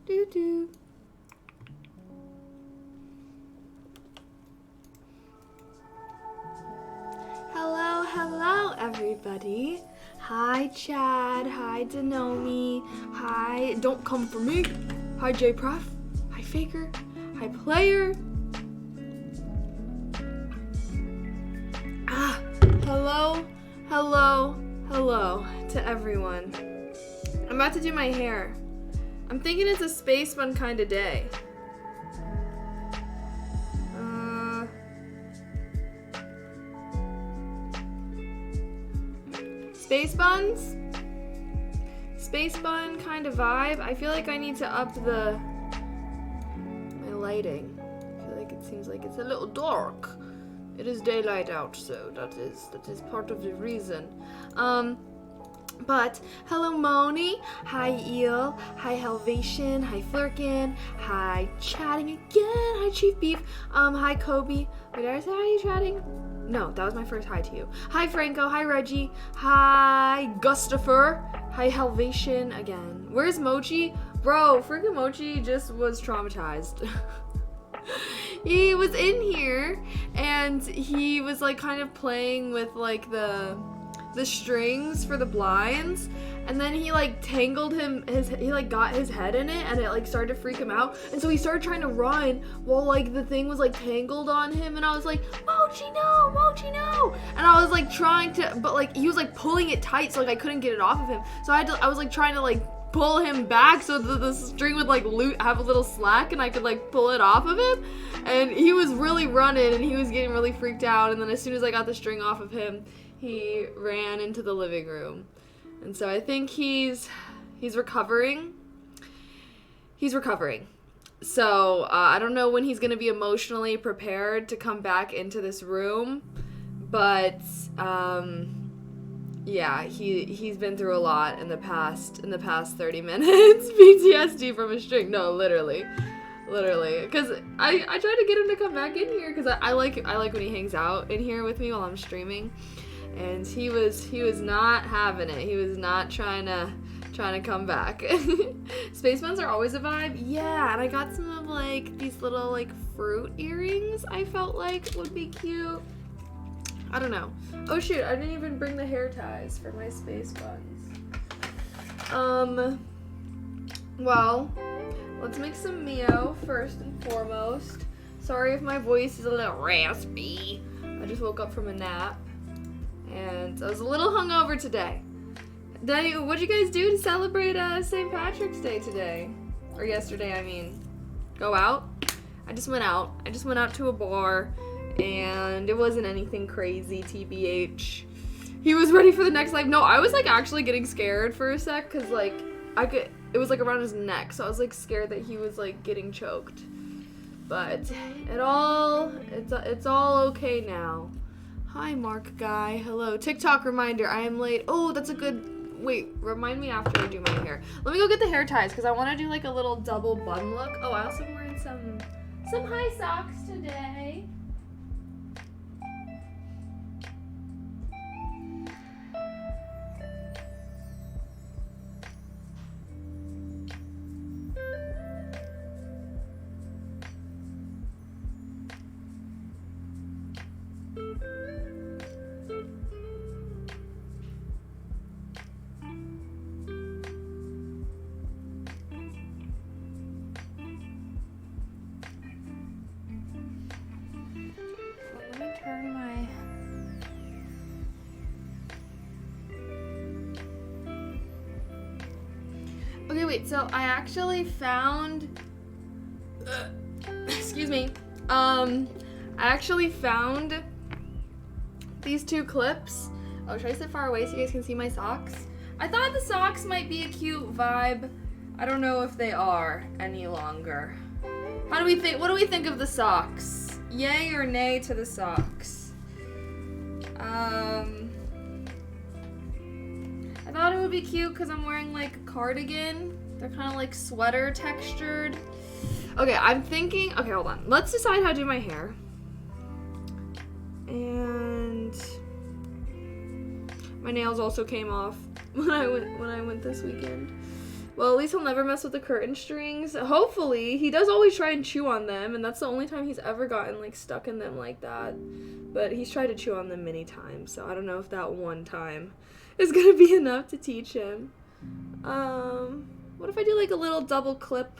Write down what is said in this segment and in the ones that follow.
Doo-doo. Hello, everybody. Hi, Chad. Hi, Denomi. Hi, Don't Come For Me. Hi, J-Prof. Hi, Faker. Hi, Player. Hello to everyone. I'm about to do my hair. I'm thinking it's a space bun kind of day. Space buns? Space bun kind of vibe. I feel like I need to up my lighting. I feel like it seems like it's a little dark. It is daylight out, so that is part of the reason. But hello Moni, hi Eel, hi Helvation, hi Flirkin, hi Chatting again, hi Chief Beef, hi Kobe. Wait, did I say hi Chatting? No, that was my first hi to you. Hi Franco, hi Reggie, hi Gustafer, hi Helvation again. Where's Mochi? Bro, freaking Mochi just was traumatized. He was in here and he was like kind of playing with like the strings for the blinds, and then he like tangled he like got his head in it and it like started to freak him out, and so he started trying to run while like the thing was like tangled on him, and I was like, Mochi no, and I was like trying to, but like he was like pulling it tight, so like I couldn't get it off of him, so I was like trying to like pull him back so that the string would like have a little slack and I could like pull it off of him, and he was really running and he was getting really freaked out, and then as soon as I got the string off of him, he ran into the living room. And so I think he's recovering. He's recovering. So I don't know when he's going to be emotionally prepared to come back into this room. But yeah, he's been through a lot in the past 30 minutes. PTSD from a string. No, literally. Because I tried to get him to come back in here because I like when he hangs out in here with me while I'm streaming. And he was not having it. He was not trying to come back. Space buns are always a vibe. Yeah, and I got some of like these little like fruit earrings I felt like would be cute. I don't know. Oh shoot, I didn't even bring the hair ties for my space buns. Well, let's make some Mio first and foremost. Sorry if my voice is a little raspy. I just woke up from a nap and I was a little hungover today. What'd you guys do to celebrate St. Patrick's Day today? Or yesterday, I mean. Go out? I just went out. I just went out to a bar and it wasn't anything crazy, TBH. He was ready for the next life. No, I was like actually getting scared for a sec because like it was like around his neck, so I was like scared that he was like getting choked. But it's all okay now. Hi, Mark guy. Hello. TikTok reminder. I am late. Oh, that's a good. Wait, remind me after I do my hair. Let me go get the hair ties because I want to do like a little double bun look. Oh, I also am wearing some high socks today. Okay, wait, so I actually found, excuse me, I actually found these two clips. Oh, should I sit far away so you guys can see my socks? I thought the socks might be a cute vibe. I don't know if they are any longer. What do we think of the socks? Yay or nay to the socks? I thought it would be cute because I'm wearing like a cardigan. They're kind of like sweater textured. Okay, I'm thinking, okay, hold on. Let's decide how to do my hair. And my nails also came off when I went this weekend. Well, at least he'll never mess with the curtain strings. Hopefully, he does always try and chew on them, and that's the only time he's ever gotten like stuck in them like that. But he's tried to chew on them many times, so I don't know if that one time is gonna be enough to teach him. What if I do like a little double clip?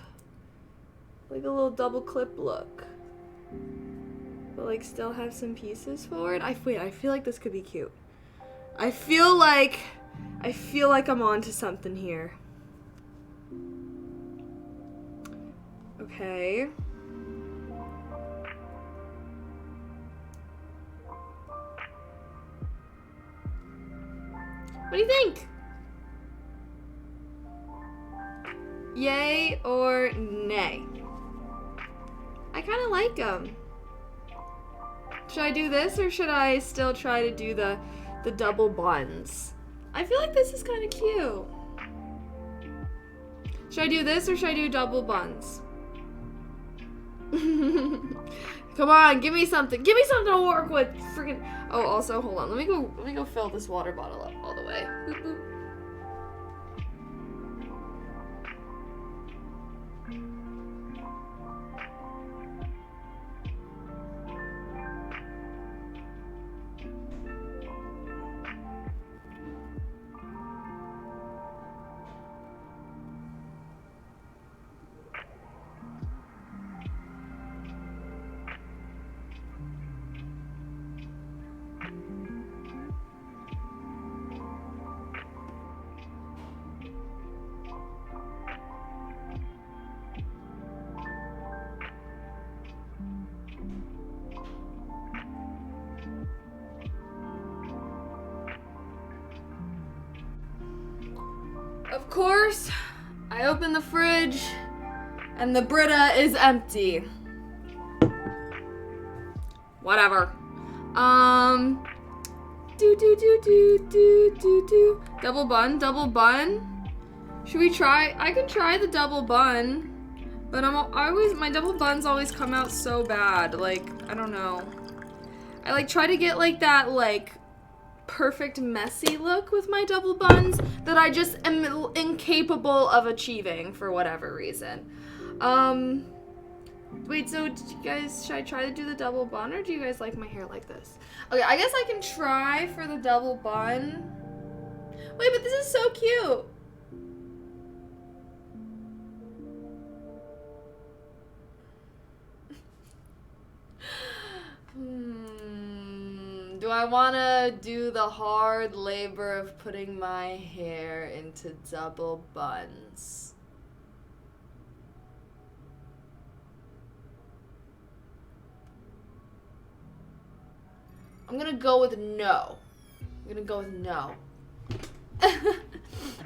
Like a little double clip look. But like still have some pieces forward. I feel like this could be cute. I feel like I'm onto something here. Okay. What do you think? Yay or nay? I kind of like them. Should I do this or should I still try to do the double buns? I feel like this is kind of cute. Should I do this or should I do double buns? Come on, give me something. Give me something to work with. Freaking. Oh, also, hold on. Let me go fill this water bottle up all the way. Boop, boop. Of course, I open the fridge and the Brita is empty. Whatever. Double bun. Should we try? I can try the double bun, but my double buns always come out so bad. Like, I don't know. I like try to get like that like perfect messy look with my double buns that I just am incapable of achieving for whatever reason. Wait, so should I try to do the double bun or do you guys like my hair like this? Okay, I guess I can try for the double bun. Wait, but this is so cute. I want to do the hard labor of putting my hair into double buns. I'm gonna go with no.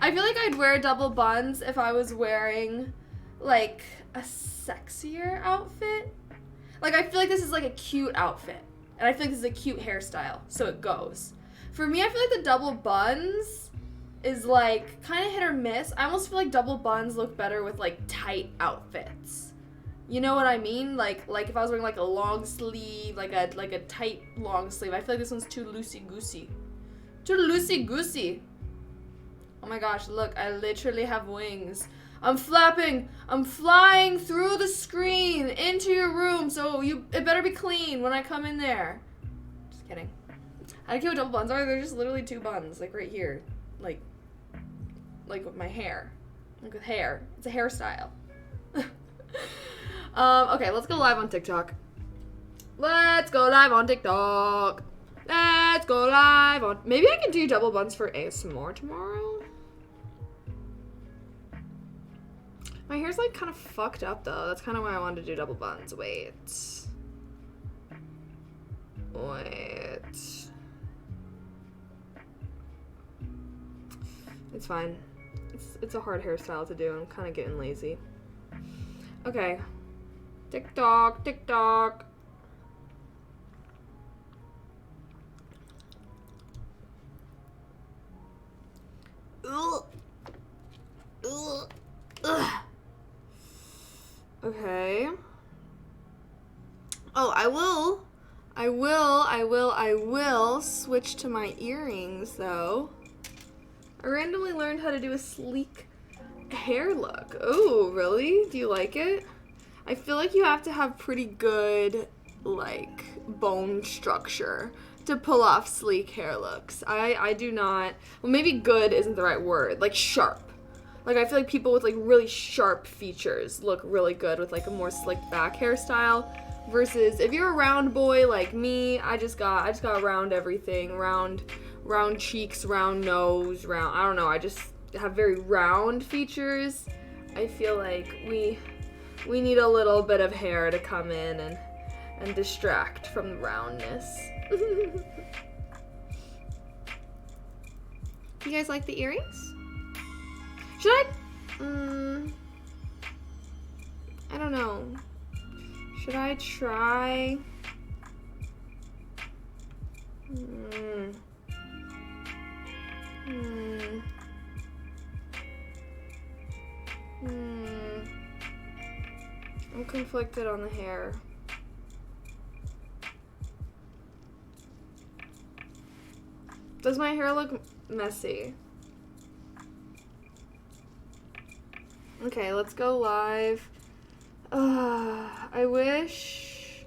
I feel like I'd wear double buns if I was wearing, like, a sexier outfit. Like, I feel like this is, like, a cute outfit. And I feel like this is a cute hairstyle, so it goes. For me, I feel like the double buns is, like, kind of hit or miss. I almost feel like double buns look better with, like, tight outfits. You know what I mean? Like if I was wearing, like, a long sleeve, like a tight long sleeve. I feel like this one's too loosey-goosey. Too loosey-goosey. Oh my gosh, look, I literally have wings. I'm flapping. I'm flying through the screen into your room, so it better be clean when I come in there. Just kidding. I don't care what double buns are. They're just literally two buns, like right here. Like with my hair. Like with hair. It's a hairstyle. Okay, let's go live on TikTok. Let's go live on TikTok. Let's go live on... Maybe I can do double buns for ASMR tomorrow. My hair's like kind of fucked up though. That's kind of why I wanted to do double buns. Wait. It's fine. It's a hard hairstyle to do. I'm kind of getting lazy. Okay. TikTok, TikTok. Ugh. Ugh. Ugh. Okay. Oh, I will switch to my earrings though. I randomly learned how to do a sleek hair look. Oh, really? Do you like it? I feel like you have to have pretty good, like, bone structure to pull off sleek hair looks. I do not, well, maybe good isn't the right word, like sharp. Like, I feel like people with, like, really sharp features look really good with, like, a more slicked back hairstyle versus if you're a round boy like me, I just got round everything, round cheeks, round nose, round, I don't know, I just have very round features. I feel like we need a little bit of hair to come in and distract from the roundness. You guys like the earrings? Should I? I don't know. Should I try? I'm conflicted on the hair. Does my hair look messy? Okay, let's go live. I wish...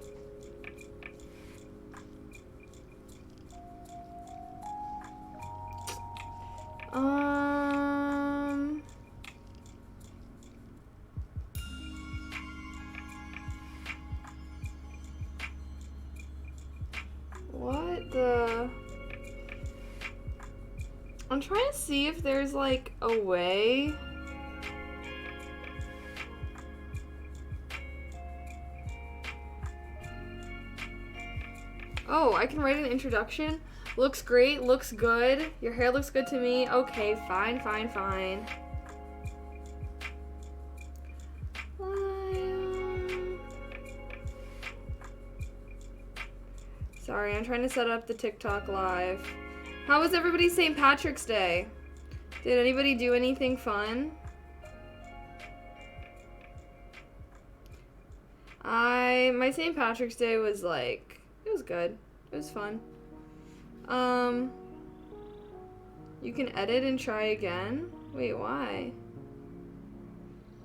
What the... I'm trying to see if there's, like, a way... Oh, I can write an introduction. Looks great, looks good. Your hair looks good to me. Okay, fine. Sorry, I'm trying to set up the TikTok live. How was everybody's St. Patrick's Day? Did anybody do anything fun? My St. Patrick's Day was like, it was good. It was fun. You can edit and try again? Wait, why?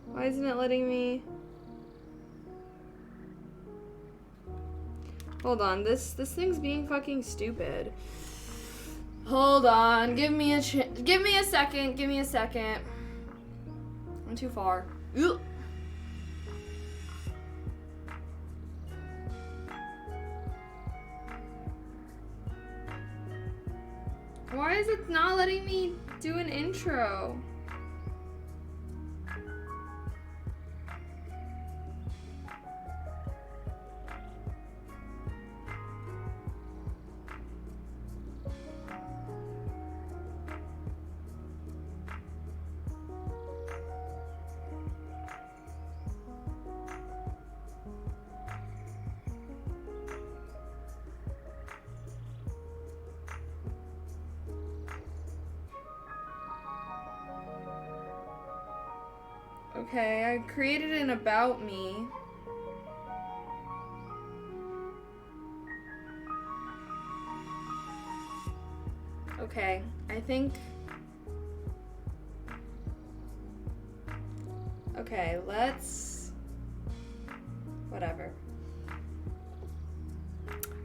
Why isn't it letting me? Hold on, this thing's being fucking stupid. Hold on, give me a second. I'm too far. Ugh. It's not letting me do an intro. Okay, I created an about me. Okay, I think... Okay, let's... Whatever.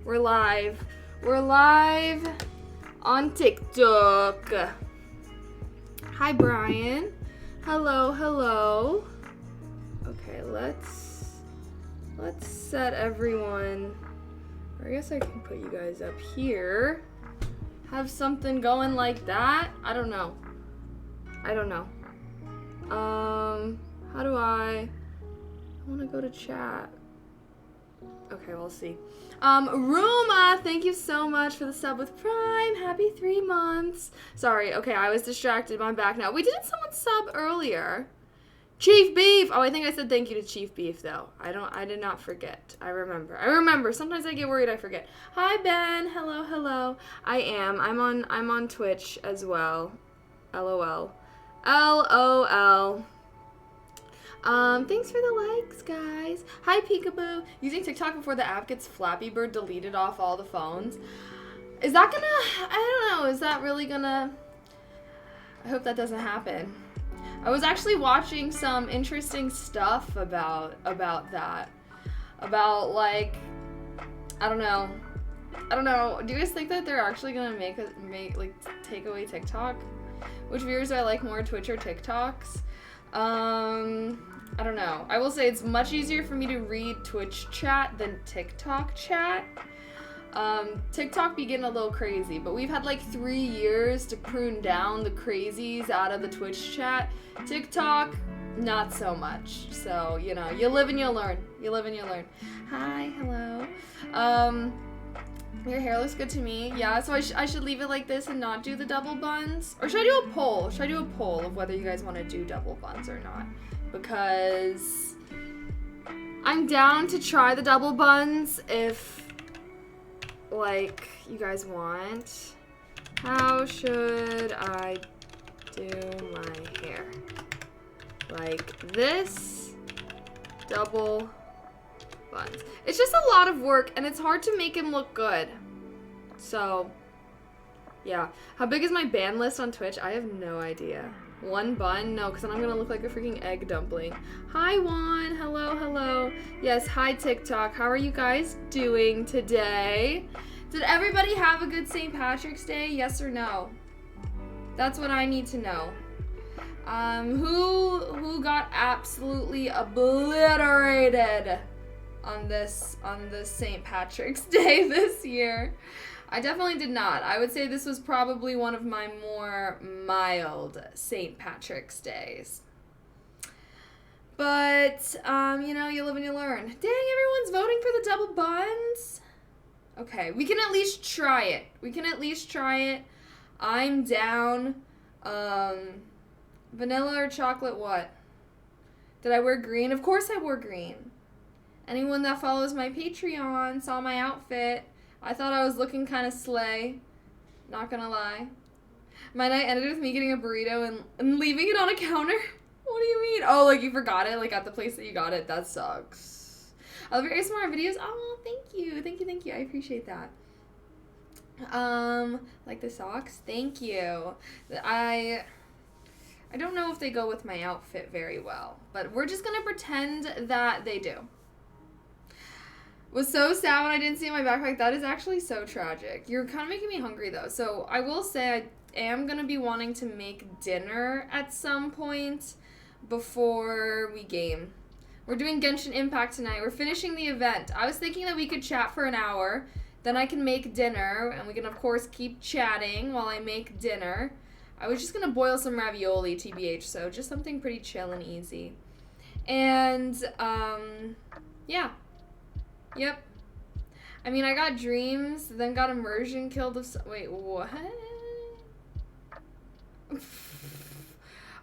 We're live. We're live on TikTok. Hi, Brian. Hello, hello. Okay, let's set everyone. Or I guess I can put you guys up here. Have something going like that. I don't know. How do I want to go to chat. Okay, we'll see. Ruma, thank you so much for the sub with Prime. Happy 3 months. Sorry, okay, I was distracted. I'm back now. Wait, didn't someone sub earlier? Chief Beef! Oh, I think I said thank you to Chief Beef, though. I did not forget. I remember. Sometimes I get worried I forget. Hi, Ben. Hello, hello. I'm on Twitch as well. LOL. LOL. Thanks for the likes, guys. Hi, Peekaboo. Using TikTok before the app gets Flappy Bird deleted off all the phones. Is that gonna... I don't know. Is that really gonna... I hope that doesn't happen. I was actually watching some interesting stuff about that. About, like... I don't know. Do you guys think that they're actually gonna take away TikTok? Which viewers do I like more, Twitch or TikToks? I don't know. I will say it's much easier for me to read Twitch chat than TikTok chat. TikTok be getting a little crazy, but we've had like 3 years to prune down the crazies out of the Twitch chat. TikTok, not so much. So, you know, you live and you learn. Hi, hello. Your hair looks good to me. Yeah, so I should leave it like this and not do the double buns? Or should I do a poll? Should I do a poll of whether you guys want to do double buns or not? Because I'm down to try the double buns if, like, you guys want. How should I do my hair? Like this, double buns. It's just a lot of work and it's hard to make him look good. So, yeah. How big is my ban list on Twitch? I have no idea. 1 bun? No, because then I'm gonna look like a freaking egg dumpling. Hi, Juan. Hello, hello. Yes, hi, TikTok. How are you guys doing today? Did everybody have a good St. Patrick's Day? Yes or no? That's what I need to know. Who got absolutely obliterated on this St. Patrick's Day this year? I definitely did not. I would say this was probably one of my more mild St. Patrick's Days. But, you know, you live and you learn. Dang, everyone's voting for the double buns? Okay, we can at least try it. I'm down. Vanilla or chocolate what? Did I wear green? Of course I wore green. Anyone that follows my Patreon saw my outfit. I thought I was looking kind of slay. Not gonna lie. My night ended with me getting a burrito and leaving it on a counter. What do you mean? Oh, like you forgot it? Like at the place that you got it? That sucks. I love your ASMR videos. Oh, thank you. I appreciate that. Like the socks? Thank you. I don't know if they go with my outfit very well, but we're just gonna pretend that they do. Was so sad when I didn't see my backpack. That is actually so tragic. You're kind of making me hungry, though. So I will say I am going to be wanting to make dinner at some point before we game. We're doing Genshin Impact tonight. We're finishing the event. I was thinking that we could chat for an hour, Then I can make dinner, and we can, of course, keep chatting while I make dinner. I was just going to boil some ravioli, TBH, so just something pretty chill and easy. And, yeah. Yep. I mean, I got dreams, then got immersion killed of... Wait, what?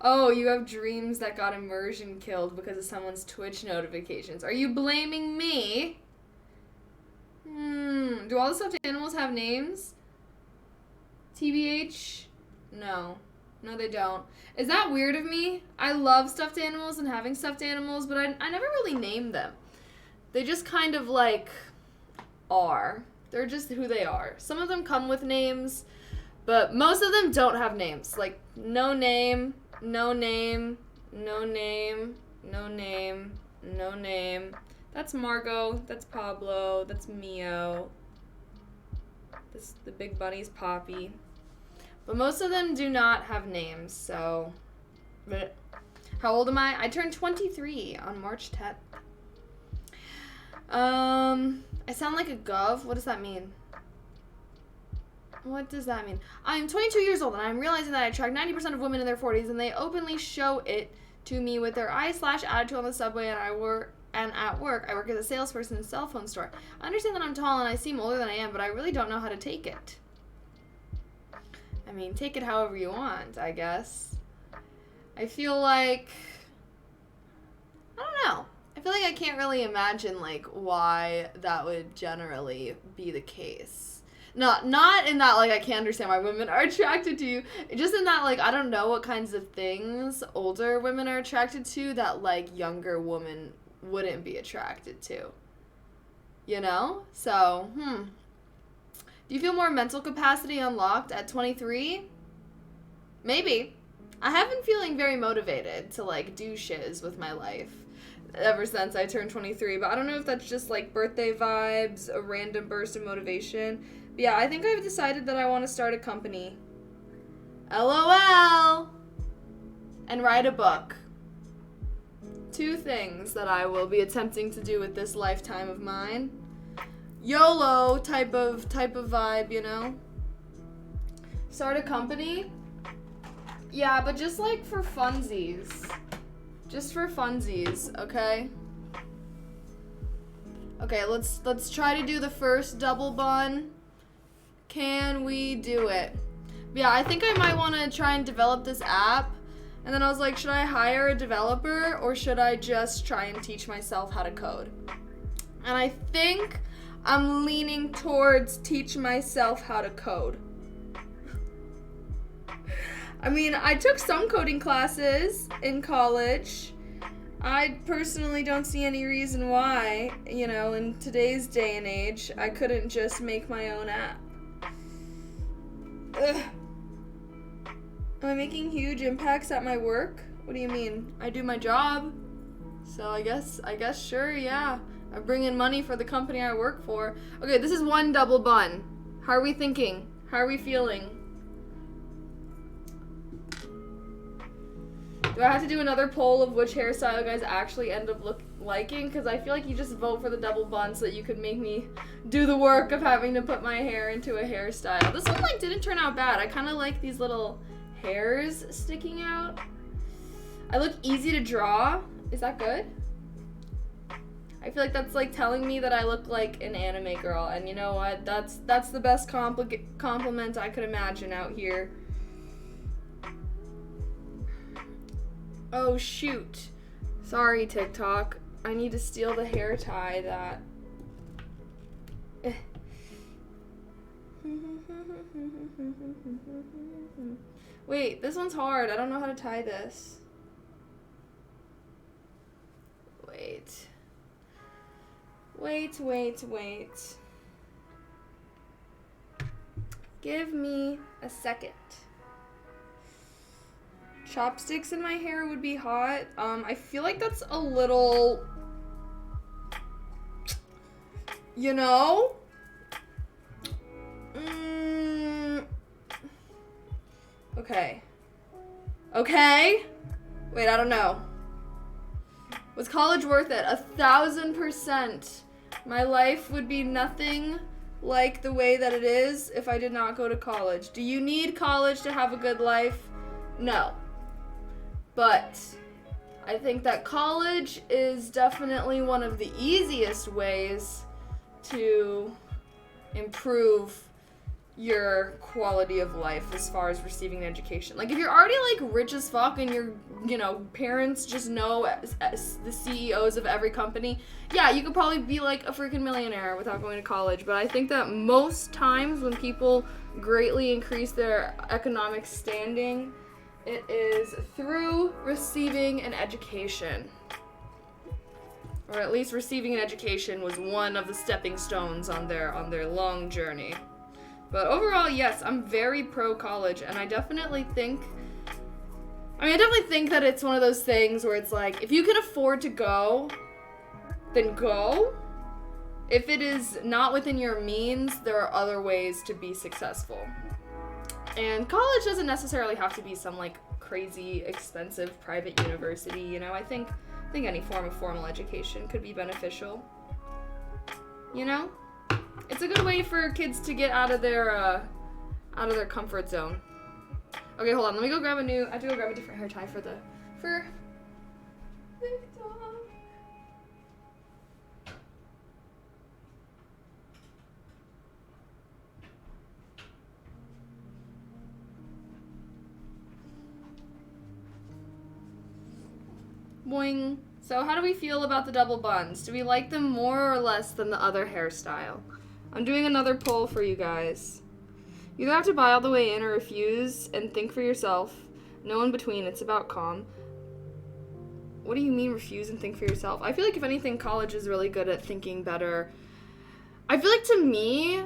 Oh, you have dreams that got immersion killed because of someone's Twitch notifications. Are you blaming me? Do all the stuffed animals have names? TBH? No. No, they don't. Is that weird of me? I love stuffed animals and having stuffed animals, but I never really name them. They just kind of, like, are. They're just who they are. Some of them come with names, but most of them don't have names. Like, no name, no name, no name, no name, no name. That's Margot. That's Pablo. That's Mio. The big bunny's Poppy. But most of them do not have names, so... But how old am I? I turned 23 on March 10th. I sound like a gov. What does that mean? What does that mean? I'm 22 years old, and I'm realizing that I attract 90% of women in their 40s, and they openly show it to me with their eye/attitude on the subway, and at work, I work as a salesperson in a cell phone store. I understand that I'm tall and I seem older than I am, but I really don't know how to take it. I mean, take it however you want, I guess. I feel like... I don't know. I feel like I can't really imagine, like, why that would generally be the case. Not in that, like, I can't understand why women are attracted to you. Just in that, like, I don't know what kinds of things older women are attracted to that, like, younger women wouldn't be attracted to. You know? So, Do you feel more mental capacity unlocked at 23? Maybe. I have been feeling very motivated to, like, do shiz with my life ever since I turned 23, but I don't know if that's just, like, birthday vibes, a random burst of motivation. But yeah, I think I've decided that I want to start a company. LOL! And write a book. 2 things that I will be attempting to do with this lifetime of mine. YOLO type of vibe, you know? Start a company? Yeah, but just like for funsies. Just for funsies, okay? Okay, let's try to do the first double bun. Can we do it? Yeah, I think I might want to try and develop this app. And then I was like, should I hire a developer or should I just try and teach myself how to code? And I think I'm leaning towards teach myself how to code. I mean, I took some coding classes in college. I personally don't see any reason why, you know, in today's day and age, I couldn't just make my own app. Ugh. Am I making huge impacts at my work? What do you mean? I do my job. So I guess sure, yeah. I bring in money for the company I work for. Okay, this is one double bun. How are we thinking? How are we feeling? Do I have to do another poll of which hairstyle you guys actually end up liking? Because I feel like you just vote for the double bun so that you could make me do the work of having to put my hair into a hairstyle. This one, like, didn't turn out bad. I kind of like these little hairs sticking out. I look easy to draw. Is that good? I feel like that's like telling me that I look like an anime girl, and you know what? That's the best compliment I could imagine out here. Oh shoot. Sorry, TikTok. I need to steal the hair tie that... Wait, this one's hard. I don't know how to tie this. Wait. Give me a second. Chopsticks in my hair would be hot. I feel like that's a little... You know? Okay. Wait, I don't know. Was college worth it? 1,000%. My life would be nothing like the way that it is if I did not go to college. Do you need college to have a good life? No. But I think that college is definitely one of the easiest ways to improve your quality of life as far as receiving an education. Like, if you're already, like, rich as fuck and your, you know, parents just know as the CEOs of every company, yeah, you could probably be, like, a freaking millionaire without going to college. But I think that most times when people greatly increase their economic standing, it is through receiving an education. Or at least receiving an education was one of the stepping stones on their long journey. But overall, yes, I'm very pro-college, and I definitely think that it's one of those things where it's like, if you can afford to go, then go. If it is not within your means, there are other ways to be successful. And college doesn't necessarily have to be some, like, crazy, expensive private university, you know? I think any form of formal education could be beneficial, you know? It's a good way for kids to get out of their comfort zone. Okay, hold on. Let me go grab I have to go grab a different hair tie for Victor. Boing. So how do we feel about the double buns? Do we like them more or less than the other hairstyle? I'm doing another poll for you guys. You either have to buy all the way in or refuse and think for yourself. No in between. It's about calm. What do you mean refuse and think for yourself? I feel like if anything, college is really good at thinking better. I feel like to me,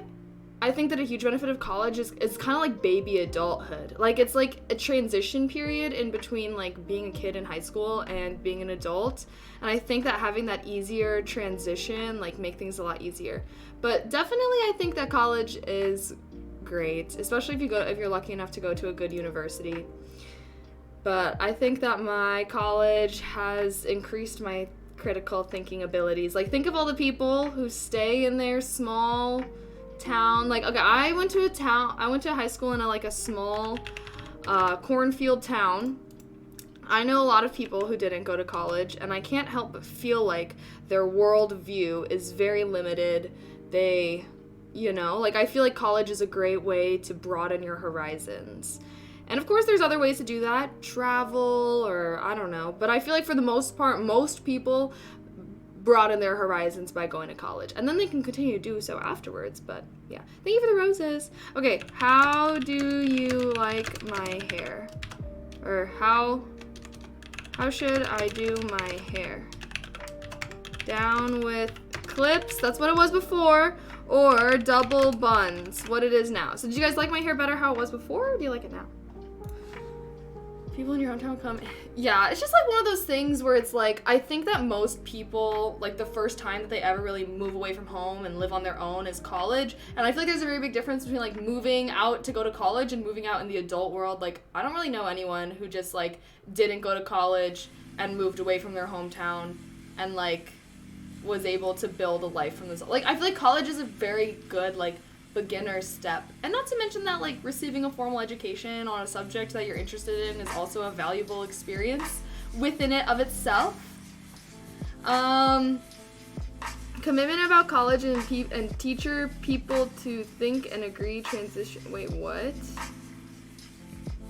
I think that a huge benefit of college is kind of like baby adulthood. Like, it's like a transition period in between, like, being a kid in high school and being an adult. And I think that having that easier transition, like, make things a lot easier. But definitely I think that college is great, especially if you're lucky enough to go to a good university. But I think that my college has increased my critical thinking abilities. Like, think of all the people who stay in their small town. Like, okay, I went to a high school in a small cornfield town. I know a lot of people who didn't go to college, and I can't help but feel like their worldview is very limited. They, I feel like college is a great way to broaden your horizons. And of course there's other ways to do that, travel, or I don't know, but I feel like for the most part, most people broaden their horizons by going to college, and then they can continue to do so afterwards. But yeah, thank you for the roses. Okay, how do you like my hair? Or how should I do my hair? Down with clips, that's what it was before, or double buns, what it is now. So did you guys like my hair better how it was before, or do you like it now? People in your hometown come. Yeah, it's just like one of those things where it's like, I think that most people, like, the first time that they ever really move away from home and live on their own is college. And I feel like there's a very big difference between, like, moving out to go to college and moving out in the adult world. Like, I don't really know anyone who just, like, didn't go to college and moved away from their hometown and, like, was able to build a life from this. Like, I feel like college is a very good, like, beginner step. And not to mention that, like, receiving a formal education on a subject that you're interested in is also a valuable experience within it of itself. Commitment about college and teacher people to think and agree transition. Wait, what?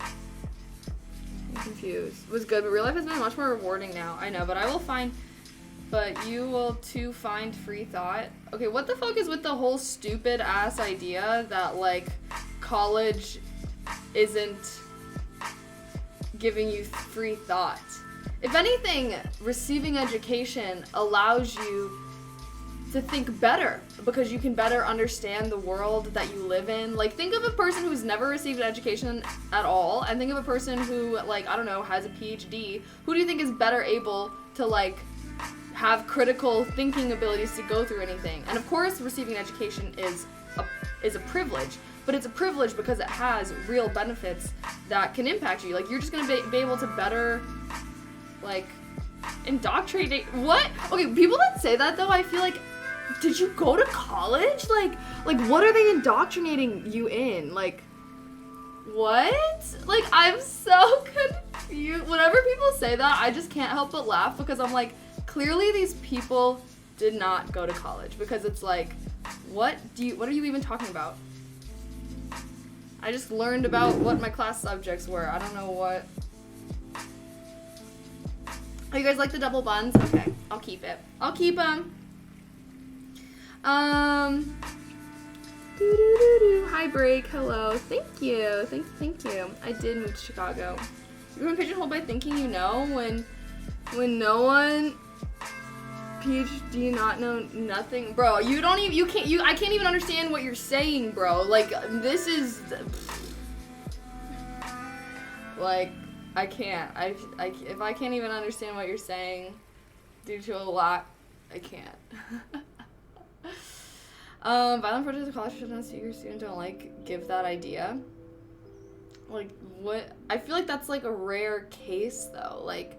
I'm confused. Was good, but real life has been much more rewarding now. I know, but you will too find free thought. Okay, what the fuck is with the whole stupid ass idea that, like, college isn't giving you free thought? If anything, receiving education allows you to think better because you can better understand the world that you live in. Like, think of a person who's never received an education at all, and think of a person who, like, I don't know, has a PhD. Who do you think is better able to, like, have critical thinking abilities to go through anything? And of course, receiving an education is a privilege, but it's a privilege because it has real benefits that can impact you. Like, you're just gonna be able to better, like, indoctrinate. What? Okay, people that say that, though, I feel like Did you go to college? Like what are they indoctrinating you in? Like, what? Like, I'm so confused. Whenever people say that, I just can't help but laugh because I'm like, clearly these people did not go to college, because it's like, what are you even talking about? I just learned about what my class subjects were. I don't know what. Oh, you guys like the double buns? Okay, I'll keep it. I'll keep them. Hi, Break. Hello. Thank you. Thank you. I did move to Chicago. You've been pigeonholed by thinking you know when no one. PhD not know nothing, bro. I can't even understand what you're saying, bro. Like, this is like, I can't. If I can't even understand what you're saying due to a lot, I can't. Violent protest of college students, speakers, students don't like give that idea. Like, what? I feel like that's like a rare case though. Like,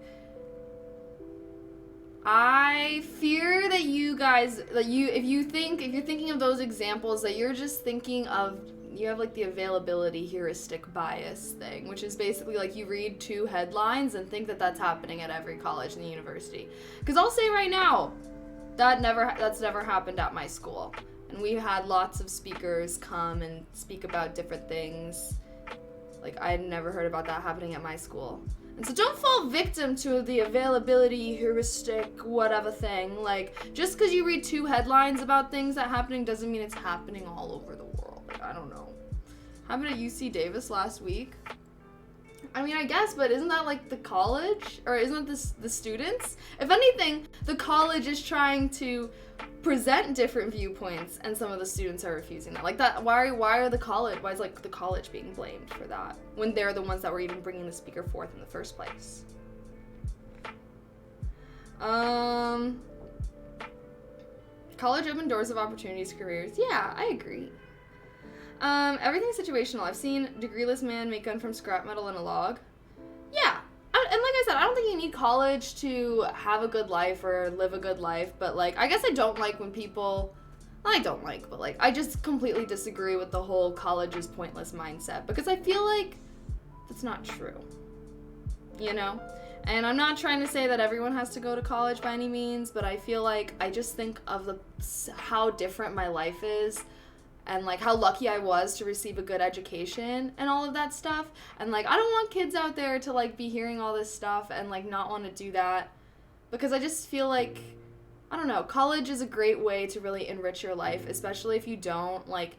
I fear that you guys, if you're thinking of those examples, that you're just thinking of, you have like the availability heuristic bias thing, which is basically like you read 2 headlines and think that that's happening at every college and university. Because I'll say right now, that's never happened at my school. And we had lots of speakers come and speak about different things. Like, I'd never heard about that happening at my school. And so don't fall victim to the availability heuristic whatever thing. Like, just because you read 2 headlines about things that happening doesn't mean it's happening all over the world. Like, I don't know. Happened at UC Davis last week. I mean, I guess, but isn't that like the college? Or isn't this the students? If anything, the college is trying to present different viewpoints, and some of the students are refusing that. Like, that, why is the college being blamed for that when they're the ones that were even bringing the speaker forth in the first place? College opened doors of opportunities, careers. Yeah, I agree. Everything's situational. I've seen degreeless man make gun from scrap metal in a log. Yeah. And like I said, I don't think you need college to have a good life or live a good life, but like, I guess I don't like when people, I just completely disagree with the whole college is pointless mindset, because I feel like that's not true, you know? And I'm not trying to say that everyone has to go to college by any means, but I feel like I just think of how different my life is, and like how lucky I was to receive a good education and all of that stuff. And like, I don't want kids out there to like be hearing all this stuff and like not want to do that, because I just feel like, I don't know, college is a great way to really enrich your life, especially if you don't like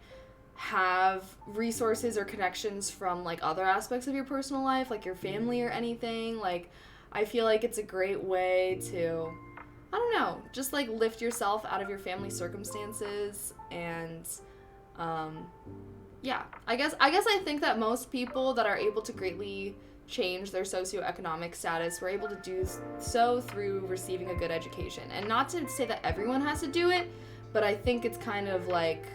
have resources or connections from like other aspects of your personal life, like your family or anything. Like, I feel like it's a great way to, I don't know, just like lift yourself out of your family circumstances. And yeah, I guess I think that most people that are able to greatly change their socioeconomic status were able to do so through receiving a good education. And not to say that everyone has to do it, but I think it's kind of like,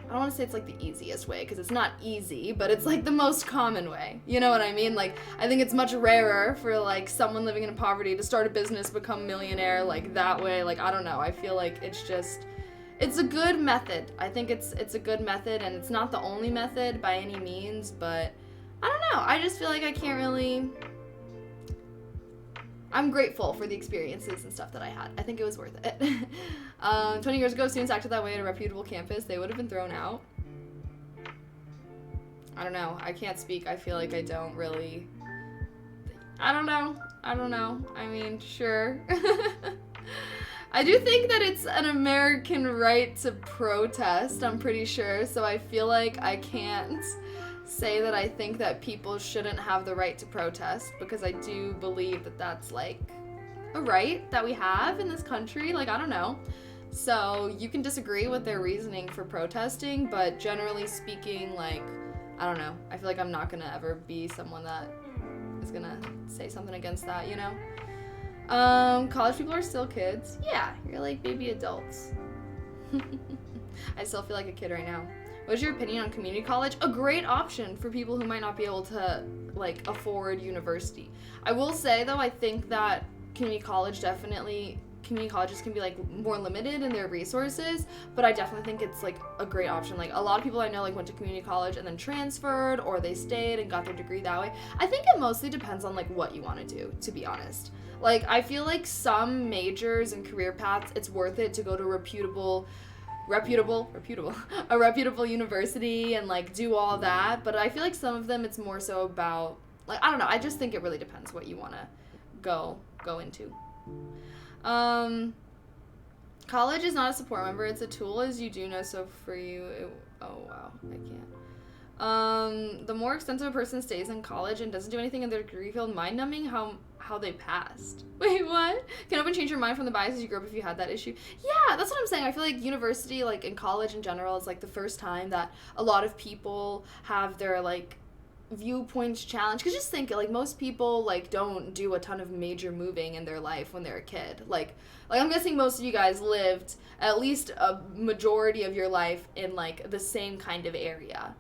I don't want to say it's like the easiest way, because it's not easy, but it's like the most common way. You know what I mean? Like, I think it's much rarer for like someone living in poverty to start a business, become a millionaire, like that way. Like, I don't know. I feel like it's a good method. I think it's a good method, and it's not the only method by any means, but I don't know. I just feel like I can't really, I'm grateful for the experiences and stuff that I had. I think it was worth it. 20 years ago, students acted that way at a reputable campus. They would have been thrown out. I don't know. I can't speak. I feel like I don't really, I don't know. I mean, sure. I do think that it's an American right to protest, I'm pretty sure, so I feel like I can't say that I think that people shouldn't have the right to protest, because I do believe that that's like a right that we have in this country. Like, I don't know. So you can disagree with their reasoning for protesting, but generally speaking, like, I don't know. I feel like I'm not gonna ever be someone that is gonna say something against that, you know? College people are still kids. Yeah, you're like baby adults. I still feel like a kid right now. What's your opinion on community college? A great option for people who might not be able to like afford university. I will say though, I think that community college definitely community colleges can be like more limited in their resources, but I definitely think it's like a great option. Like a lot of people I know like went to community college and then transferred, or they stayed and got their degree that way. I think it mostly depends on like what you want to do, to be honest. Like I feel like some majors and career paths, it's worth it to go to a reputable university and like do all that, but I feel like some of them it's more so about like, I don't know, I just think it really depends what you want to go into. College is not a support member, it's a tool, as you do know, so for you oh wow, I can't. The more extensive a person stays in college and doesn't do anything in their degree field, mind-numbing how they passed. Wait, what? Can open change your mind from the biases you grew up if you had that issue? Yeah, that's what I'm saying. I feel like university, like in college in general, is like the first time that a lot of people have their like viewpoints challenged. Because just think, like most people like don't do a ton of major moving in their life when they're a kid. Like I'm guessing most of you guys lived at least a majority of your life in like the same kind of area.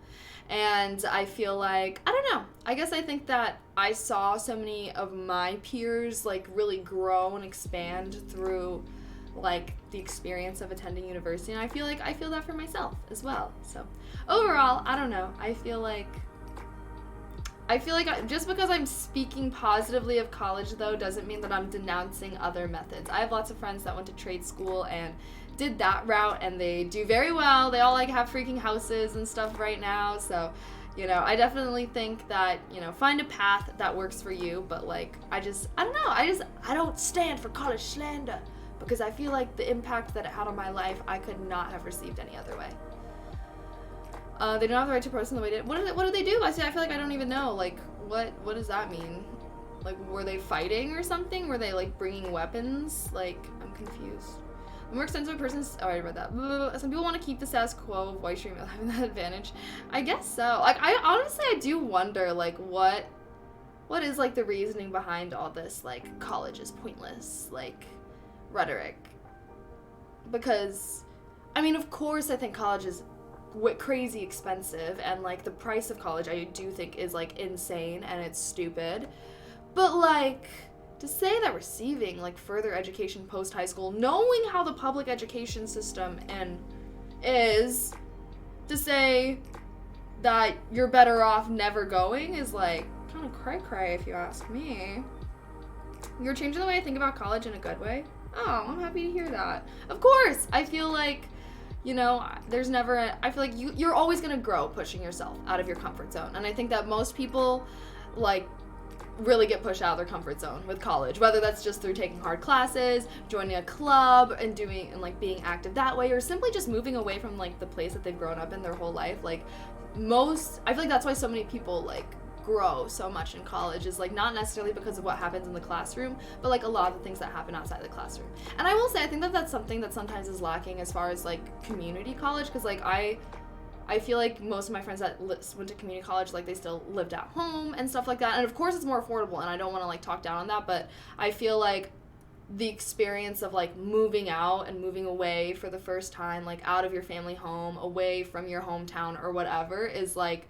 And I feel like, I don't know, I guess I think that I saw so many of my peers like really grow and expand through like the experience of attending university, and I feel that for myself as well. So overall, I don't know, I feel like just because I'm speaking positively of college though doesn't mean that I'm denouncing other methods. I have lots of friends that went to trade school and did that route and they do very well. They all like have freaking houses and stuff right now. So, you know, I definitely think that, you know, find a path that works for you. But like, I don't know. I don't stand for college slander because I feel like the impact that it had on my life, I could not have received any other way. They don't have the right to protest in the way they, what do they do? I feel like I don't even know. Like, what does that mean? Like, were they fighting or something? Were they like bringing weapons? Like, I'm confused. The more extensive a person's, oh, I read that. Some people want to keep the status quo of white stream having that advantage. I guess so. Like, I do wonder, like, what is, like, the reasoning behind all this, like, college is pointless, like, rhetoric. Because, I mean, of course I think college is crazy expensive, and, like, the price of college I do think is, like, insane, and it's stupid. But, like, to say that receiving like further education post high school, knowing how the public education system is, to say that you're better off never going is like kind of cray if you ask me. You're changing the way I think about college in a good way. Oh, I'm happy to hear that. Of course, I feel like, you know, I feel like you're always gonna grow pushing yourself out of your comfort zone, and I think that most people like really get pushed out of their comfort zone with college, whether that's just through taking hard classes, joining a club and like being active that way, or simply just moving away from like the place that they've grown up in their whole life. Like I feel like that's why so many people like grow so much in college, is like not necessarily because of what happens in the classroom, but like a lot of the things that happen outside the classroom. And I will say, I think that that's something that sometimes is lacking as far as like community college, because like I feel like most of my friends that went to community college, like, they still lived at home and stuff like that. And, of course, it's more affordable, and I don't want to, like, talk down on that. But I feel like the experience of, like, moving out and moving away for the first time, like, out of your family home, away from your hometown or whatever is, like,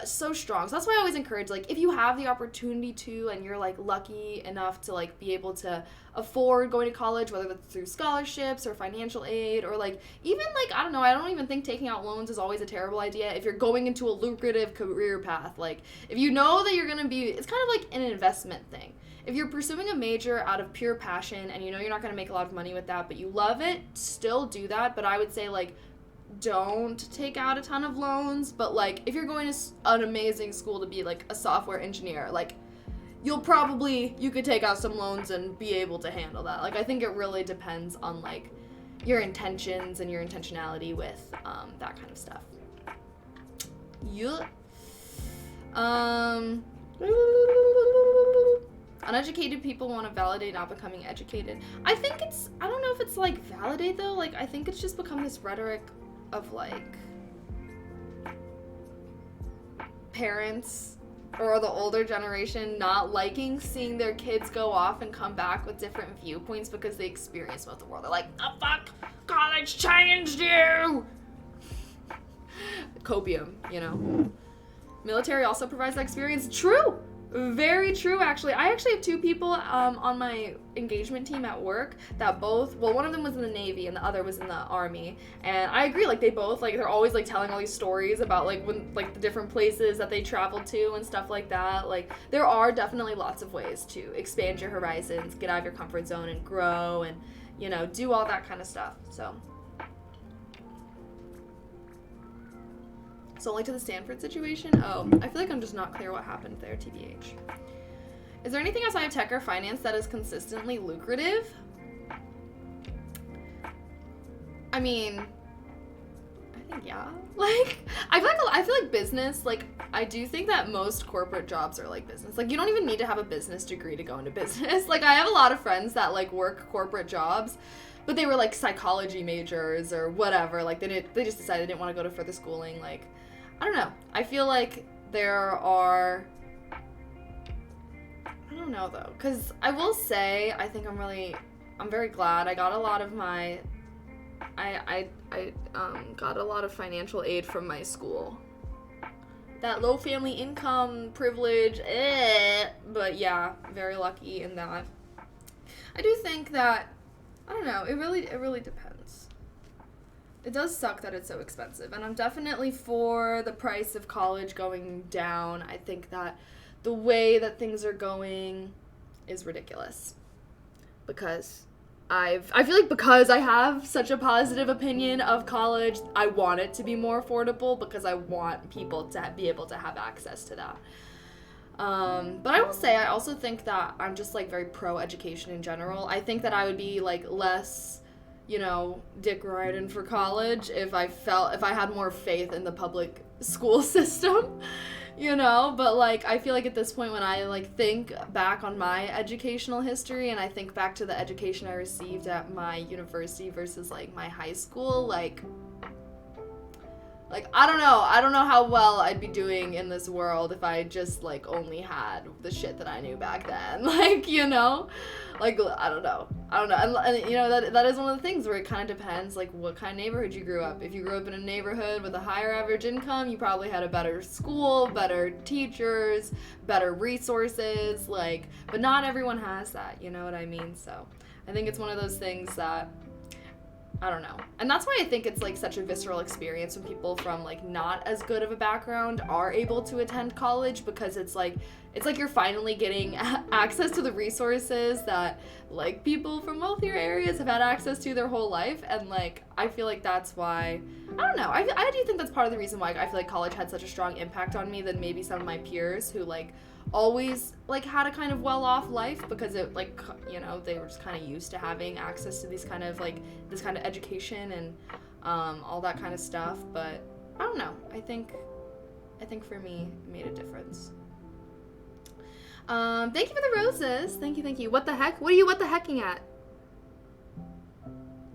so strong. So that's why I always encourage, like, if you have the opportunity to and you're, like, lucky enough to, like, be able to afford going to college, whether that's through scholarships or financial aid, or, like, even, like, I don't know, I don't even think taking out loans is always a terrible idea if you're going into a lucrative career path. Like, if you know that you're going to be, it's kind of like an investment thing. If you're pursuing a major out of pure passion and you know you're not going to make a lot of money with that, but you love it, still do that. But I would say, like, don't take out a ton of loans, but like if you're going to an amazing school to be like a software engineer, like you could take out some loans and be able to handle that. Like I think it really depends on like your intentions and your intentionality with that kind of stuff. Yeah. Uneducated people want to validate not becoming educated. I don't know if it's like validate though, like I think it's just become this rhetoric of like parents or the older generation not liking seeing their kids go off and come back with different viewpoints because they experience both the world. They're like, the fuck? College changed you! Copium, you know. Military also provides that experience. True! Very true, actually. I actually have two people on my engagement team at work that both, well, one of them was in the Navy and the other was in the Army. And I agree, like, they both, like, they're always, like, telling all these stories about, like, when, like, the different places that they traveled to and stuff like that. Like, there are definitely lots of ways to expand your horizons, get out of your comfort zone and grow and, you know, do all that kind of stuff. So only to the Stanford situation? Oh, I feel like I'm just not clear what happened there, TBH. Is there anything outside of tech or finance that is consistently lucrative? I mean, I think yeah. Like, I feel like business, like, I do think that most corporate jobs are like business. Like, you don't even need to have a business degree to go into business. Like, I have a lot of friends that, like, work corporate jobs, but they were, like, psychology majors or whatever. Like, they just decided they didn't want to go to further schooling, like, I don't know. I feel like there are, I don't know though, because I will say, I think I'm very glad I got a lot of my, I got a lot of financial aid from my school. That low family income privilege, but yeah, very lucky in that. I do think that, I don't know, it really depends. It does suck that it's so expensive, and I'm definitely for the price of college going down. I think that the way that things are going is ridiculous. Because I feel like because I have such a positive opinion of college, I want it to be more affordable because I want people to be able to have access to that. But I will say, I also think that I'm just, like, very pro-education in general. I think that I would be, like, less, you know, dick riding for college if I had more faith in the public school system, you know, but, like, I feel like at this point when I, like, think back on my educational history and I think back to the education I received at my university versus, like, my high school, like, I don't know how well I'd be doing in this world if I just, like, only had the shit that I knew back then, like, you know, like, I don't know, and you know, that is one of the things where it kind of depends, like, what kind of neighborhood you grew up. If you grew up in a neighborhood with a higher average income, you probably had a better school, better teachers, better resources, like, but not everyone has that, you know what I mean, so I think it's one of those things that, I don't know. And that's why I think it's, like, such a visceral experience when people from, like, not as good of a background are able to attend college, because it's like you're finally getting access to the resources that, like, people from wealthier areas have had access to their whole life. And, like, I feel like that's why, I don't know, I do think that's part of the reason why I feel like college had such a strong impact on me than maybe some of my peers who, like, always, like, had a kind of well-off life, because it, like, you know, they were just kind of used to having access to these kind of, like, this kind of education and all that kind of stuff. But I don't know, I think for me it made a difference. Thank you for the roses. Thank you. What the heck? What the hecking at?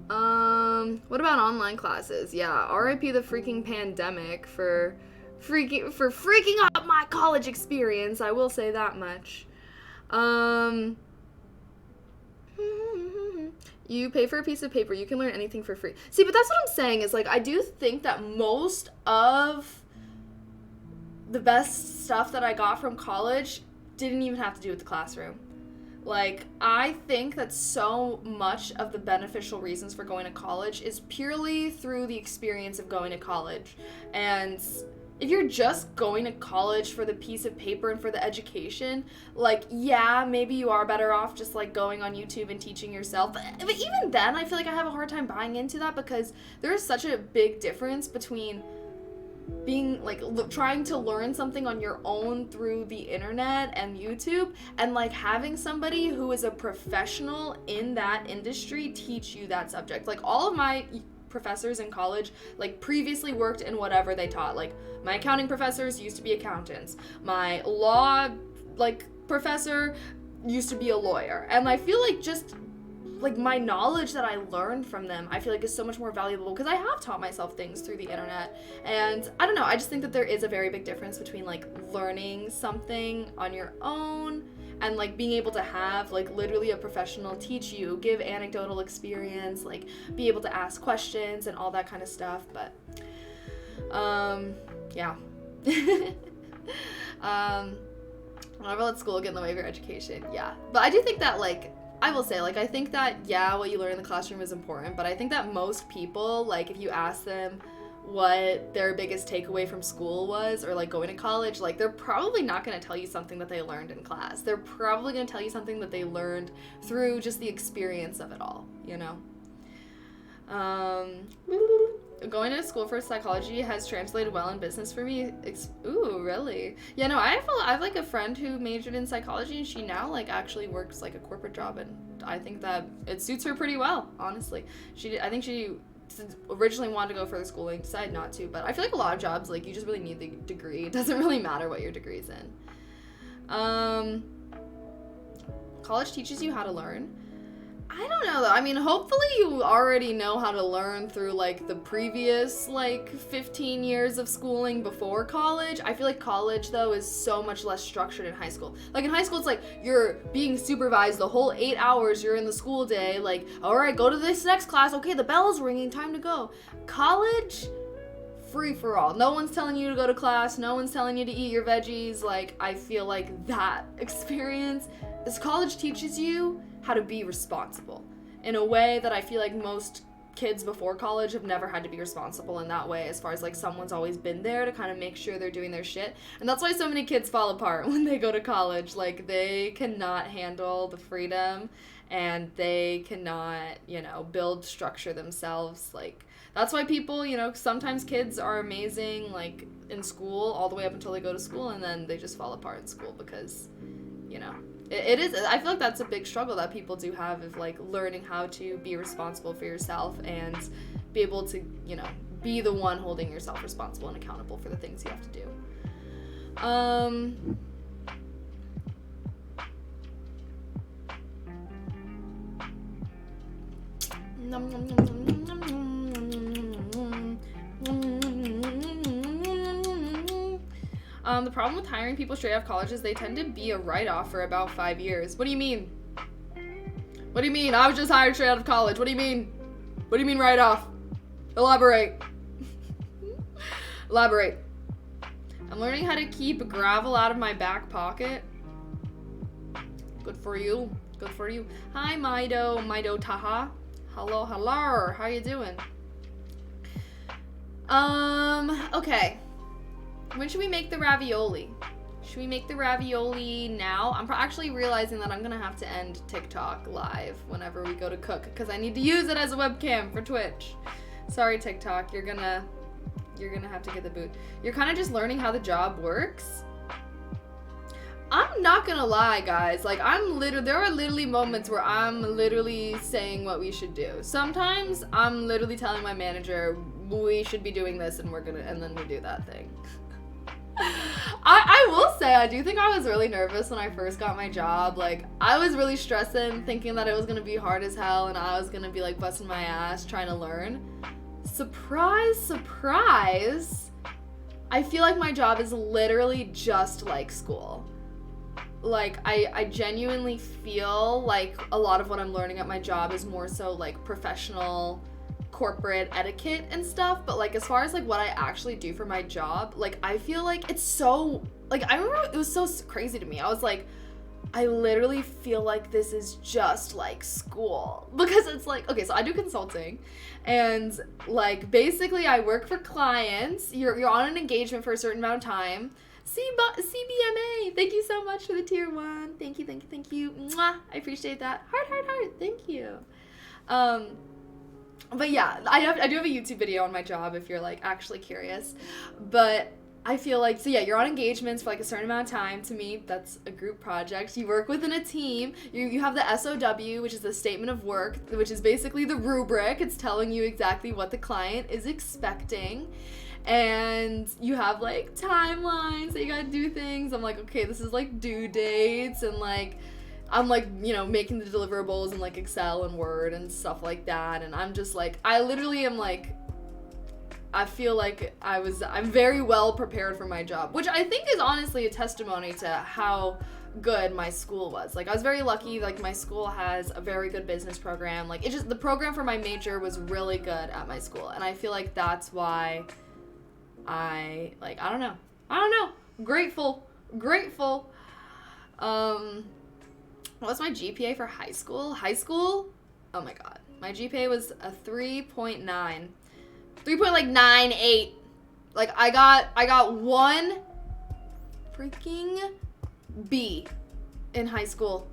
What about online classes? Yeah, RIP the freaking pandemic for freaking up my college experience. I will say that much. You pay for a piece of paper, you can learn anything for free. See, but that's what I'm saying, is, like, I do think that most of the best stuff that I got from college didn't even have to do with the classroom. Like, I think that so much of the beneficial reasons for going to college is purely through the experience of going to college. And if you're just going to college for the piece of paper and for the education, like, yeah, maybe you are better off just, like, going on YouTube and teaching yourself. But even then, I feel like I have a hard time buying into that, because there is such a big difference between being, like, trying to learn something on your own through the internet and YouTube, and, like, having somebody who is a professional in that industry teach you that subject. Like, all of my professors in college, like, previously worked in whatever they taught. Like, my accounting professors used to be accountants. My law, like, professor used to be a lawyer. And I feel like just, like, my knowledge that I learned from them, I feel like is so much more valuable, because I have taught myself things through the internet. And I don't know, I just think that there is a very big difference between, like, learning something on your own and, like, being able to have, like, literally a professional teach you, give anecdotal experience, like, be able to ask questions and all that kind of stuff. But yeah. Never let school get in the way of your education. Yeah. But I do think that, like, I will say, like, I think that, yeah, what you learn in the classroom is important, but I think that most people, like, if you ask them what their biggest takeaway from school was, or, like, going to college, like, they're probably not going to tell you something that they learned in class. They're probably going to tell you something that they learned through just the experience of it all, you know? Going to school for psychology has translated well in business for me. Ooh, really? Yeah, no, I have like a friend who majored in psychology, and she now like actually works like a corporate job, and I think that it suits her pretty well, honestly. I think she originally wanted to go further schooling, decided not to, but I feel like a lot of jobs, like, you just really need the degree. It doesn't really matter what your degree's in. College teaches you how to learn. I don't know, though. I mean, hopefully you already know how to learn through, like, the previous, like, 15 years of schooling before college. I feel like college, though, is so much less structured in high school. Like, in high school, it's like, you're being supervised the whole 8 hours you're in the school day. Like, all right, go to this next class. Okay, the bell's ringing. Time to go. College, free for all. No one's telling you to go to class. No one's telling you to eat your veggies. Like, I feel like that experience is college teaches you how to be responsible in a way that I feel like most kids before college have never had to be responsible in that way, as far as like someone's always been there to kind of make sure they're doing their shit. And that's why so many kids fall apart when they go to college. Like, they cannot handle the freedom, and they cannot, you know, build structure themselves. Like, that's why people, you know, sometimes kids are amazing, like, in school all the way up until they go to school, and then they just fall apart in school because, you know, it is, I feel like that's a big struggle that people do have, of like learning how to be responsible for yourself and be able to, you know, be the one holding yourself responsible and accountable for the things you have to do. The problem with hiring people straight out of college is they tend to be a write-off for about 5 years. What do you mean? What do you mean? I was just hired straight out of college. What do you mean? What do you mean write-off? Elaborate. Elaborate. I'm learning how to keep gravel out of my back pocket. Good for you. Good for you. Hi, Mido Taha. Hello, hello. How you doing? Okay. When should we make the ravioli? Should we make the ravioli now? I'm actually realizing that I'm gonna have to end TikTok live whenever we go to cook, because I need to use it as a webcam for Twitch. Sorry, TikTok, you're gonna have to get the boot. You're kind of just learning how the job works. I'm not gonna lie, guys. Like, there are literally moments where I'm literally saying what we should do. Sometimes I'm literally telling my manager we should be doing this, and then we do that thing. I will say, I do think I was really nervous when I first got my job. Like, I was really stressing, thinking that it was gonna be hard as hell, and I was gonna be like busting my ass trying to learn. Surprise, surprise. I feel like my job is literally just like school. Like, I genuinely feel like a lot of what I'm learning at my job is more so like professional corporate etiquette and stuff, but like as far as like what I actually do for my job, like I feel like it's so, like, I remember it was so crazy to me. I was like, I literally feel like this is just like school, because it's like, okay, so I do consulting, and like basically I work for clients. You're on an engagement for a certain amount of time. CBMA, thank you so much for the tier 1. Thank you. Mwah, I appreciate that. Heart. Thank you. But yeah, I do have a YouTube video on my job if you're like actually curious. But I feel like, so yeah, you're on engagements for like a certain amount of time. To me, that's a group project. You work within a team. You have the SOW, which is the statement of work, which is basically the rubric. It's telling you exactly what the client is expecting. And you have like timelines that you gotta do things. I'm like, okay, this is like due dates, and like I'm like, you know, making the deliverables in like Excel and Word and stuff like that. And I'm just like, I literally am like, I feel like I'm very well prepared for my job, which I think is honestly a testimony to how good my school was. Like, I was very lucky. Like, my school has a very good business program. Like, the program for my major was really good at my school. And I feel like that's why I don't know. Grateful. What was my GPA for high school? High school? Oh my god. My GPA was a 3.9. 3.98. Like I got one freaking B in high school.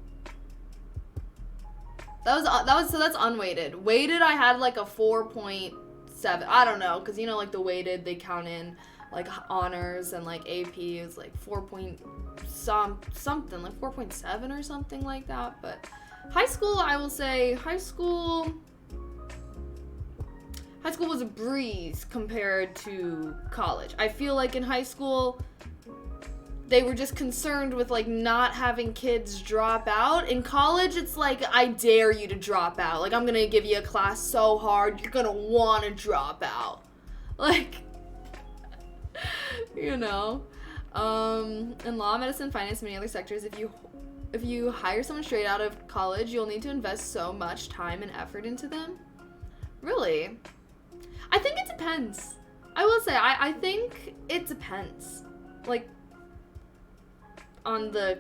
So that's unweighted. Weighted I had like a 4.7. I don't know, cuz you know like the weighted they count in like honors and like AP is like 4 something like 4.7 or something like that. But high school, I will say high school was a breeze compared to college. I feel like in high school they were just concerned with like not having kids drop out. In college it's like I dare you to drop out. Like I'm going to give you a class so hard you're going to want to drop out. Like you know, in law, medicine, finance, and many other sectors, if you hire someone straight out of college, you'll need to invest so much time and effort into them. Really? I think it depends. I will say, I think it depends. Like, on the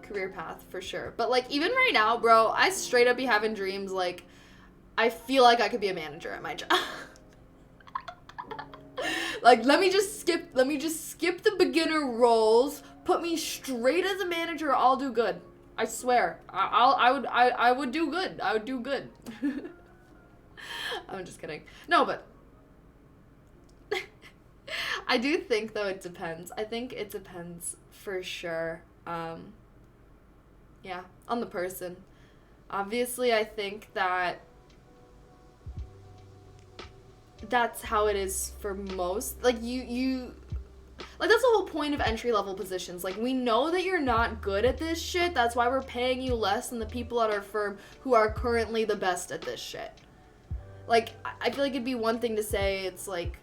career path, for sure. But, like, even right now, bro, I straight up be having dreams, like, I feel like I could be a manager at my job. Like, let me just skip the beginner roles, put me straight as a manager, I'll do good. I swear. I would do good. I would do good. I'm just kidding. No, but I do think though it depends. I think it depends for sure. Yeah, on the person. Obviously, I think that that's how it is for most. Like you like that's the whole point of entry level positions. Like we know that you're not good at this shit. That's why we're paying you less than the people at our firm who are currently the best at this shit. Like I feel like it'd be one thing to say it's like,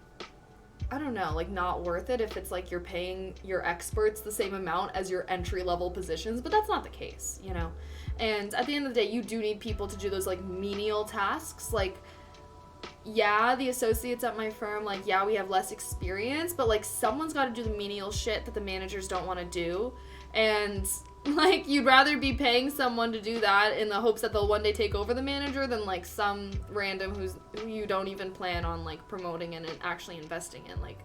I don't know, like not worth it if it's like you're paying your experts the same amount as your entry level positions, but that's not the case, you know. And at the end of the day, you do need people to do those like menial tasks. Like yeah, the associates at my firm, like, yeah, we have less experience, but, like, someone's got to do the menial shit that the managers don't want to do, and, like, you'd rather be paying someone to do that in the hopes that they'll one day take over the manager than, like, some random who you don't even plan on, like, promoting and actually investing in, like,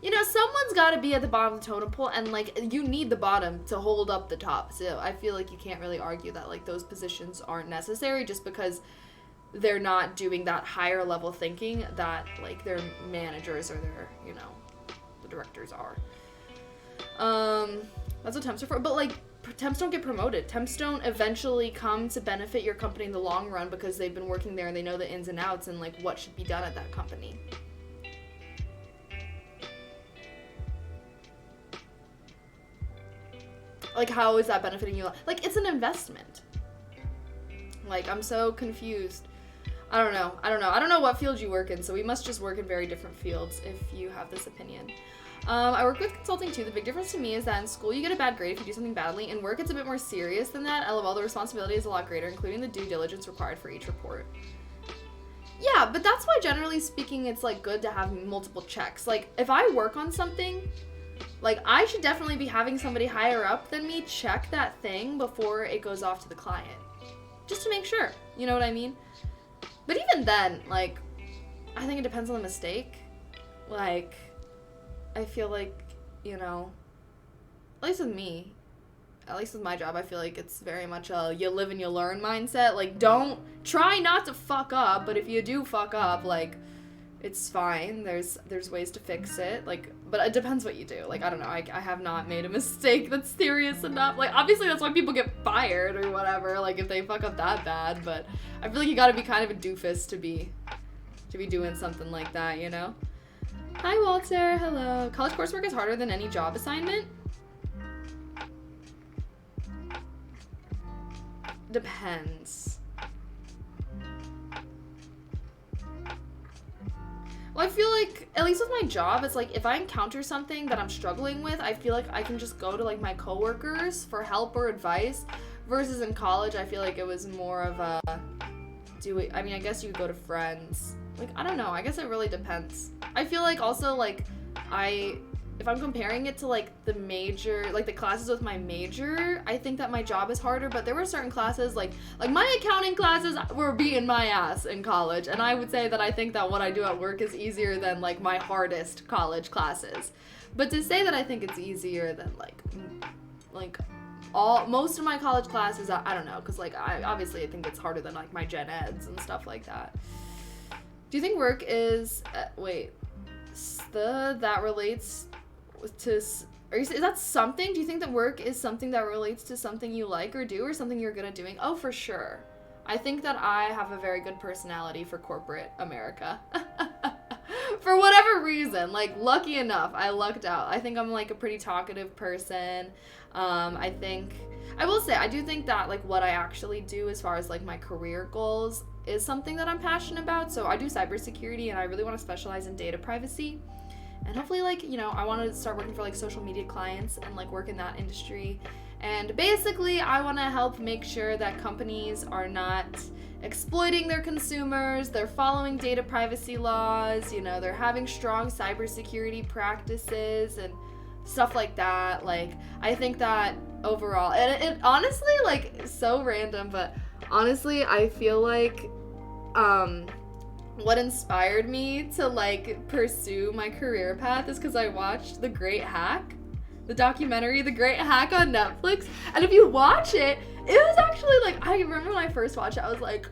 you know, someone's got to be at the bottom of the totem pole, and, like, you need the bottom to hold up the top, so I feel like you can't really argue that, like, those positions aren't necessary just because they're not doing that higher level thinking that like their managers or their, you know, the directors are. That's what temps are for. But like temps don't get promoted. Temps don't eventually come to benefit your company in the long run because they've been working there and they know the ins and outs and like what should be done at that company. Like how is that benefiting you? Like it's an investment. Like I'm so confused. I don't know what field you work in, so we must just work in very different fields if you have this opinion. I work with consulting too. The big difference to me is that in school you get a bad grade if you do something badly. In work it's a bit more serious than that. LOL, the responsibility is a lot greater, including the due diligence required for each report. Yeah, but that's why generally speaking it's like good to have multiple checks. Like if I work on something, like I should definitely be having somebody higher up than me check that thing before it goes off to the client. Just to make sure, you know what I mean? But even then, like, I think it depends on the mistake. Like, I feel like, you know, at least with me, at least with my job, I feel like it's very much a you live and you learn mindset. Like, don't, try not to fuck up, but if you do fuck up, like, it's fine. There's ways to fix it. Like, but it depends what you do. Like, I don't know. I have not made a mistake that's serious enough. Like, obviously that's why people get fired or whatever. Like, if they fuck up that bad. But I feel like you gotta be kind of a doofus to be doing something like that, you know? Hi, Walter. Hello. College coursework is harder than any job assignment? Depends. Well, I feel like, at least with my job, it's like, if I encounter something that I'm struggling with, I feel like I can just go to, like, my coworkers for help or advice, versus in college, I feel like it was more of a, I mean, I guess you would go to friends. Like, I don't know, I guess it really depends. I feel like also, like, if I'm comparing it to like the major, like the classes with my major, I think that my job is harder, but there were certain classes like my accounting classes were beating my ass in college, and I would say that I think that what I do at work is easier than like my hardest college classes. But to say that I think it's easier than like most of my college classes, I don't know, because like I think it's harder than like my gen eds and stuff like that. Do you think work is that relates to, is that something? Do you think that work is something that relates to something you like or do, or something you're good at doing? Oh, for sure. I think that I have a very good personality for corporate America. For whatever reason, like, lucky enough, I lucked out. I think I'm like a pretty talkative person. I do think that like what I actually do as far as like my career goals is something that I'm passionate about. So I do cybersecurity, and I really want to specialize in data privacy. And hopefully, like, you know, I want to start working for like social media clients and like work in that industry. And basically, I want to help make sure that companies are not exploiting their consumers, they're following data privacy laws, you know, they're having strong cybersecurity practices and stuff like that. Like, I think that overall, and it honestly, like, so random, but honestly, I feel like what inspired me to like pursue my career path is because I watched The Great Hack, the documentary The Great Hack on Netflix. And if you watch it, it was actually like, I remember when I first watched it, I was like,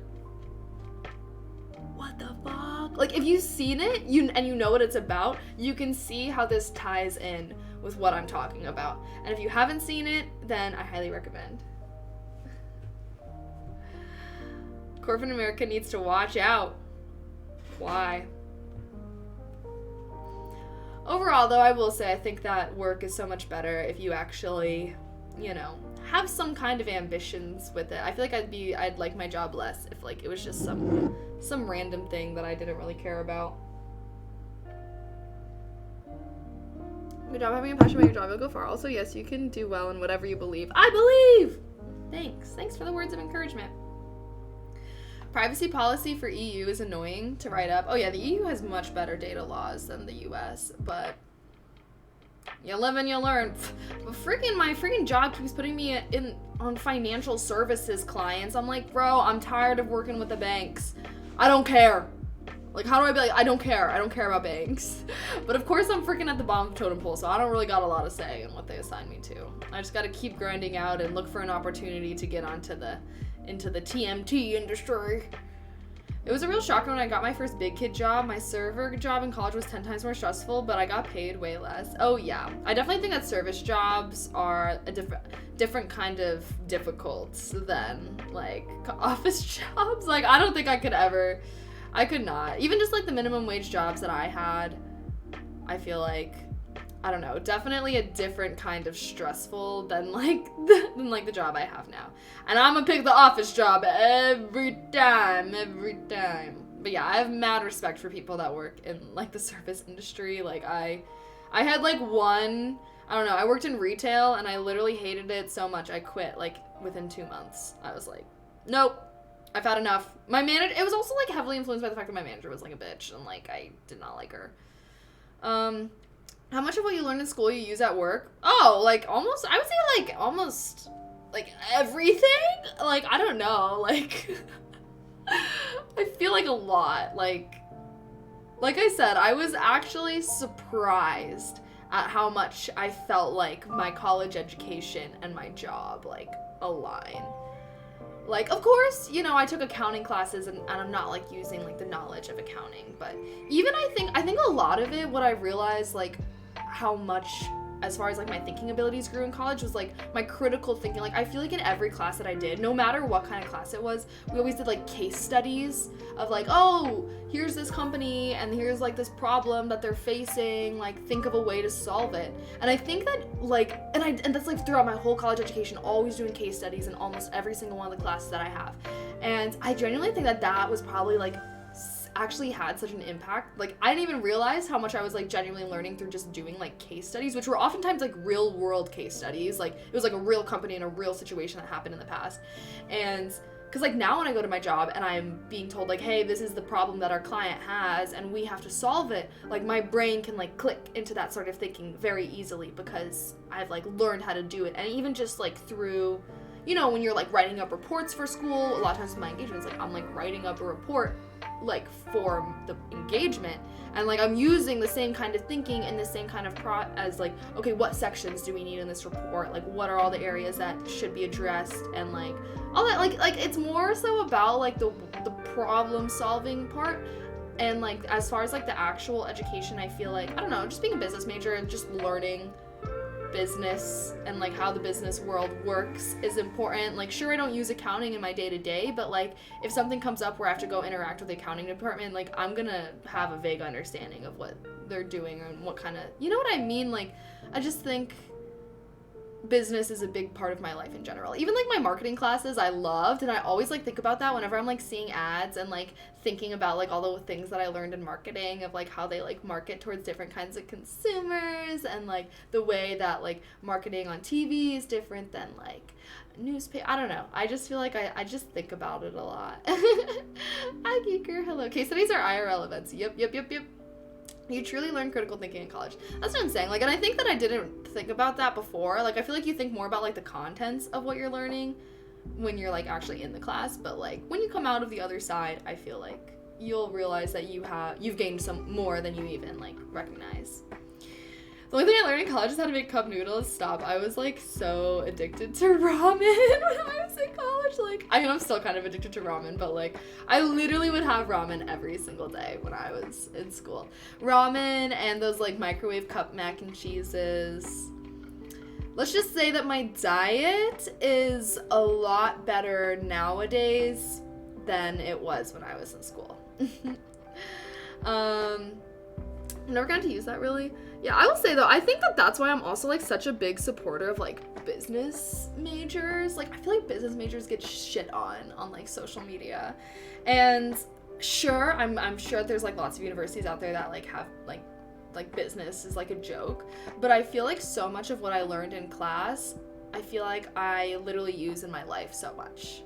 what the fuck? Like, if you've seen it and you know what it's about, you can see how this ties in with what I'm talking about. And if you haven't seen it, then I highly recommend. Corporate America needs to watch out. Why? Overall, though, I will say I think that work is so much better if you actually, you know, have some kind of ambitions with it. I feel like I'd like my job less if like it was just some random thing that I didn't really care about. Good job having a passion about your job. You'll go far. Also, yes, you can do well in whatever you believe. I believe! Thanks for the words of encouragement. Privacy policy for EU is annoying to write up. Oh yeah, the EU has much better data laws than the US, but you live and you learn. But my freaking job keeps putting me on financial services clients. I'm like, bro, I'm tired of working with the banks. I don't care. Like, how do I be like, I don't care about banks. But of course I'm freaking at the bottom of the totem pole, so I don't really got a lot of say in what they assign me to. I just gotta keep grinding out and look for an opportunity to get into the TMT industry. It was a real shocker when I got my first big kid job. My server job in college was 10 times more stressful, but I got paid way less. Oh yeah, I definitely think that service jobs are a different kind of difficult than like office jobs. Like, I don't think I could not. Even just like the minimum wage jobs that I had, I feel like, I don't know, definitely a different kind of stressful than the job I have now. And I'm gonna pick the office job every time. But yeah, I have mad respect for people that work in like the service industry. Like I had like I worked in retail and I literally hated it so much I quit like within 2 months. I was like, nope, I've had enough. My manager, it was also like heavily influenced by the fact that my manager was like a bitch and like I did not like her. How much of what you learned in school you use at work? Oh, like almost, I would say like almost like everything. Like, I don't know, like I feel like a lot. Like I said, I was actually surprised at how much I felt like my college education and my job like align. Like, of course, you know, I took accounting classes and I'm not like using like the knowledge of accounting, but even I think a lot of it, what I realized like how much as far as like my thinking abilities grew in college was like my critical thinking. Like, I feel like in every class that I did, no matter what kind of class it was, we always did like case studies of like, oh, here's this company and here's like this problem that they're facing, like think of a way to solve it. And I think that like, and that's like throughout my whole college education, always doing case studies in almost every single one of the classes that I have. And I genuinely think that was probably like actually had such an impact. Like, I didn't even realize how much I was like genuinely learning through just doing like case studies, which were oftentimes like real world case studies. Like, it was like a real company in a real situation that happened in the past. And because like now when I go to my job and I'm being told like, hey, this is the problem that our client has and we have to solve it, like my brain can like click into that sort of thinking very easily because I've like learned how to do it. And even just like through, you know, when you're like writing up reports for school, a lot of times with my engagements, like I'm like writing up a report like for the engagement, and like I'm using the same kind of thinking and the same kind of as like, okay, what sections do we need in this report, like what are all the areas that should be addressed, and like all that, like it's more so about like the problem solving part. And like as far as like the actual education, I feel like, I don't know, just being a business major and just learning business and like how the business world works is important. Like sure, I don't use accounting in my day-to-day, but like if something comes up where I have to go interact with the accounting department, like I'm gonna have a vague understanding of what they're doing and what kind of, you know what I mean? Like I just think business is a big part of my life in general. Even like my marketing classes I loved, and I always like think about that whenever I'm like seeing ads and like thinking about like all the things that I learned in marketing of like how they like market towards different kinds of consumers, and like the way that like marketing on TV is different than like newspaper. I don't know. I just feel like I just think about it a lot. Hi Geeker, hello. Case studies are IRL events. Yep. You truly learn critical thinking in college. That's what I'm saying. Like, and I think that I didn't think about that before. Like, I feel like you think more about, like, the contents of what you're learning when you're, like, actually in the class. But, like, when you come out of the other side, I feel like you'll realize that you've gained some more than you even, like, recognize. The only thing I learned in college is how to make cup noodles. Stop. I was, like, so addicted to ramen when I was in college. Like, I mean, I'm still kind of addicted to ramen, but, like, I literally would have ramen every single day when I was in school. Ramen and those, like, microwave cup mac and cheeses. Let's just say that my diet is a lot better nowadays than it was when I was in school. I'm never going to use that, really. Yeah, I will say, though, I think that that's why I'm also, like, such a big supporter of, like, business majors. Like, I feel like business majors get shit on, like, social media. And sure, I'm sure there's, like, lots of universities out there that, like, have, like business is, like, a joke. But I feel like so much of what I learned in class, I feel like I literally use in my life so much.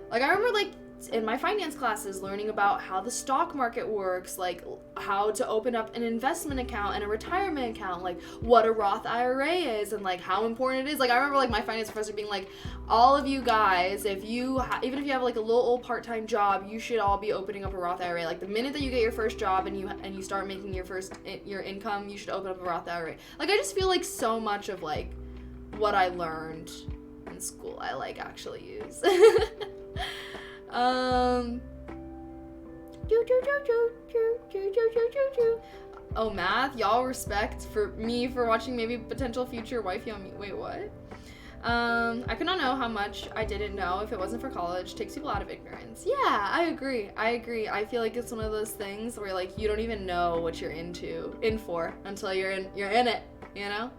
Like, I remember, like, in my finance classes learning about how the stock market works, like how to open up an investment account and a retirement account, like what a Roth IRA is, and like how important it is. Like I remember like my finance professor being like, all of you guys, if you even if you have like a little old part-time job, you should all be opening up a Roth IRA. Like the minute that you get your first job and you start making your income, you should open up a Roth IRA. Like I just feel like so much of like what I learned in school I like actually use. Oh, math, y'all respect for me for watching maybe potential future wifey on me. Wait, what? I could not know how much I didn't know if it wasn't for college. Takes people out of ignorance. Yeah, I agree. I feel like it's one of those things where like you don't even know what you're in for until you're in it, you know?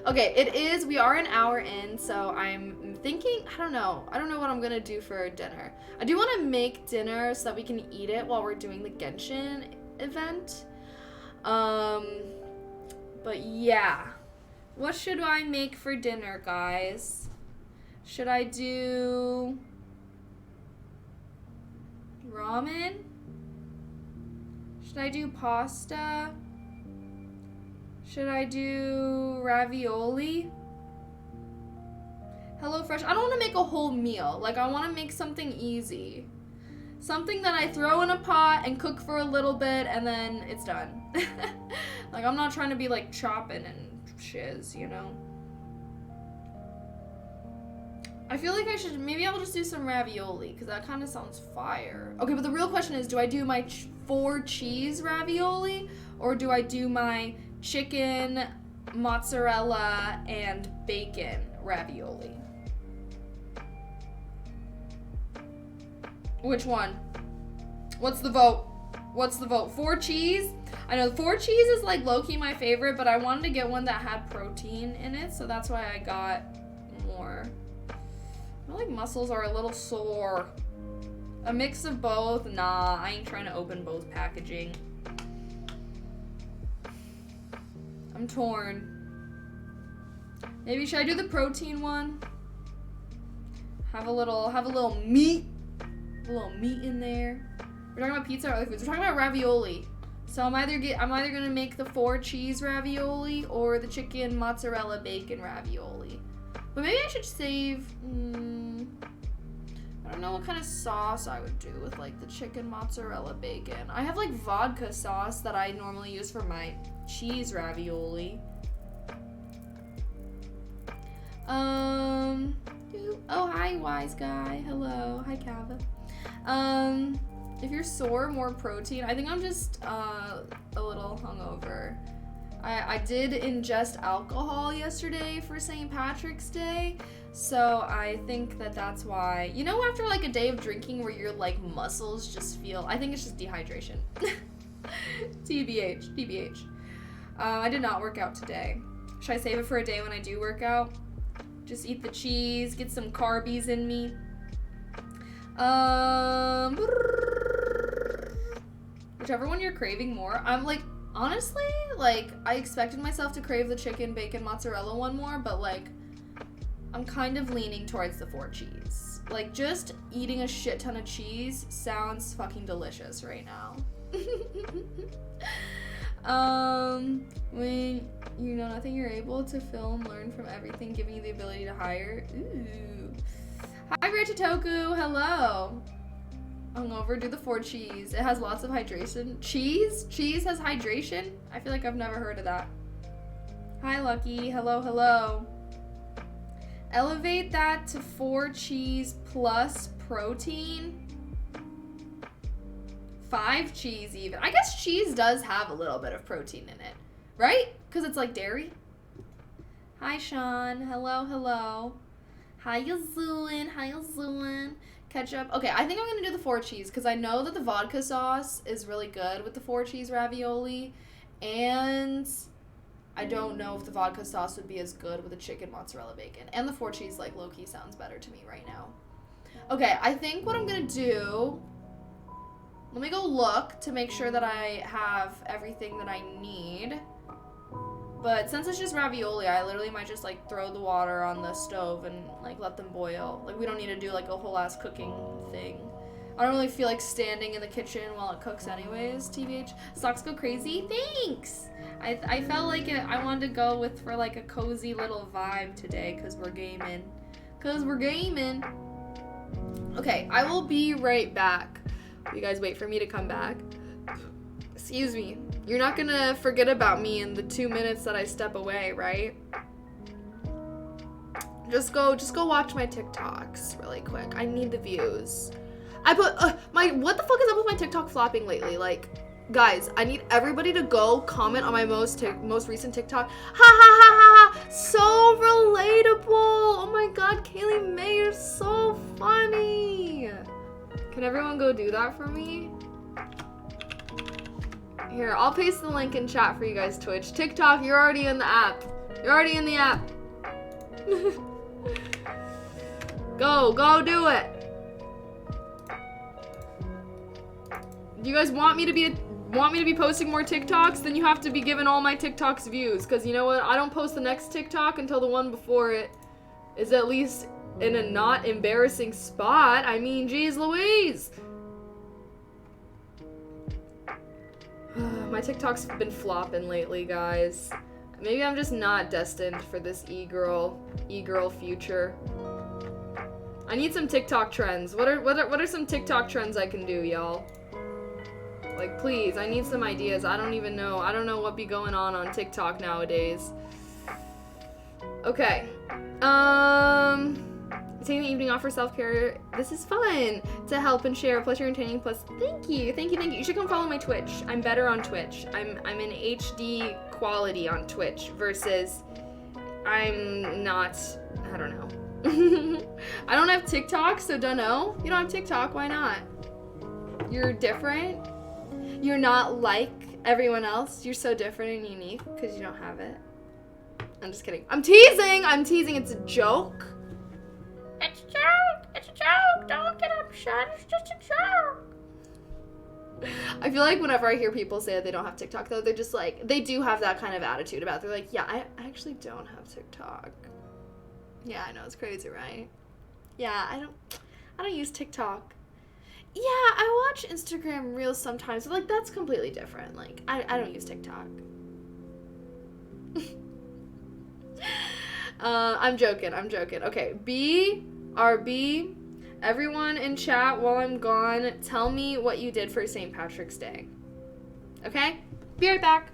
Okay, we are an hour in, so I'm thinking, I don't know what I'm gonna do for dinner. I do want to make dinner so that we can eat it while we're doing the Genshin event. But yeah. What should I make for dinner, guys? Should I do ramen? Should I do pasta? Should I do ravioli? HelloFresh. I don't want to make a whole meal. Like, I want to make something easy. Something that I throw in a pot and cook for a little bit and then it's done. Like, I'm not trying to be, like, chopping and shiz, you know? I feel like maybe I'll just do some ravioli because that kind of sounds fire. Okay, but the real question is, do I do my 4 cheese ravioli or do I do my chicken, mozzarella, and bacon ravioli? Which one? What's the vote? 4 cheese? I know 4 cheese is like low-key my favorite, but I wanted to get one that had protein in it, so that's why I got more. I feel like muscles are a little sore. A mix of both? Nah, I ain't trying to open both packaging. I'm torn. Maybe should I do the protein one? Have a little meat A little meat in there. We're talking about pizza or other foods. We're talking about ravioli. So I'm either gonna make the 4 cheese ravioli or the chicken mozzarella bacon ravioli. But maybe I should save. I don't know what kind of sauce I would do with like the chicken mozzarella bacon. I have like vodka sauce that I normally use for my cheese ravioli. Oh, hi, wise guy. Hello. Hi, Kava. If you're sore, more protein. I think I'm just a little hungover. I did ingest alcohol yesterday for St. Patrick's Day, so I think that's why. You know, after like a day of drinking where your like muscles just feel, I think it's just dehydration. TBH. I did not work out today. Should I save it for a day when I do work out? Just eat the cheese, get some carbies in me. Whichever one you're craving more. I'm like, honestly, like, I expected myself to crave the chicken bacon mozzarella one more, but like, I'm kind of leaning towards the 4 cheese. Like, just eating a shit ton of cheese sounds fucking delicious right now. When you know nothing, you're able to film, learn from everything, giving you the ability to hire. Ooh. Hi, Rachitoku. Hello. Hungover, do the 4 cheese. It has lots of hydration. Cheese has hydration? I feel like I've never heard of that. Hi, Lucky. Hello. Elevate that to 4 cheese plus protein. 5 cheese even. I guess cheese does have a little bit of protein in it, right? Because it's like dairy. Hi, Sean. Hello. How you doing? Ketchup. Okay, I think I'm gonna do the 4 cheese because I know that the vodka sauce is really good with the 4 cheese ravioli, and I don't know if the vodka sauce would be as good with the chicken mozzarella bacon. And the 4 cheese, like, low-key sounds better to me right now. Okay, I think what I'm gonna do, let me go look to make sure that I have everything that I need. But since it's just ravioli, I literally might just, like, throw the water on the stove and, like, let them boil. Like, we don't need to do, like, a whole-ass cooking thing. I don't really feel like standing in the kitchen while it cooks anyways, TBH. Socks go crazy? Thanks! I felt like I wanted to go for, like, a cozy little vibe today because we're gaming. Okay, I will be right back. You guys wait for me to come back. Excuse me. You're not gonna forget about me in the 2 minutes that I step away, right? Just go watch my TikToks really quick. I need the views. I put what the fuck is up with my TikTok flopping lately? Like, guys, I need everybody to go comment on my most recent TikTok. Ha ha ha ha ha! So relatable. Oh my god, Kaylee May, you're so funny. Can everyone go do that for me? Here, I'll paste the link in chat for you guys, Twitch. TikTok, you're already in the app. Go do it. Do you guys want me to be posting more TikToks? Then you have to be giving all my TikToks views. Because you know what? I don't post the next TikTok until the one before it is at least in a not embarrassing spot. I mean, geez Louise. My TikTok's been flopping lately, guys. Maybe I'm just not destined for this e-girl future. I need some TikTok trends. What are some TikTok trends I can do, y'all? Like, please, I need some ideas. I don't even know. I don't know what be going on TikTok nowadays. Okay. Taking the evening off for self-care. This is fun to help and share. Plus you're entertaining. Plus, thank you. You should come follow my Twitch. I'm better on Twitch. I'm in HD quality on Twitch versus I'm not. I don't know. I don't have TikTok, so don't know. You don't have TikTok. Why not? You're different. You're not like everyone else. You're so different and unique because you don't have it. I'm just kidding. I'm teasing. It's a joke. It's a joke. Don't get upset. It's just a joke. I feel like whenever I hear people say that they don't have TikTok, though, they're just like, they do have that kind of attitude about it. They're like, yeah, I actually don't have TikTok. Yeah, I know, it's crazy, right? Yeah, I don't use TikTok. watch Instagram Reels sometimes, but like that's completely different. Like I don't use TikTok. I'm joking. Okay, BRB, everyone in chat while I'm gone, tell me what you did for St. Patrick's Day. Okay? Be right back.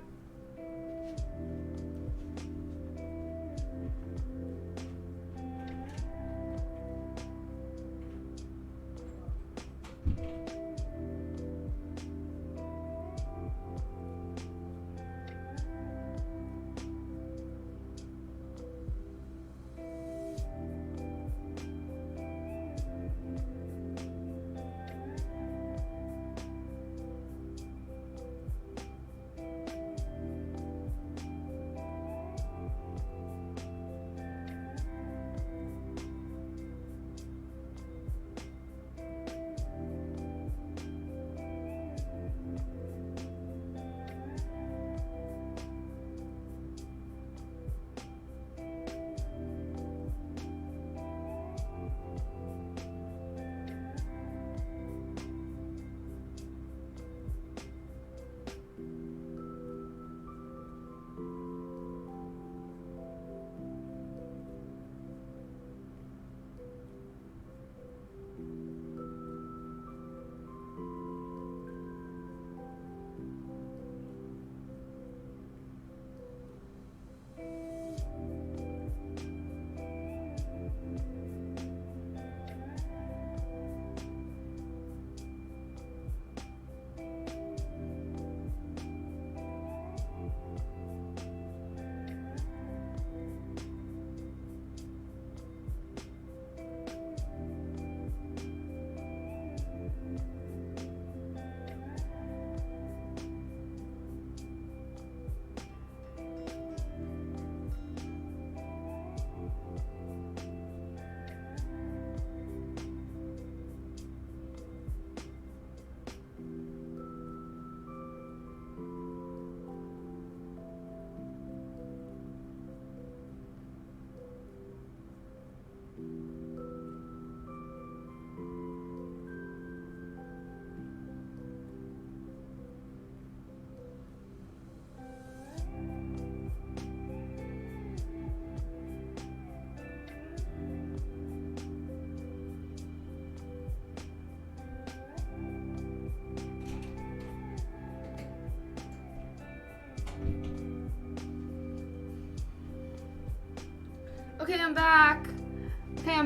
Okay, I'm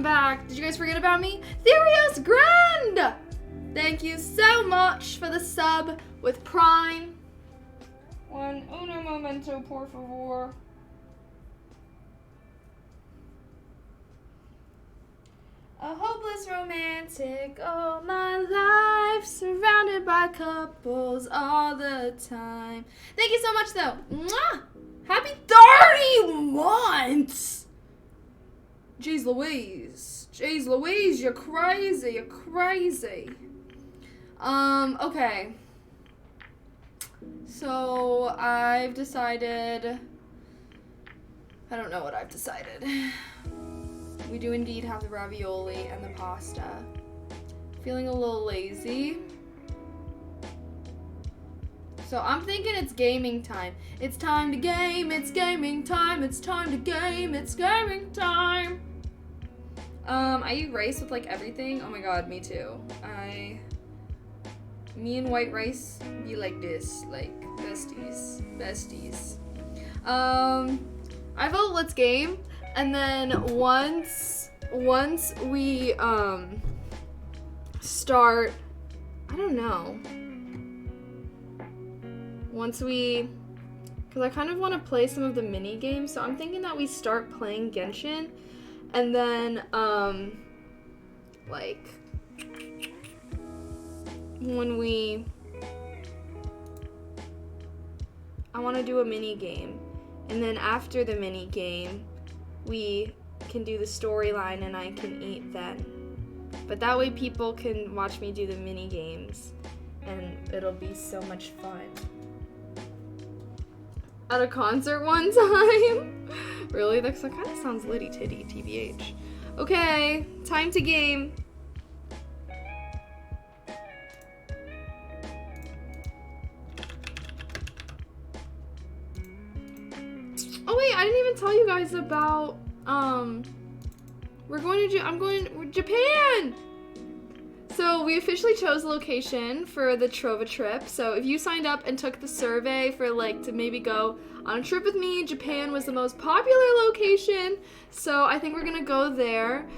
back. Did you guys forget about me? Therios Grand! Thank you so much for the sub with Prime. Uno momento, por favor. A hopeless romantic all my life, surrounded by couples all the time. Thank you so much, though. Mwah! Happy 30 months! Jeez Louise, you're crazy. Okay. So, I've decided, I don't know what I've decided. We do indeed have the ravioli and the pasta. Feeling a little lazy. So I'm thinking it's gaming time. It's time to game, it's gaming time, it's time to game, it's gaming time. I eat rice with like everything. Oh my god, me too. Me and white rice be like this, like besties. I vote let's game, and then once we start, I don't know. Because I kind of want to play some of the mini games, so I'm thinking that we start playing Genshin, and then, like, I want to do a mini game, and then after the mini game, we can do the storyline and I can eat then. But that way people can watch me do the mini games, and it'll be so much fun. At a concert one time? Really? That kind of sounds litty titty, TBH. Okay, time to game. didn't even tell you guys about, I'm going to Japan! So we officially chose a location for the Trova trip. So if you signed up and took the survey for like to maybe go on a trip with me, Japan was the most popular location. So I think we're gonna go there.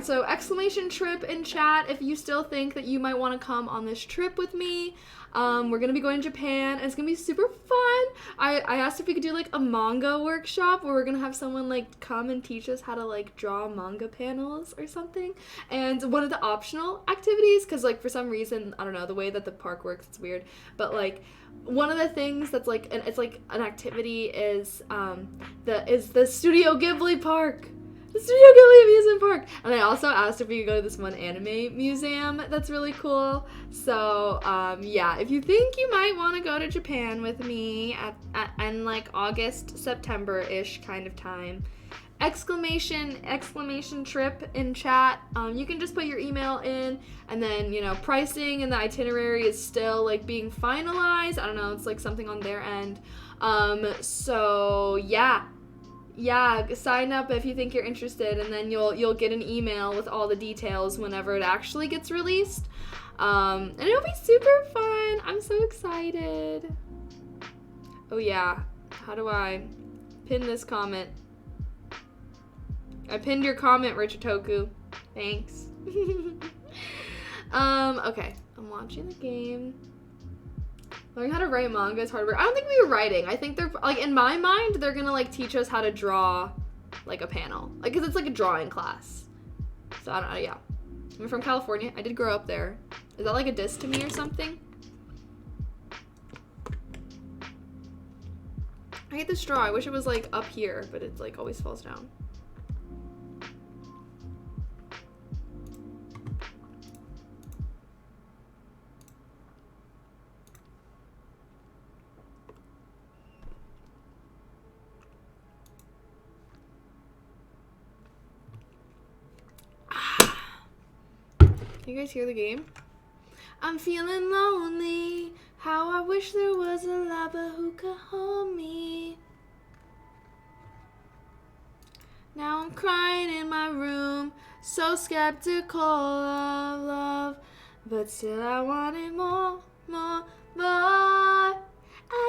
So exclamation trip in chat if you still think that you might want to come on this trip with me. We're gonna be going to Japan and it's gonna be super fun. I asked if we could do like a manga workshop where we're gonna have someone like come and teach us how to like draw manga panels or something. And one of the optional activities, because like for some reason, I don't know, the way that the park works, it's weird, but like one of the things that's like, it's like an activity is the Studio Ghibli Park. The Studio Ghibli Amusement Park. And I also asked if we could go to this one anime museum that's really cool. So, yeah, if you think you might want to go to Japan with me in like August, September-ish kind of time, exclamation trip in chat. You can just put your email in, and then, you know, pricing and the itinerary is still like being finalized. I don't know, it's like something on their end. So yeah, sign up if you think you're interested, and then you'll get an email with all the details whenever it actually gets released. And it'll be super fun. I'm so excited. Oh yeah, how do I pin this comment? I pinned your comment, Richard Toku. Thanks. Okay, I'm watching the game. Learning how to write manga is hard work. I don't think we were writing. I think they're, like, in my mind, they're gonna, like, teach us how to draw, like, a panel. Like, because it's, like, a drawing class. So, I don't know, yeah. I'm from California. I did grow up there. Is that, like, a diss to me or something? I hate this straw. I wish it was, like, up here, but it, like, always falls down. Can you guys hear the game? I'm feeling lonely. How I wish there was a lover who could hold me. Now I'm crying in my room, so skeptical of love, but still I wanted more. I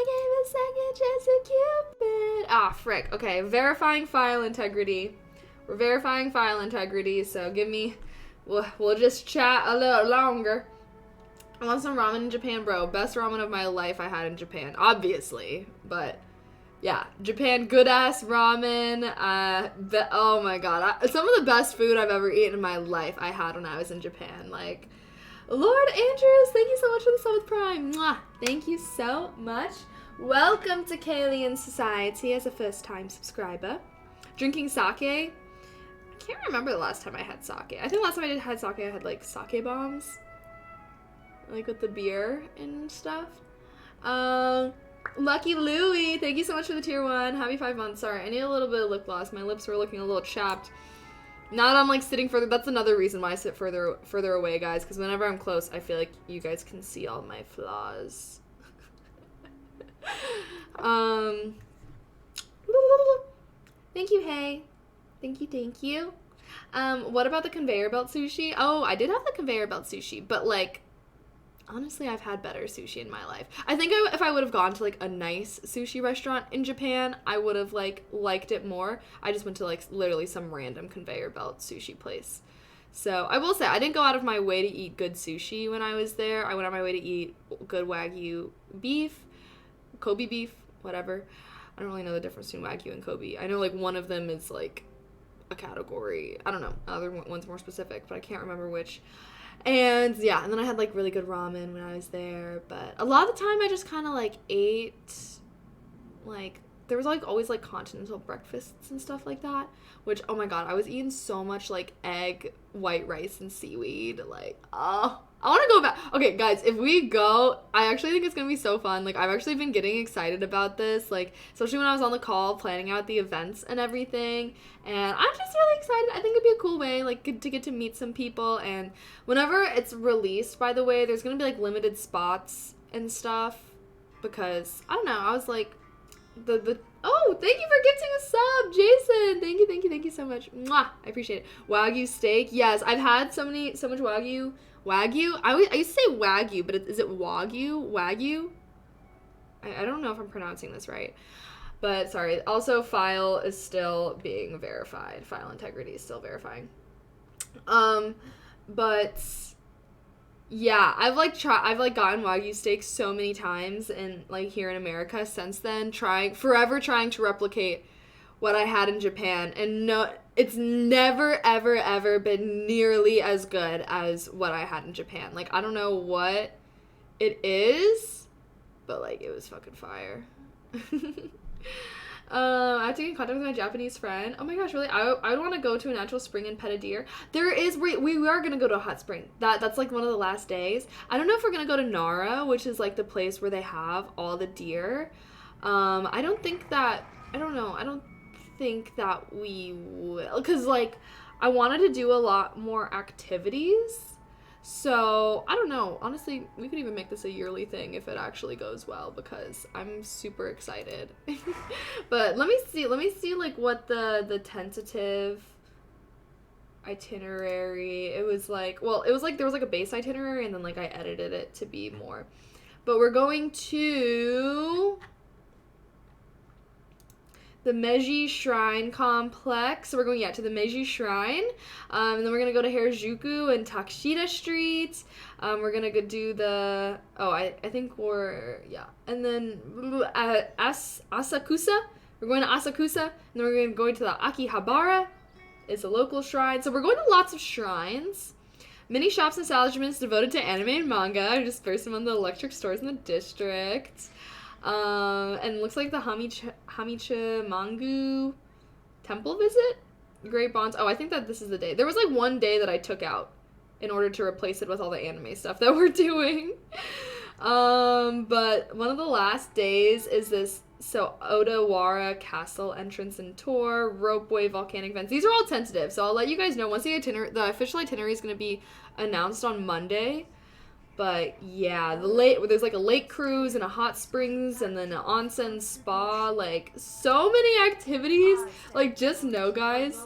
gave a second chance to Cupid. Ah, frick. Okay, verifying file integrity. We're verifying file integrity, so give me... We'll just chat a little longer. I want some ramen in Japan, bro. Best ramen of my life I had in Japan, obviously. But yeah, Japan, good ass ramen. Oh my god, some of the best food I've ever eaten in my life I had when I was in Japan. Like, Lord Andrews, thank you so much for the sub with Prime. Mwah. Thank you so much. Welcome to Kalian Society as a first-time subscriber. Drinking sake. I can't remember the last time I had sake. I think the last time I had sake, I had like sake bombs. Like with the beer and stuff. Lucky Louie, thank you so much for the tier 1. Happy 5 months. Sorry, I need a little bit of lip gloss. My lips were looking a little chapped. Now that I'm like sitting further, that's another reason why I sit further away, guys. Because whenever I'm close, I feel like you guys can see all my flaws. Thank you, hey. Thank you. What about the conveyor belt sushi? Oh, I did have the conveyor belt sushi, but like, honestly, I've had better sushi in my life. I think if I would have gone to like a nice sushi restaurant in Japan, I would have like liked it more. I just went to like literally some random conveyor belt sushi place. So I will say I didn't go out of my way to eat good sushi when I was there. I went out of my way to eat good Wagyu beef, Kobe beef, whatever. I don't really know the difference between Wagyu and Kobe. I know like one of them is like a category. I don't know. Other one's more specific, but I can't remember which. And yeah, and then I had like really good ramen when I was there. But a lot of the time I just kind of like ate, like, there was like always like continental breakfasts and stuff like that, which, oh my god, I was eating so much like egg, white rice, and seaweed. Like, oh, I want to go back. Okay, guys, if we go, I actually think it's going to be so fun. Like, I've actually been getting excited about this, like, especially when I was on the call planning out the events and everything. And I'm just really excited. I think it'd be a cool way, like, to get to meet some people. And whenever it's released, by the way, there's going to be, like, limited spots and stuff. Because, I don't know, I was like, the Oh, thank you for gifting a sub, Jason. Thank you so much. Mwah, I appreciate it. Wagyu steak. Yes, I've had so much Wagyu. Wagyu? I used to say Wagyu, but is it Wagyu? Wagyu? I don't know if I'm pronouncing this right. But sorry. Also, file is still being verified. File integrity is still verifying. But yeah, I've gotten Wagyu steak so many times and like here in America since then, forever trying to replicate what I had in Japan, and no, it's never ever been nearly as good as what I had in Japan. Like, I don't know what it is, but like it was fucking fire. I have to get in contact with my Japanese friend. Oh my gosh, really? I would want to go to a natural spring and pet a deer. We are gonna go to a hot spring. That's like one of the last days. I don't know if we're gonna go to Nara, which is like the place where they have all the deer. I don't think that we will, because like I wanted to do a lot more activities. So, I don't know. Honestly, we could even make this a yearly thing if it actually goes well, because I'm super excited. But let me see like what the tentative itinerary. It was like there was like a base itinerary, and then like I edited it to be more. But we're going to the Meiji Shrine Complex. So we're going, to the Meiji Shrine. And then we're going to go to Harajuku and Takeshita Street. We're going to go do the... Oh, I think we're... Yeah. And then Asakusa. We're going to Asakusa. And then we're going to go to the Akihabara. It's a local shrine. So we're going to lots of shrines. Many shops and establishments devoted to anime and manga are dispersed among the electric stores in the district. And it looks like the Hamichimangu temple visit. Great bonds. Oh, I think that this is the day. There was like one day that I took out in order to replace it with all the anime stuff that we're doing. But one of the last days is this Odawara Castle entrance and tour, ropeway, volcanic vents. These are all tentative, so I'll let you guys know once the official itinerary is going to be announced on Monday. But yeah, there's like a lake cruise and a hot springs and then an onsen spa, like so many activities. Like, just know, guys.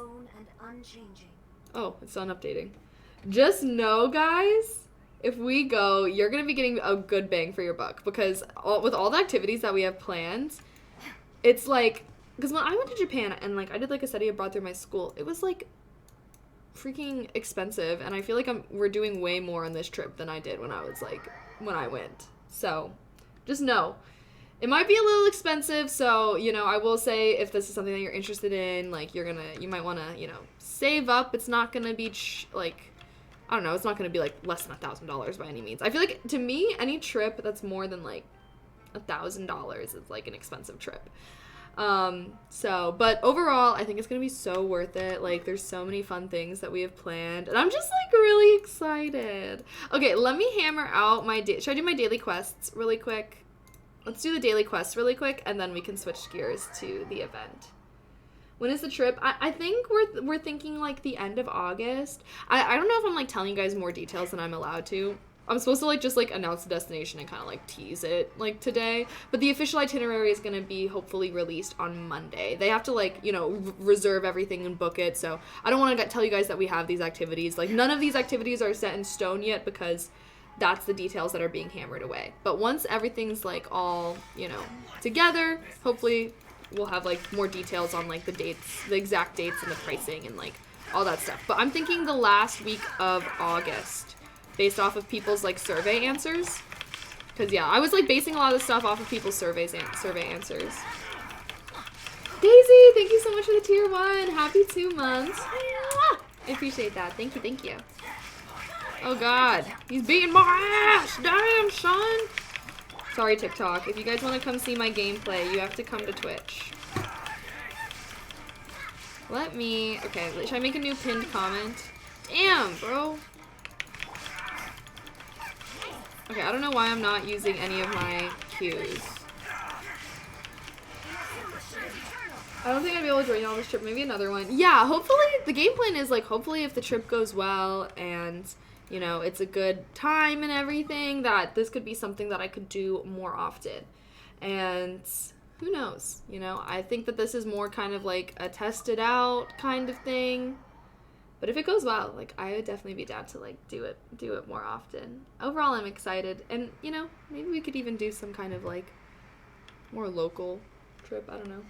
Oh, it's done updating. Just know, guys, if we go, you're going to be getting a good bang for your buck, because with all the activities that we have planned, it's like, because when I went to Japan and like I did like a study abroad through my school, it was like freaking expensive, and I feel like we're doing way more on this trip than I did when I went. So just know it might be a little expensive, so I will say, if this is something that you're interested in, like you might want to save up. It's not gonna be like, I don't know, it's not gonna be like less than $1,000 by any means. I feel like, to me, any trip that's more than like $1,000 is like an expensive trip. But overall, I think it's gonna be so worth it. Like, there's so many fun things that we have planned, and I'm just like really excited. Okay, let me hammer out should I do my daily quests really quick? Let's do the daily quests really quick, and then we can switch gears to the event. When is the trip? I think we're thinking like the end of August. I don't know if I'm like telling you guys more details than I'm allowed to. I'm supposed to like just like announce the destination and kind of like tease it like today, but the official itinerary is going to be hopefully released on Monday. They have to like reserve everything and book it, so I don't want to tell you guys that we have these activities. Like, none of these activities are set in stone yet, because that's the details that are being hammered away. But once everything's like all together, hopefully we'll have like more details on like the exact dates and the pricing and like all that stuff. But I'm thinking the last week of August, based off of people's like survey answers, because I was like basing a lot of the stuff off of people's survey answers. Daisy, thank you so much for the tier 1. Happy 2 months. I appreciate that. Thank you. Oh god, he's beating my ass. Damn, son. Sorry, TikTok. If you guys want to come see my gameplay, you have to come to Twitch. Okay, should I make a new pinned comment? Damn, bro. Okay, I don't know why I'm not using any of my cues. I don't think I'd be able to join you on this trip. Maybe another one. Yeah, hopefully, the game plan is like, hopefully if the trip goes well and it's a good time and everything, that this could be something that I could do more often. And who knows, you know? I think that this is more kind of like a tested out kind of thing. But if it goes well, like, I would definitely be down to, like, do it more often. Overall, I'm excited. And, you know, maybe we could even do some kind of, like, more local trip. I don't know.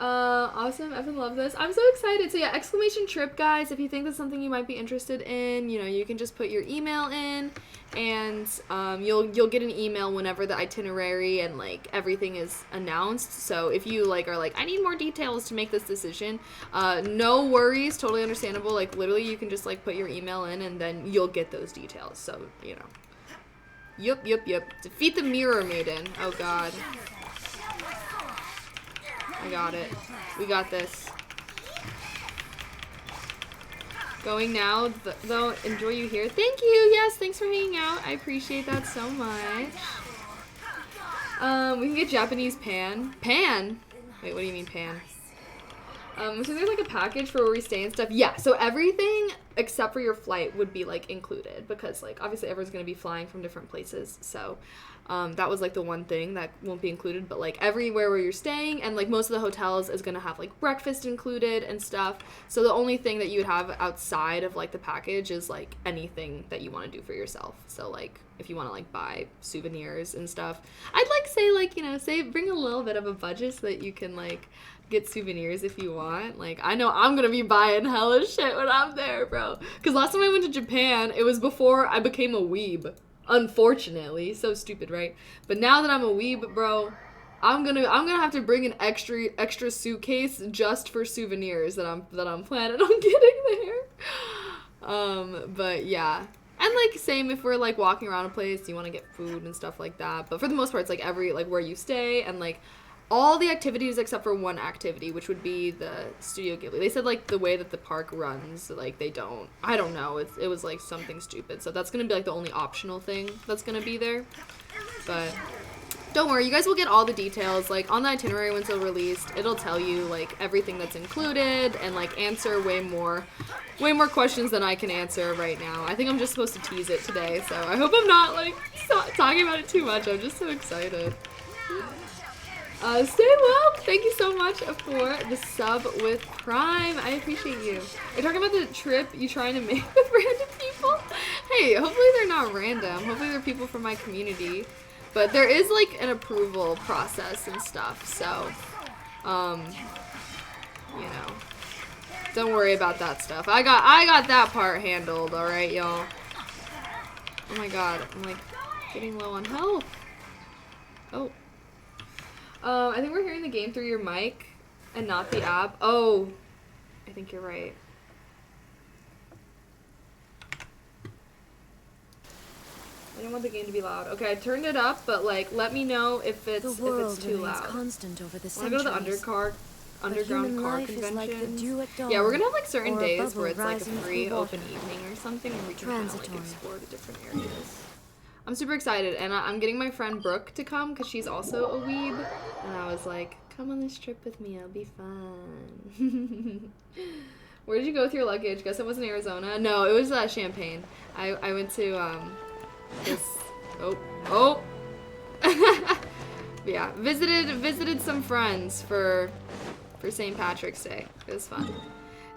Awesome. Evan, love this. I'm so excited. So yeah, exclamation trip, guys. If you think that's something you might be interested in, you know, you can just put your email in, and you'll get an email whenever the itinerary and like everything is announced. So if you like are like, I need more details to make this decision, no worries, totally understandable. Like literally, you can just like put your email in, and then you'll get those details. So you know. Yup. Defeat the Mirror Maiden. Oh God. I got it. We got this. Going now, though. Enjoy you here. Thank you. Yes, thanks for hanging out. I appreciate that so much. We can get Japanese pan. Pan? Wait, what do you mean pan? So there's like a package for where we stay and stuff. Yeah, so everything except for your flight would be like included, because like obviously everyone's gonna be flying from different places. So that was like the one thing that won't be included, but like everywhere where you're staying and like most of the hotels is gonna have like breakfast included and stuff. So the only thing that you would have outside of like the package is like anything that you want to do for yourself. So like if you want to like buy souvenirs and stuff, I'd like say like, you know, say bring a little bit of a budget so that you can like get souvenirs if you want. Like I know I'm gonna be buying hella shit when I'm there, bro, because last time I went to Japan it was before I became a weeb, unfortunately. So stupid, right? But now that I'm a weeb, bro, I'm gonna have to bring an extra suitcase just for souvenirs that I'm planning on getting there. But yeah. And, like, same if we're, like, walking around a place, you want to get food and stuff like that. But for the most part, it's, like, like, where you stay and, like, all the activities except for one activity, which would be the Studio Ghibli. They said, like, the way that the park runs, like, they don't. I don't know. It was, like, something stupid. So that's going to be, like, the only optional thing that's going to be there. But don't worry. You guys will get all the details. Like, on the itinerary once it's released, it'll tell you, like, everything that's included and, like, answer way more questions than I can answer right now. I think I'm just supposed to tease it today, so I hope I'm not, like, talking about it too much. I'm just so excited. Stay well. Thank you so much for the sub with Prime. I appreciate you. Are you talking about the trip you trying to make with random people? Hey, hopefully they're not random. Hopefully they're people from my community. But there is, like, an approval process and stuff, so, you know. Don't worry about that stuff. I got that part handled, alright, y'all. Oh my god, I'm like getting low on health. Oh. I think we're hearing the game through your mic and not the app. Oh. I think you're right. I didn't want the game to be loud. Okay, I turned it up, but like let me know if it's too loud. Constant over the I want to go to the underground car convention. Like yeah, we're gonna have like certain days where it's like a free open evening or something, and we can kind of like explore the different areas. I'm super excited, and I'm getting my friend Brooke to come because she's also a weeb, and I was like, come on this trip with me, it'll be fun. Where did you go with your luggage? Guess it was in Arizona. No, it was Champaign. I went to this. Oh. Yeah, visited some friends for St. Patrick's Day. It was fun.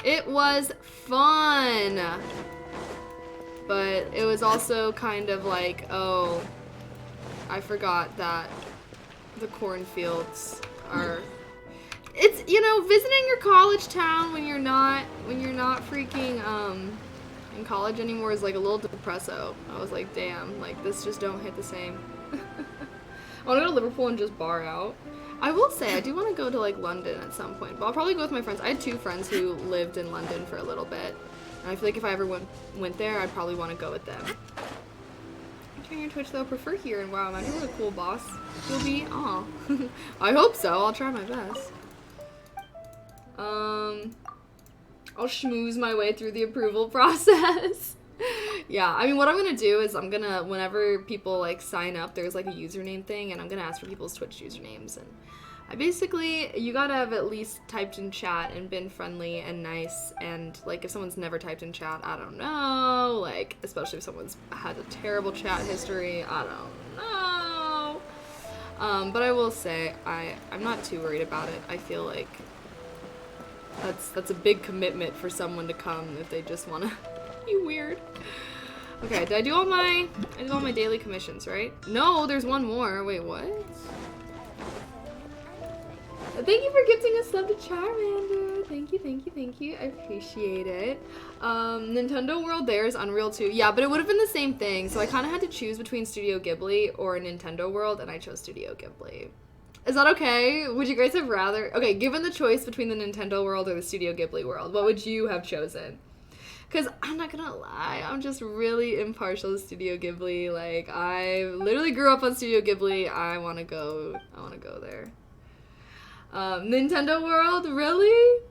It was fun. But it was also kind of like, oh, I forgot that the cornfields are, it's, you know, visiting your college town when you're not freaking in college anymore is like a little depresso. I was like, damn, like this just don't hit the same. I want to go to Liverpool and just bar out. I will say, I do want to go to, like, London at some point, but I'll probably go with my friends. I had 2 friends who lived in London for a little bit, and I feel like if I ever went there, I'd probably want to go with them. I'm turning your Twitch, though. I prefer here, and wow, imagine what a cool boss you'll be. Aw. I hope so. I'll try my best. I'll schmooze my way through the approval process. Yeah, I mean, what I'm gonna do is I'm gonna, whenever people, like, sign up, there's, like, a username thing, and I'm gonna ask for people's Twitch usernames, and I basically, you gotta have at least typed in chat and been friendly and nice, and, like, if someone's never typed in chat, I don't know, like, especially if someone's had a terrible chat history, I don't know. But I will say, I'm not too worried about it. I feel like that's a big commitment for someone to come if they just want to be weird. Okay, did I do all my daily commissions, right? No, there's one more. Wait, what? Thank you for gifting a sub to Charmander. Thank you, thank you, thank you. I appreciate it. Nintendo World there is Unreal 2. Yeah, but it would have been the same thing. So I kind of had to choose between Studio Ghibli or Nintendo World, and I chose Studio Ghibli. Is that okay? Would you guys have rather... Okay, given the choice between the Nintendo World or the Studio Ghibli World, what would you have chosen? Because I'm not gonna lie, I'm just really impartial to Studio Ghibli. Like, I literally grew up on Studio Ghibli. I wanna go there. Nintendo World, really?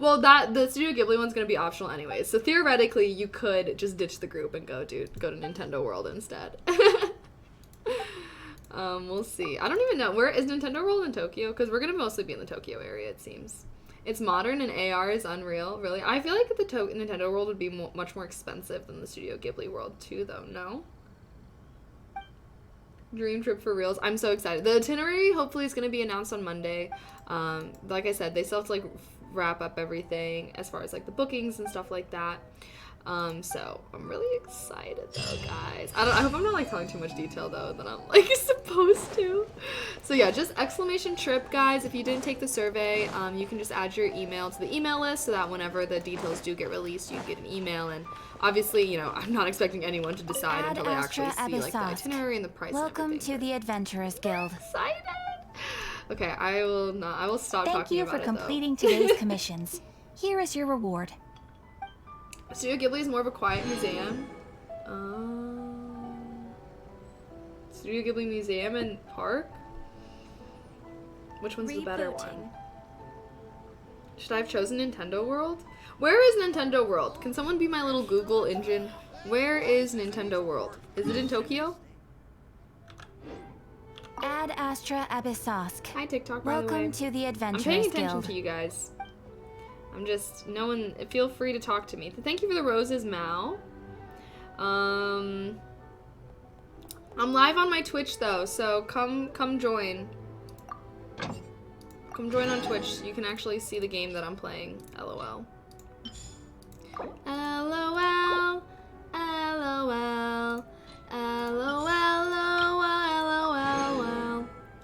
Well, the Studio Ghibli one's gonna be optional anyways. So theoretically, you could just ditch the group and go to Nintendo World instead. We'll see. I don't even know. Where is Nintendo World in Tokyo? Because we're gonna mostly be in the Tokyo area, it seems. It's modern and AR is Unreal. Really? I feel like the Nintendo World would be much more expensive than the Studio Ghibli World too, though. No? Dream trip for reals. I'm so excited. The itinerary hopefully is going to be announced on Monday. Like I said, they still have to like wrap up everything as far as like the bookings and stuff like that. So I'm really excited though, guys. I hope I'm not like telling too much detail though that I'm like supposed to. So yeah, just exclamation trip, guys. If you didn't take the survey, you can just add your email to the email list so that whenever the details do get released, you get an email. And obviously, you know, I'm not expecting anyone to decide until they actually see like the itinerary and the price. Welcome to the Adventurers Guild. Excited. Okay, I will stop talking about it. Thank you for completing today's commissions. Here is your reward. Studio Ghibli is more of a quiet museum. Studio Ghibli Museum and Park? Which one's the better one? Should I have chosen Nintendo World? Where is Nintendo World? Can someone be my little Google engine? Where is Nintendo World? Is it in Tokyo? Ad Astra Abyssosk. Hi TikTok, by the way. Welcome to the Adventurers Guild. I'm paying attention to you guys. I'm just, no one, feel free to talk to me. Thank you for the roses, Mao. I'm live on my Twitch though, so come join. Come join on Twitch. You can actually see the game that I'm playing. LOL. LOL. LOL. LOL.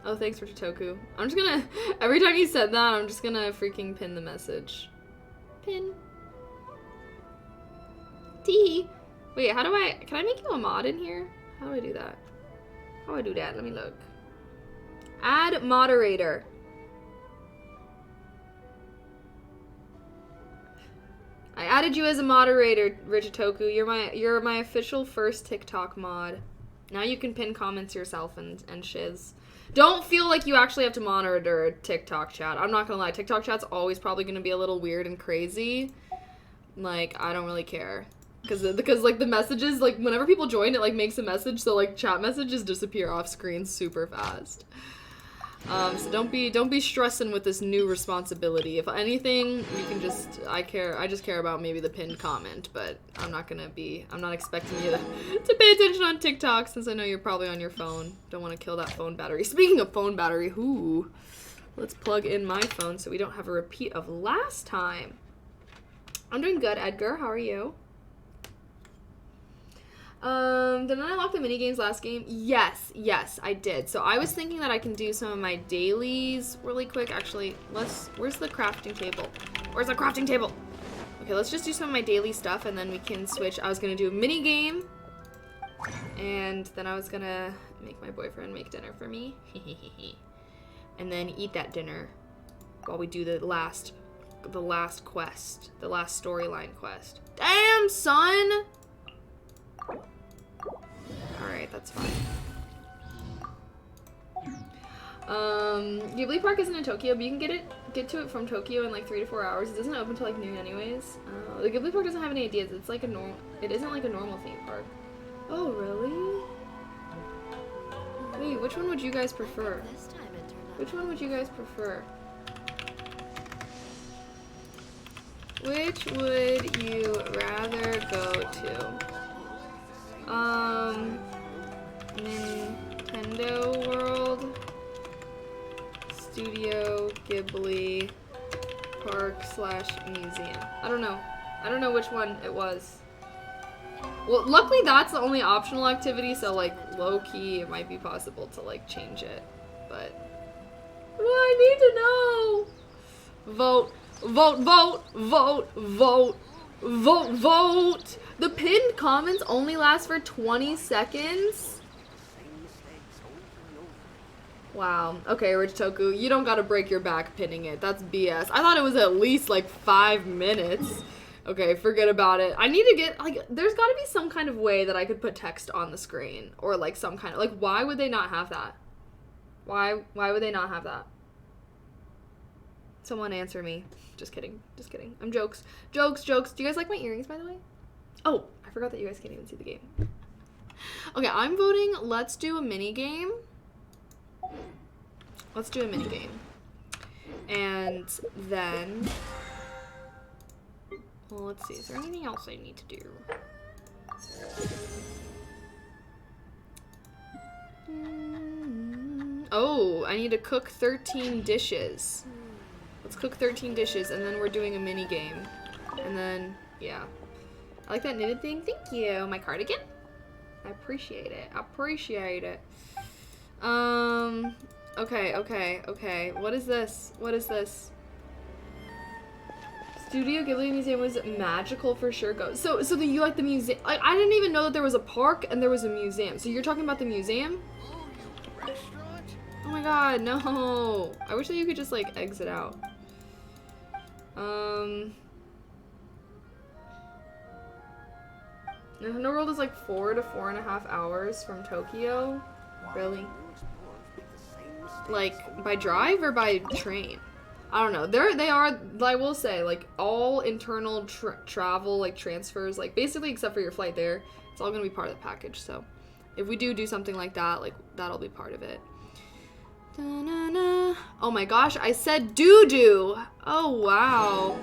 Oh, thanks for Toku. I'm just gonna, every time you said that, I'm just gonna freaking pin the message. Pin. Tee. Wait, how do can I make you a mod in here? How do I do that? How do I do that? Let me look. Add moderator. I added you as a moderator, Richitoku. You're my official first TikTok mod. Now you can pin comments yourself and shiz. Don't feel like you actually have to monitor TikTok chat. I'm not gonna lie, TikTok chat's always probably gonna be a little weird and crazy. Like, I don't really care. Because like the messages, like whenever people join, it like makes a message, so like chat messages disappear off screen super fast. So don't be stressing with this new responsibility. If anything, you can just, I just care about maybe the pinned comment, but I'm not expecting you to pay attention on TikTok since I know you're probably on your phone. Don't want to kill that phone battery. Speaking of phone battery, let's plug in my phone so we don't have a repeat of last time. I'm doing good, Edgar. How are you? Didn't I unlock the mini games last game? Yes, I did. So I was thinking that I can do some of my dailies really quick. Actually, where's the crafting table? Where's the crafting table? Okay, let's just do some of my daily stuff and then we can switch. I was gonna do a mini game and then I was gonna make my boyfriend make dinner for me. And then eat that dinner while we do the last quest, the last storyline quest. Damn, son! Alright, that's fine. Ghibli Park isn't in Tokyo, but you can get to it from Tokyo in like 3 to 4 hours. It doesn't open till like noon anyways. The Ghibli Park doesn't have any ideas. It's like it isn't like a normal theme park. Oh, really? Wait, which one would you guys prefer? Which one would you guys prefer? Which would you rather go to? Ghibli Park / Museum. I don't know. I don't know which one it was. Well, luckily that's the only optional activity, so like low-key it might be possible to like change it. But well, I need to know. Vote, vote, vote, vote, vote, vote, vote. The pinned comments only last for 20 seconds. Wow. Okay, Rich Toku, you don't gotta break your back pinning it. That's BS. I thought it was at least like 5 minutes. Okay, forget about it. I need to get, like, there's gotta be some kind of way that I could put text on the screen. Or, like, some kind of, like, why would they not have that? Why would they not have that? Someone answer me. Just kidding. Just kidding. I'm jokes. Jokes, jokes. Do you guys like my earrings, by the way? Oh, I forgot that you guys can't even see the game. Okay, I'm voting let's do a mini game. Let's do a mini game. And then... Well, let's see. Is there anything else I need to do? Oh, I need to cook 13 dishes. Let's cook 13 dishes, and then we're doing a mini game. And then, yeah. I like that knitted thing. Thank you. My cardigan? I appreciate it. I appreciate it. Okay. What is this? What is this? Studio Ghibli Museum was magical for sure. So you like the museum? Like, I didn't even know that there was a park and there was a museum. So you're talking about the museum? Oh my god, no. I wish that you could just like exit out. Nintendo World is like 4 to 4.5 hours from Tokyo. Really? Like by drive or by train? I don't know. They are, I will say, like, all internal travel, like, transfers, like, basically except for your flight there, it's all gonna be part of the package, so if we do something like that, like, that'll be part of it. Da-na-na. Oh my gosh, I said doo-doo! Oh, wow.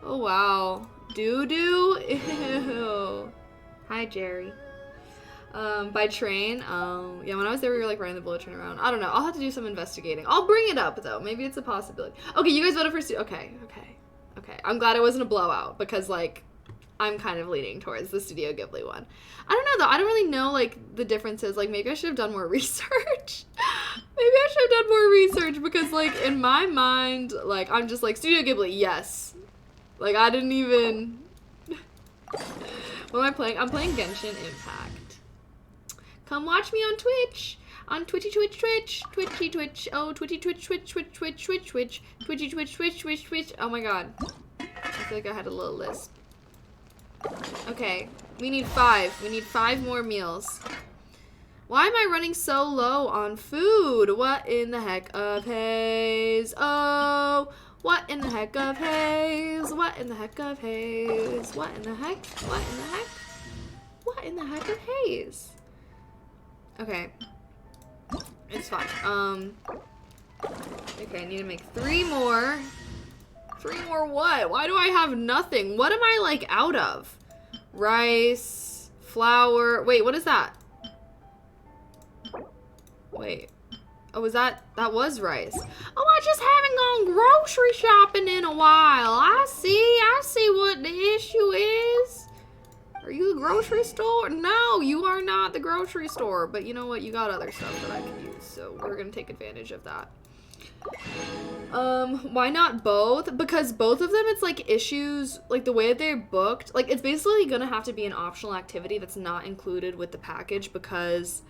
Oh, wow. Doo-doo? Ew. Hi, Jerry. By train, yeah, when I was there, we were, like, riding the bullet train around. I don't know. I'll have to do some investigating. I'll bring it up, though. Maybe it's a possibility. Okay, you guys voted for okay. I'm glad it wasn't a blowout, because, like, I'm kind of leaning towards the Studio Ghibli one. I don't know, though. I don't really know, like, the differences. Like, maybe I should have done more research. Maybe I should have done more research, because, like, in my mind, like, I'm just like, Studio Ghibli, yes. Like, I didn't even... What am I playing? I'm playing Genshin Impact. Come watch me on Twitch. On Twitchy Twitch. Oh, Twitchy Twitch. Twitchy Twitch. Oh my god. I feel like I had a little lisp. Okay. We need 5. We need 5 more meals. Why am I running so low on food? What in the heck of haze? Oh, what in the heck of haze? What in the heck of haze? What in the heck? What in the heck? What in the heck of haze? Okay. It's fine. Okay, I need to make 3 more. 3 more what? Why do I have nothing? What am I, like, out of? Rice, flour. Wait, what is that? Wait. Oh, was that was rice. Oh, I just haven't gone grocery shopping in a while. I see what the issue is. Are you the grocery store? No, you are not the grocery store. But you know what? You got other stuff that I can use, so we're gonna take advantage of that. Why not both? Because both of them, it's like issues, like the way that they're booked. Like, it's basically gonna have to be an optional activity that's not included with the package because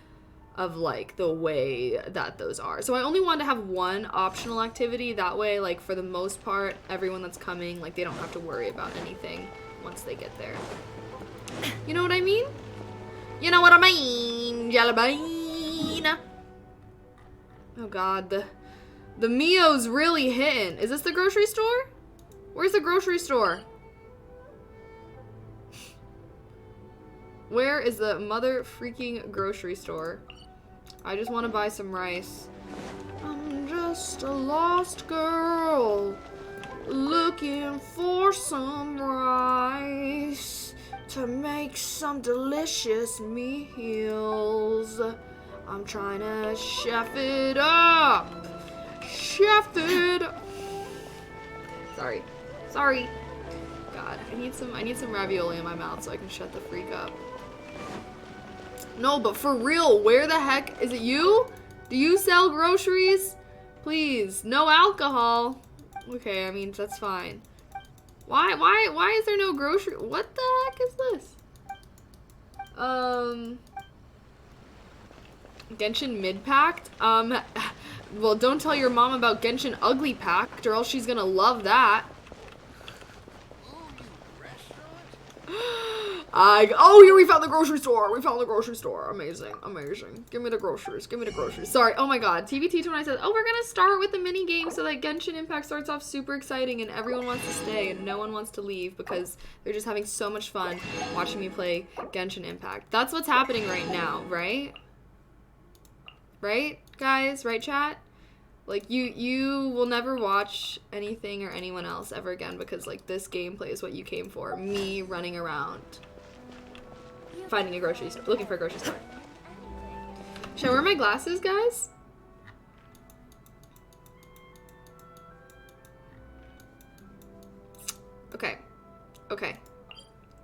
of like the way that those are. So I only wanted to have 1 optional activity. That way, like, for the most part, everyone that's coming, like, they don't have to worry about anything once they get there. You know what I mean? You know what I mean? Jelly bean. Oh god, the Mio's really hitting. Is this the grocery store? Where's the grocery store? Where is the mother freaking grocery store? I just want to buy some rice. I'm just a lost girl looking for some rice to make some delicious meals. I'm trying to chef it up. Chef it. Sorry. Sorry. God, I need some ravioli in my mouth so I can shut the freak up. No, but for real, where the heck is it you? Do you sell groceries? Please, no alcohol. Okay, I mean that's fine. Why is there no grocery? What the heck is this? Genshin mid-packed? Well, don't tell your mom about Genshin ugly packed, or else she's gonna love that. Oh, here we found the grocery store. We found the grocery store. Amazing, amazing. Give me the groceries. Give me the groceries. Sorry. Oh my God. TBT29 says, oh, we're gonna start with the mini game so that Genshin Impact starts off super exciting and everyone wants to stay and no one wants to leave because they're just having so much fun watching me play Genshin Impact. That's what's happening right now, right? Right, guys? Right, chat? Like, you will never watch anything or anyone else ever again because, like, this gameplay is what you came for. Me running around. Finding a grocery store. Looking for a grocery store. Should I wear my glasses, guys? Okay. Okay.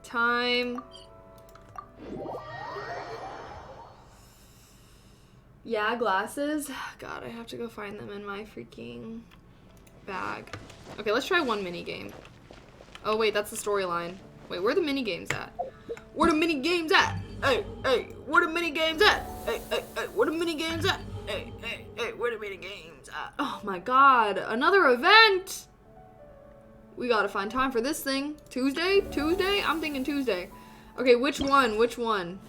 Time. Yeah, glasses. God, I have to go find them in my freaking bag. Okay, let's try one mini game. Oh, wait, that's the storyline. Wait, where are the mini games at? Where the mini games at? Hey, hey, where the mini games at? Hey, hey, hey, where the mini games at? Hey, hey, hey, where the mini games at? Oh my God, another event! We gotta find time for this thing. Tuesday? Tuesday? I'm thinking Tuesday. Okay, which one? Which one?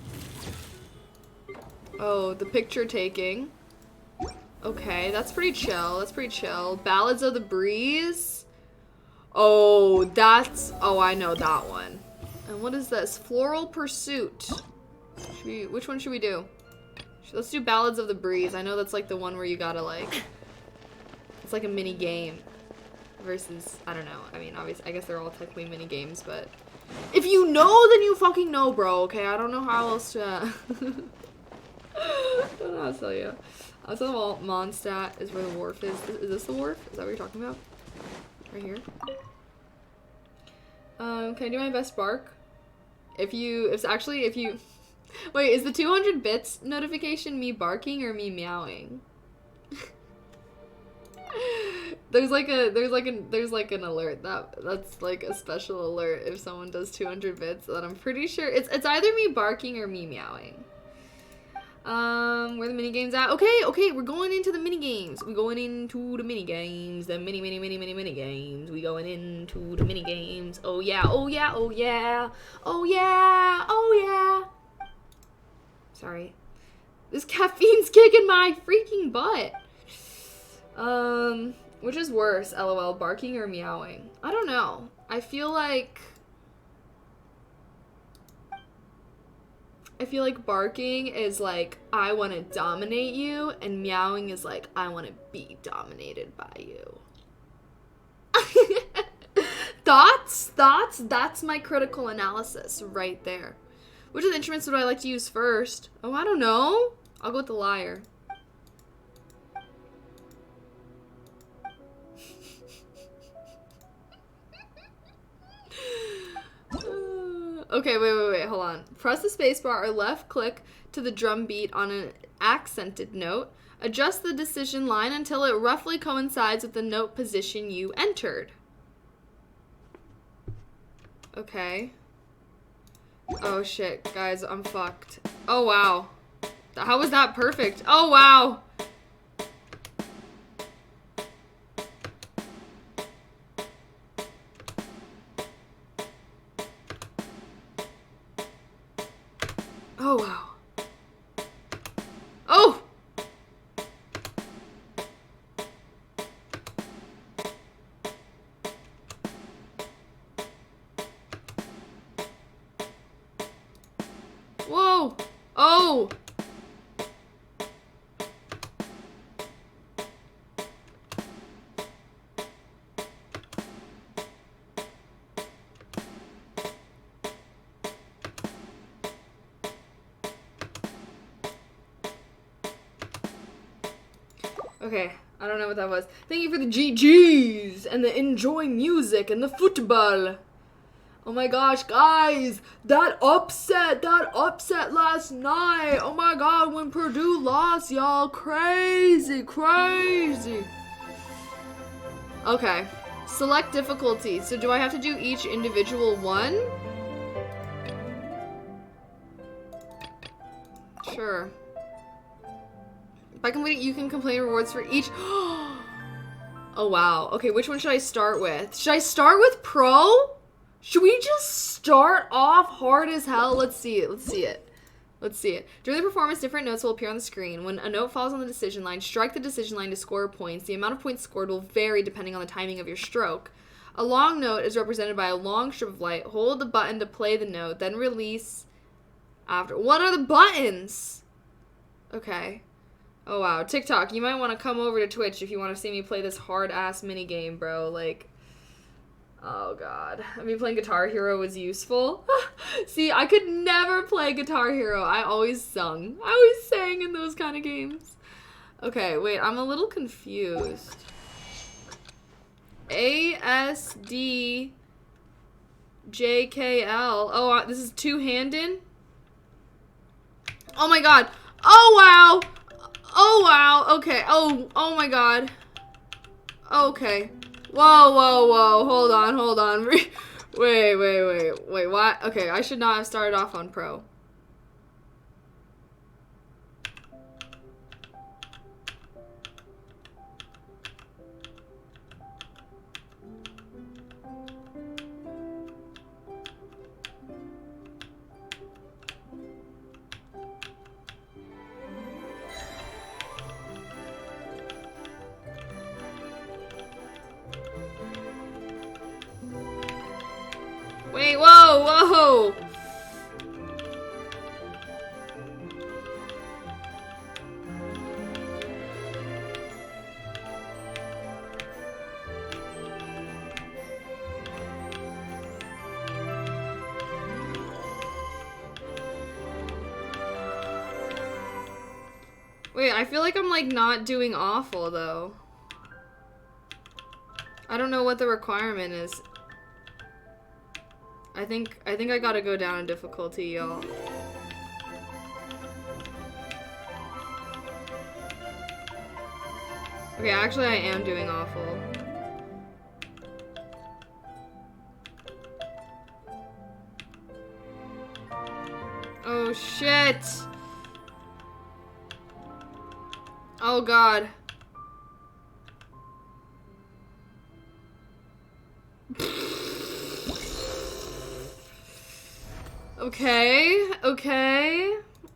Oh, the picture taking. Okay, that's pretty chill. That's pretty chill. Ballads of the Breeze. Oh, that's... Oh, I know that one. And what is this? Floral Pursuit. Which one should we do? Let's do Ballads of the Breeze. I know that's like the one where you gotta like... It's like a mini game. Versus, I don't know. I mean, obviously, I guess they're all technically mini games, but... If you know, then you fucking know, bro, okay? I don't know how else to... I don't know how to tell you. Also, Mondstadt is where the wharf is. Is this the wharf? Is that what you're talking about? Right here? Can I do my best bark? If you... Wait, is the 200 bits notification me barking or me meowing? There's like an alert that's like a special alert if someone does 200 bits that I'm pretty sure it's either me barking or me meowing. Where the mini games at? Okay, we're going into the mini games. We're going into the mini games. The mini games. We going into the mini games. Oh yeah, oh yeah, oh yeah. Oh yeah, oh yeah. Sorry. This caffeine's kicking my freaking butt. Which is worse, LOL, barking or meowing? I don't know. I feel like barking is like, I want to dominate you, and meowing is like, I want to be dominated by you. Thoughts? That's my critical analysis right there. Which of the instruments would I like to use first? Oh, I don't know. I'll go with the lyre. Okay, wait, hold on. Press the spacebar or left click to the drum beat on an accented note. Adjust the decision line until it roughly coincides with the note position you entered. Okay. Oh shit, guys, I'm fucked. Oh wow. How was that perfect? Oh wow. Oh, wow. Oh! Whoa! Oh! Okay, I don't know what that was. Thank you for the GGs and the enjoy music and the football. Oh my gosh, guys, that upset last night. Oh my god, when Purdue lost, y'all, crazy. Okay, select difficulty. So do I have to do each individual one? Sure. If I complete it, you can claim rewards for each. Oh wow. Okay, which one should I start with? Should I start with pro? Should we just start off hard as hell? Let's see it. During the performance, different notes will appear on the screen. When a note falls on the decision line, strike the decision line to score points. The amount of points scored will vary depending on the timing of your stroke. A long note is represented by a long strip of light. Hold the button to play the note, then release after. What are the buttons? Okay. Oh wow, TikTok, you might want to come over to Twitch if you want to see me play this hard-ass minigame, bro. Like, oh god. I mean, playing Guitar Hero was useful. See, I could never play Guitar Hero. I always sung. I always sang in those kind of games. Okay, wait, I'm a little confused. ASDJKL. Oh, this is two-handed? Oh my god. Oh wow. Oh wow. Okay. Oh my god. Okay. Whoa. Hold on. Wait, what? Okay, I should not have started off on pro. Wait, whoa! Wait, I feel like I'm like not doing awful though. I don't know what the requirement is. I think I gotta go down in difficulty, y'all. Okay, actually I am doing awful. Oh shit! Oh god. Okay.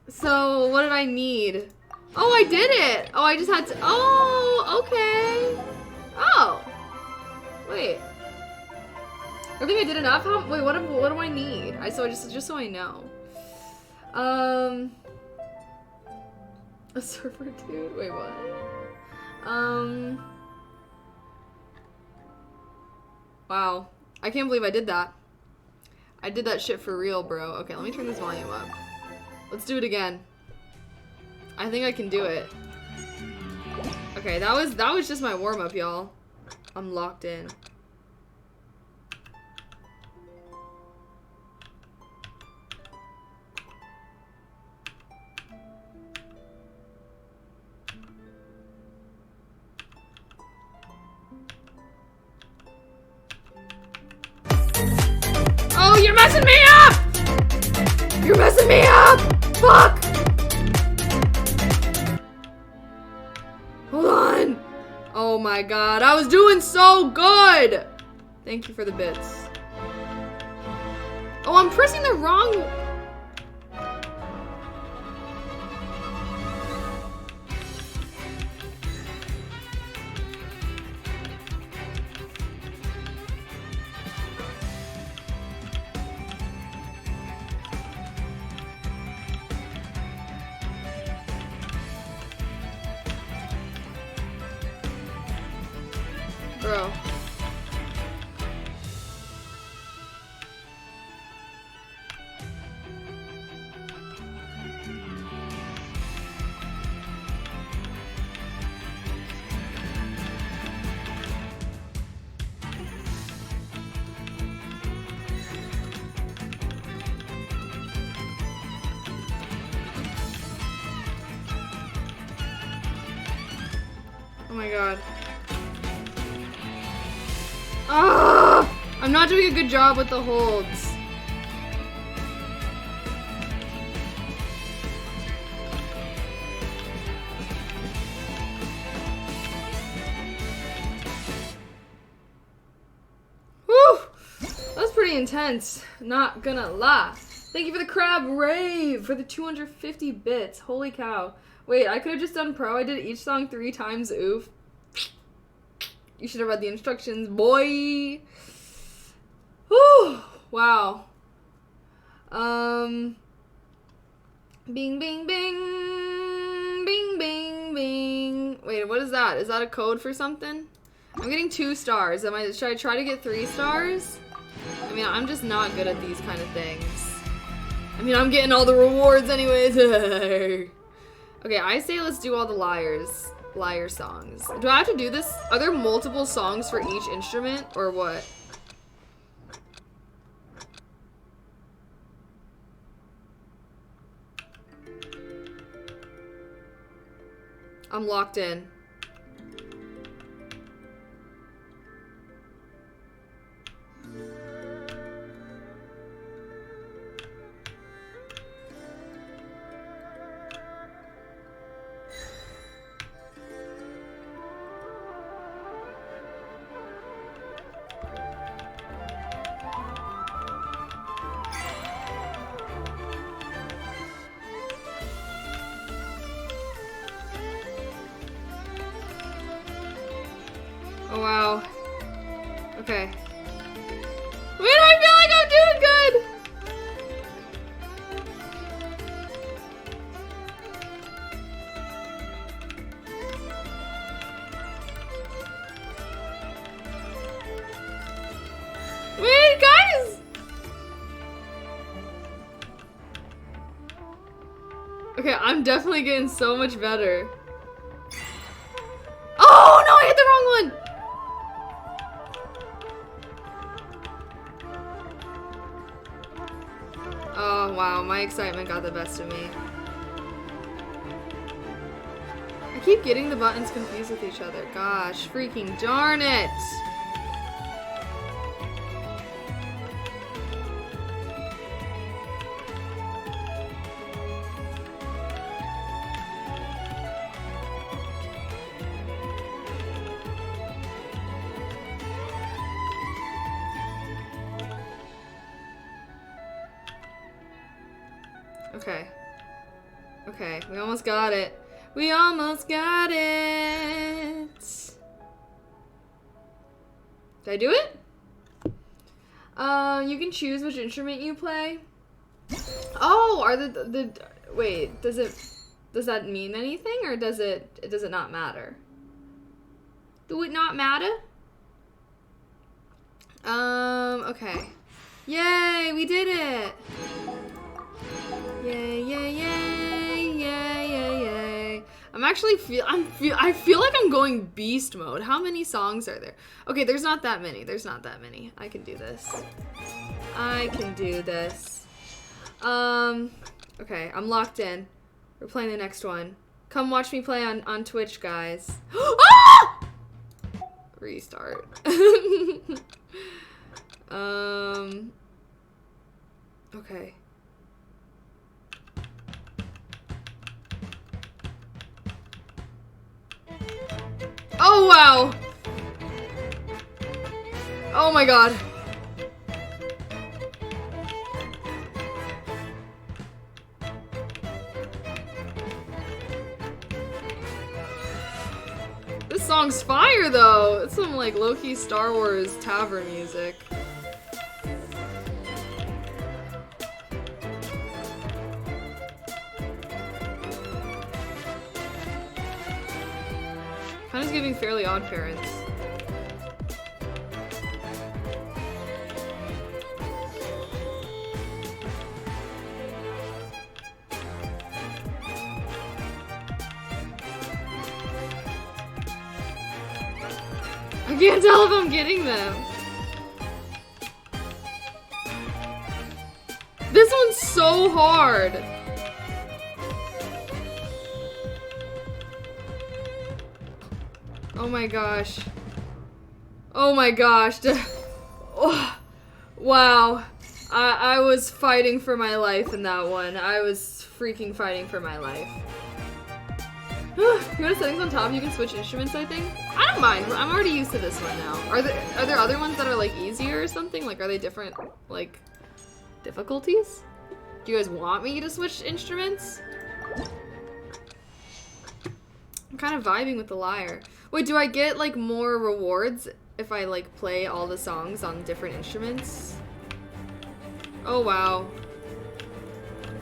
So, what did I need? Oh, I did it! Oh, I just had to- Oh, okay. Oh. Wait. I think I did enough? Wait, what do I need? Just so I know. A server dude? Wait, what? Wow. I can't believe I did that. I did that shit for real, bro. Okay, let me turn this volume up. Let's do it again. I think I can do it. Okay, that was just my warm-up, y'all. I'm locked in. Oh, you're messing me up! You're messing me up! Fuck! Hold on! Oh my god, I was doing so good! Thank you for the bits. Oh, I'm pressing the wrong... Bro. Oh my god. Ah! I'm not doing a good job with the holds. Whew! That's pretty intense. Not gonna lie. Thank you for the crab rave for the 250 bits. Holy cow. Wait, I could have just done pro. I did each song 3 times. Oof. You should have read the instructions, boy. Whew. Wow. Bing, bing, bing. Bing, bing, bing. Wait, what is that? Is that a code for something? I'm getting 2 stars. Should I try to get 3 stars? I mean, I'm just not good at these kind of things. I mean, I'm getting all the rewards anyways. Okay, I say let's do all the liar songs. Do I have to do this? Are there multiple songs for each instrument or what? I'm locked in. Oh wow. Okay. Why do I feel like I'm doing good? Wait, guys! Okay, I'm definitely getting so much better. Oh no, I hit the wrong one! Oh wow, my excitement got the best of me. I keep getting the buttons confused with each other. Gosh, freaking darn it! Okay. Okay, we almost got it. We almost got it. Did I do it? You can choose which instrument you play. Oh, are the wait, does that mean anything or does it not matter? Do it not matter? Okay. Yay, we did it. Yay, yay, yay, yay, yay, yay. I feel like I'm going beast mode. How many songs are there? Okay, there's not that many. There's not that many. I can do this. I can do this. Okay, I'm locked in. We're playing the next one. Come watch me play on Twitch, guys. Ah! Restart. Okay. Oh, wow. Oh my god. This song's fire though. It's some like low-key Star Wars tavern music. Kind of giving Fairly Odd Parents. I can't tell if I'm getting them. This one's so hard. Oh my gosh. Oh my gosh. Oh, wow. I was fighting for my life in that one. I was freaking fighting for my life. You go to settings on top, you can switch instruments, I think. I don't mind. I'm already used to this one now. Are there other ones that are like easier or something? Like, are they different, like, difficulties? Do you guys want me to switch instruments? I'm kind of vibing with the lyre. Wait, do I get like more rewards if I like play all the songs on different instruments? Oh wow.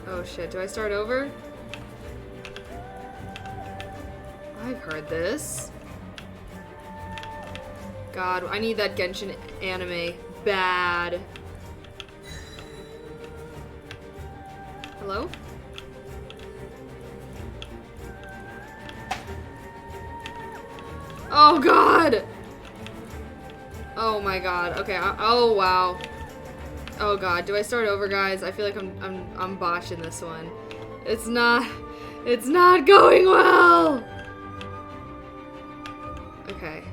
Oh shit, do I start over? I've heard this. God, I need that Genshin anime bad. Hello? Oh god! Oh my god. Okay, oh wow. Oh god, do I start over, guys? I feel like I'm botching this one. It's not going well! Okay.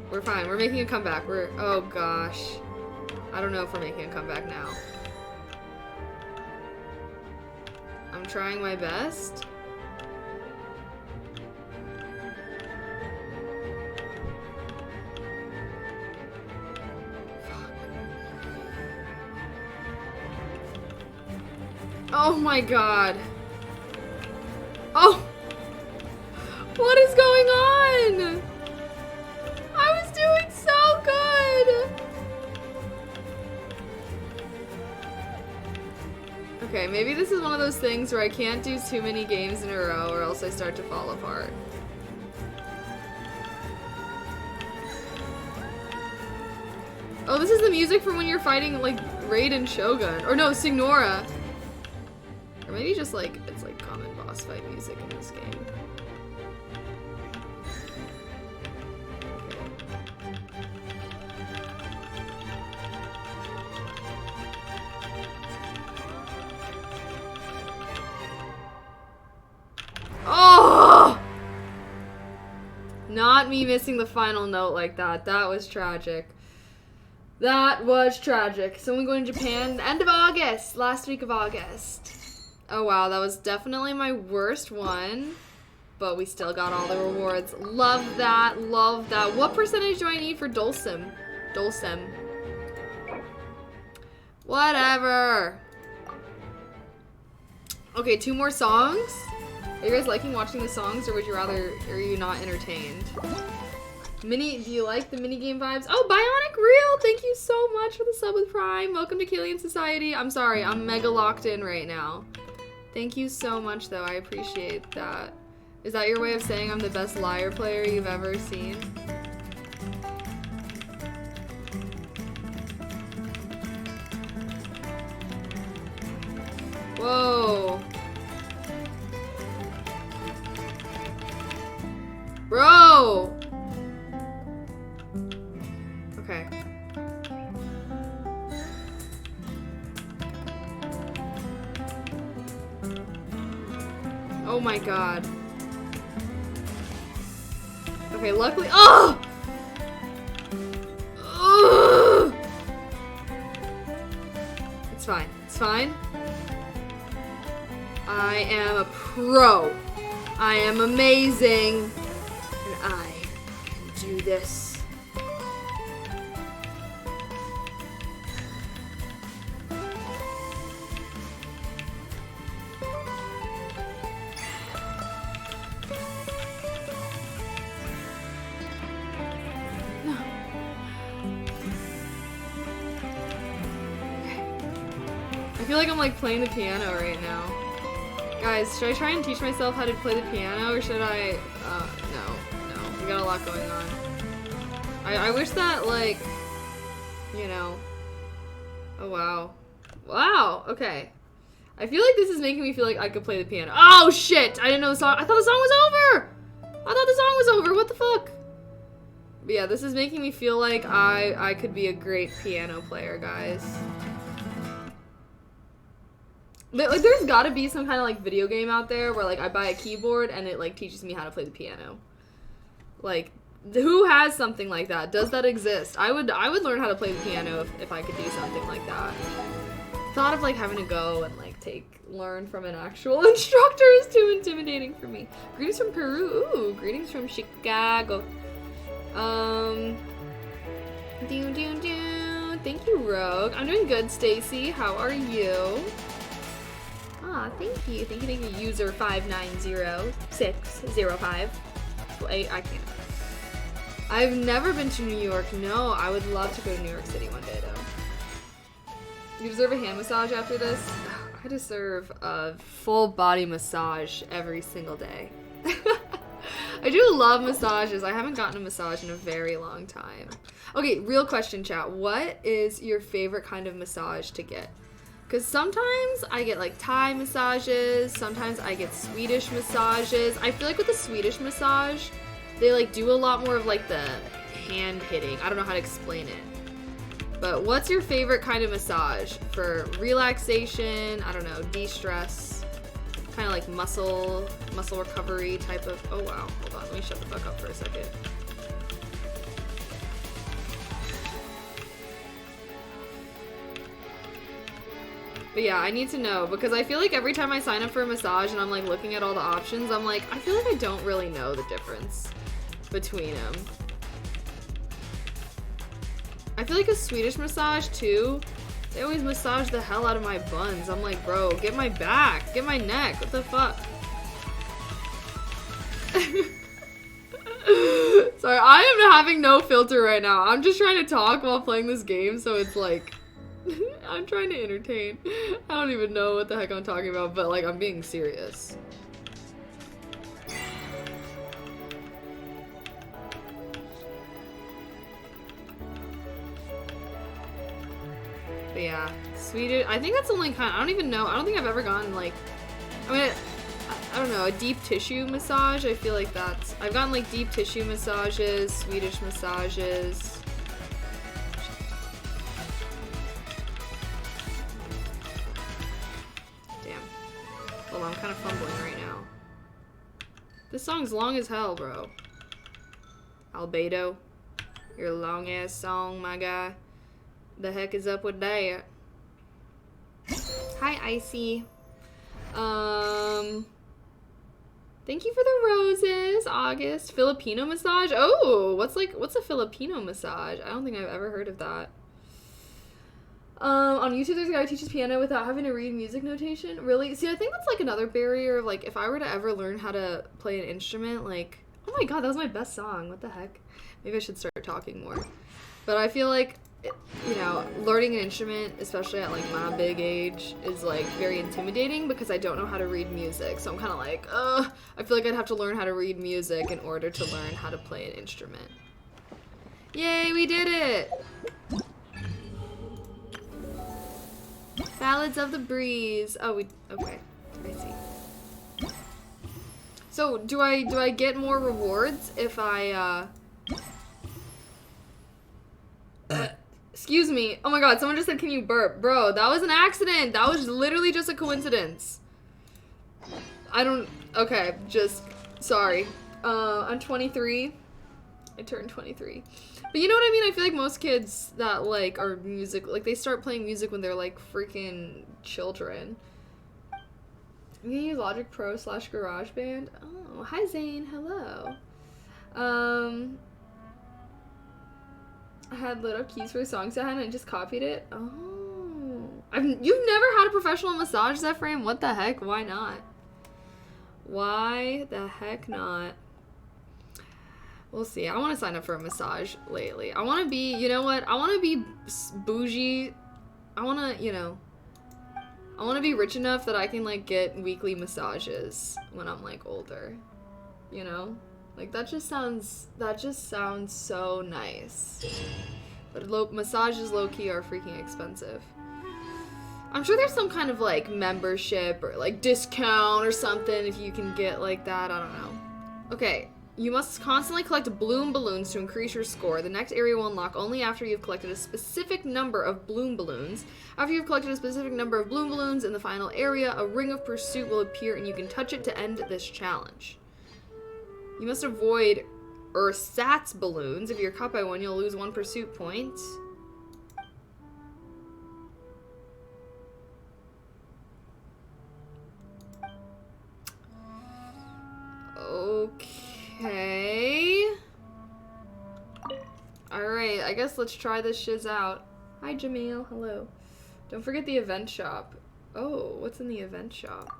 We're fine. We're making a comeback. Oh gosh. I don't know if we're making a comeback now. I'm trying my best. Oh my god. Oh! What is going on? I was doing so good! Okay, maybe this is one of those things where I can't do too many games in a row or else I start to fall apart. Oh, this is the music from when you're fighting, like, Raid and Shogun. Or no, Signora. Or maybe just, like, it's, like, common boss fight music in this game. Oh! Not me missing the final note like that. That was tragic. That was tragic. So I'm going to Japan end of August. Last week of August. Oh wow, that was definitely my worst one. But we still got all the rewards. Love that. Love that. What percentage do I need for Dulcim? Dulcim. Whatever. Okay, 2 more songs. Are you guys liking watching the songs, or would you rather, are you not entertained? Do you like the minigame vibes? Oh, Bionic Real! Thank you so much for the sub with Prime. Welcome to Killian Society. I'm sorry, I'm mega locked in right now. Thank you so much, though. I appreciate that. Is that your way of saying I'm the best lyre player you've ever seen? Whoa. Bro! Okay. Oh my god. Okay, luckily— oh! Ugh! It's fine. It's fine. I am a pro. I am amazing. And I can do this. I feel like I'm like playing the piano right now. Guys, should I try and teach myself how to play the piano, or should I, no, we got a lot going on. I wish that, like, you know, oh wow. Wow, okay. I feel like this is making me feel like I could play the piano. Oh shit, I didn't know the song, I thought the song was over! I thought the song was over, what the fuck? But yeah, this is making me feel like I could be a great piano player, guys. Like, there's gotta be some kind of, like, video game out there where, like, I buy a keyboard and it, like, teaches me how to play the piano. Like, Who has something like that? Does that exist? I would learn how to play the piano if I could do something like that. Thought of like having to go and like learn from an actual instructor is too intimidating for me. Greetings from Peru. Ooh, greetings from Chicago. Thank you, Rogue. I'm doing good, Stacy. How are you? Ah, thank you. Thank you, user 590605. I can't. I've never been to New York. No, I would love to go to New York City one day, though. You deserve a hand massage after this? I deserve a full body massage every single day. I do love massages. I haven't gotten a massage in a very long time. Okay, real question, chat. What is your favorite kind of massage to get? Because sometimes I get like Thai massages, sometimes I get Swedish massages. I feel like with the Swedish massage, they like do a lot more of like the hand hitting. I don't know how to explain it. But what's your favorite kind of massage for relaxation? I don't know, de-stress, kind of like muscle recovery type of. Oh wow, hold on, let me shut the fuck up for a second. But yeah, I need to know because I feel like every time I sign up for a massage and I'm like looking at all the options, I'm like, I feel like I don't really know the difference between them. I feel like a Swedish massage too, they always massage the hell out of my buns. I'm like, bro, get my back, get my neck, what the fuck? Sorry, I am having no filter right now. I'm just trying to talk while playing this game, so it's like, I'm trying to entertain. I don't even know what the heck I'm talking about, but like, I'm being serious. But yeah, Swedish. I think that's the only kind. I don't even know. I don't think I've ever gotten like. I mean, I don't know, a deep tissue massage. I feel like that's. I've gotten like deep tissue massages, Swedish massages. Damn. Hold on, I'm kind of fumbling right now. This song's long as hell, bro. Albedo, your long ass song, my guy. The heck is up with that? Hi, Icy. Thank you for the roses, August. Filipino massage? Oh, what's a Filipino massage? I don't think I've ever heard of that. On YouTube, there's a guy who teaches piano without having to read music notation. Really? See, I think that's like another barrier of like, if I were to ever learn how to play an instrument, like, oh my god, that was my best song. What the heck? Maybe I should start talking more. But I feel like, you know, learning an instrument, especially at like my big age, is like very intimidating because I don't know how to read music. So I'm kind of like, I feel like I'd have to learn how to read music in order to learn how to play an instrument. Yay, we did it! Ballads of the Breeze. Oh, okay. I see. So, do I get more rewards if I, excuse me. Oh my god, someone just said, can you burp? Bro, that was an accident. That was literally just a coincidence. Okay, just, sorry. I'm 23. I turned 23. But you know what I mean? I feel like most kids that, like, are music, like, they start playing music when they're, like, freaking children. I'm gonna use Logic Pro / GarageBand. Oh, hi Zane, hello. I had lit up keys for songs I had and I just copied it. Oh. You've never had a professional massage, Zephram? What the heck? Why not? Why the heck not? We'll see. I want to sign up for a massage lately. I want to be, you know what? I want to be bougie. I want to, you know, I want to be rich enough that I can, like, get weekly massages when I'm, like, older. You know? Like, that just sounds so nice. But massages low-key are freaking expensive. I'm sure there's some kind of, like, membership or, like, discount or something if you can get, like, that. I don't know. Okay. You must constantly collect bloom balloons to increase your score. The next area will unlock only after you've collected a specific number of bloom balloons. After you've collected a specific number of bloom balloons in the final area, a ring of pursuit will appear and you can touch it to end this challenge. You must avoid Sats balloons. If you're caught by one, you'll lose 1 pursuit point. Okay. Alright, I guess let's try this shiz out. Hi, Jamil. Hello. Don't forget the event shop. Oh, what's in the event shop?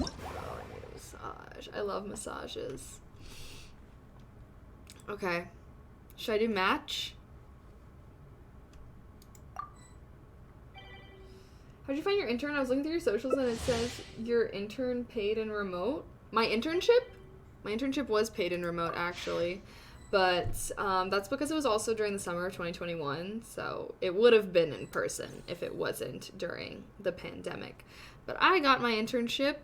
Oh, I need a massage. I love massages. Okay. Should I do match? How'd you find your intern? I was looking through your socials and it says your intern paid and remote. My internship? My internship was paid and remote, actually. But that's because it was also during the summer of 2021. So it would have been in person if it wasn't during the pandemic. But I got my internship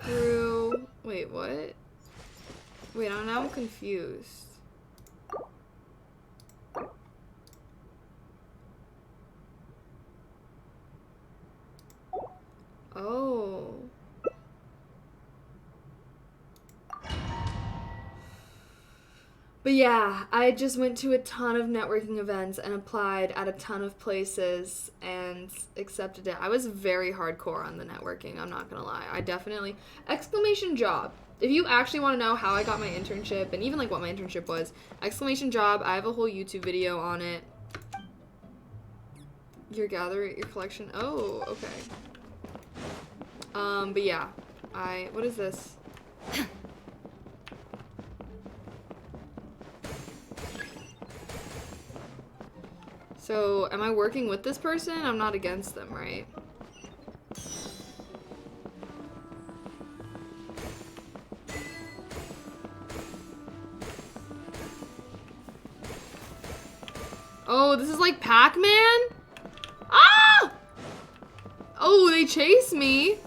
through... Wait, what? Wait, now I'm confused. Oh. But yeah, I just went to a ton of networking events and applied at a ton of places and accepted it. I was very hardcore on the networking, I'm not gonna lie. I definitely... Exclamation job. If you actually want to know how I got my internship and even like what my internship was, exclamation job, I have a whole YouTube video on it. Your collection. Oh, okay. But yeah, what is this? So, am I working with this person? I'm not against them, right? Oh, this is like Pac-Man? Ah! Oh, they chase me.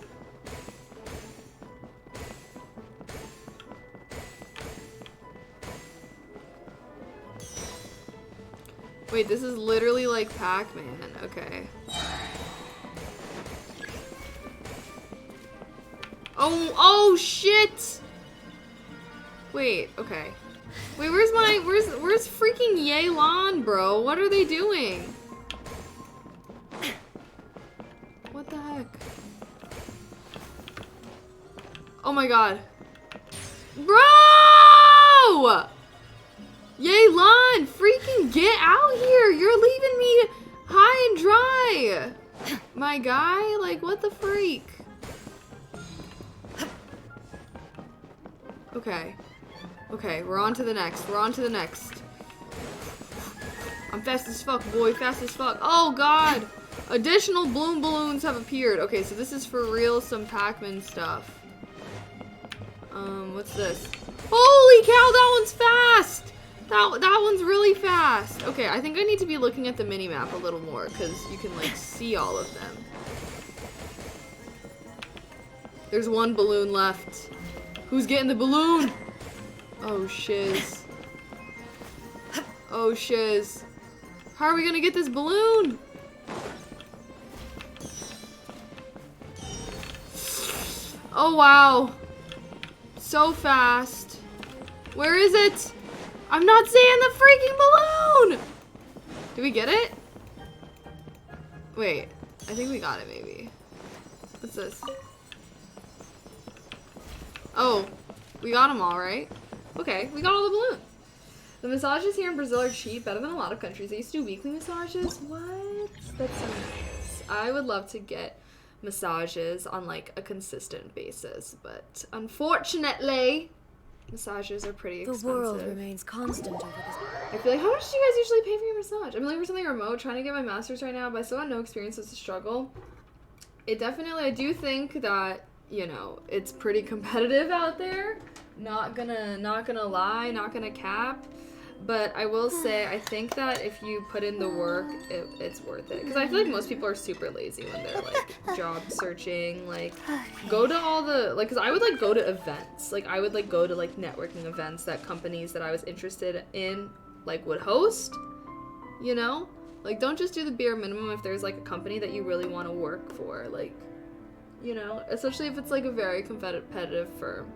Wait, this is literally like Pac-Man. Okay. Oh shit! Wait, okay. Wait, where's freaking Yelan, bro? What are they doing? What the heck? Oh my god. Bro! Yelan, freaking get out here! You're leaving me high and dry! My guy, like, what the freak? Okay. Okay, we're on to the next. We're on to the next. I'm fast as fuck, boy. Fast as fuck. Oh, God! Additional bloom balloons have appeared. Okay, so this is for real some Pac-Man stuff. What's this? Holy cow, that one's fast! That one's really fast. Okay, I think I need to be looking at the mini-map a little more, because you can, like, see all of them. There's one balloon left. Who's getting the balloon? Oh, shiz. Oh, shiz. How are we gonna get this balloon? Oh, wow. So fast. Where is it? I'm not seeing the freaking balloon! Did we get it? Wait, I think we got it, maybe. What's this? Oh, we got them all, right? Okay, we got all the balloons. The massages here in Brazil are cheap, better than a lot of countries. They used to do weekly massages. What? That's so nice. I would love to get massages on, like, a consistent basis, but unfortunately, massages are pretty expensive. The world remains constant over this. I feel like, how much do you guys usually pay for your massage? I'm looking for something remote, trying to get my master's right now, but I still have no experience. It's a struggle. It definitely, I do think that, you know, it's pretty competitive out there. Not gonna lie, not gonna cap. But I will say, I think that if you put in the work, it's worth it. Because I feel like most people are super lazy when they're, like, job searching. Like, go to all the, like, because I would, like, go to events. Like, I would, like, go to, like, networking events that companies that I was interested in, like, would host. You know? Like, don't just do the bare minimum if there's, like, a company that you really want to work for. Like, you know? Especially if it's, like, a very competitive firm.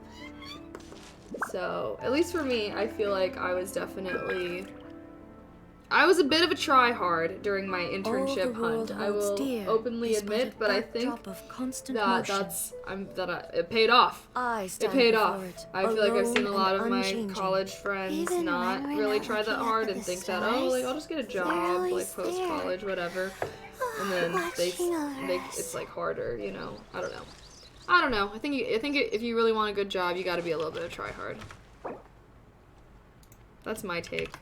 So, at least for me, I feel like I was definitely... I was a bit of a try-hard during my internship hunt. I will openly admit, but I think that it paid off. It paid off. I feel like I've seen a lot of my college friends not really try that hard and think that, oh, like, I'll just get a job, like, post-college, whatever. And then it's, like, harder, you know? I don't know. I don't know. I think if you really want a good job, you gotta be a little bit of try-hard. That's my take.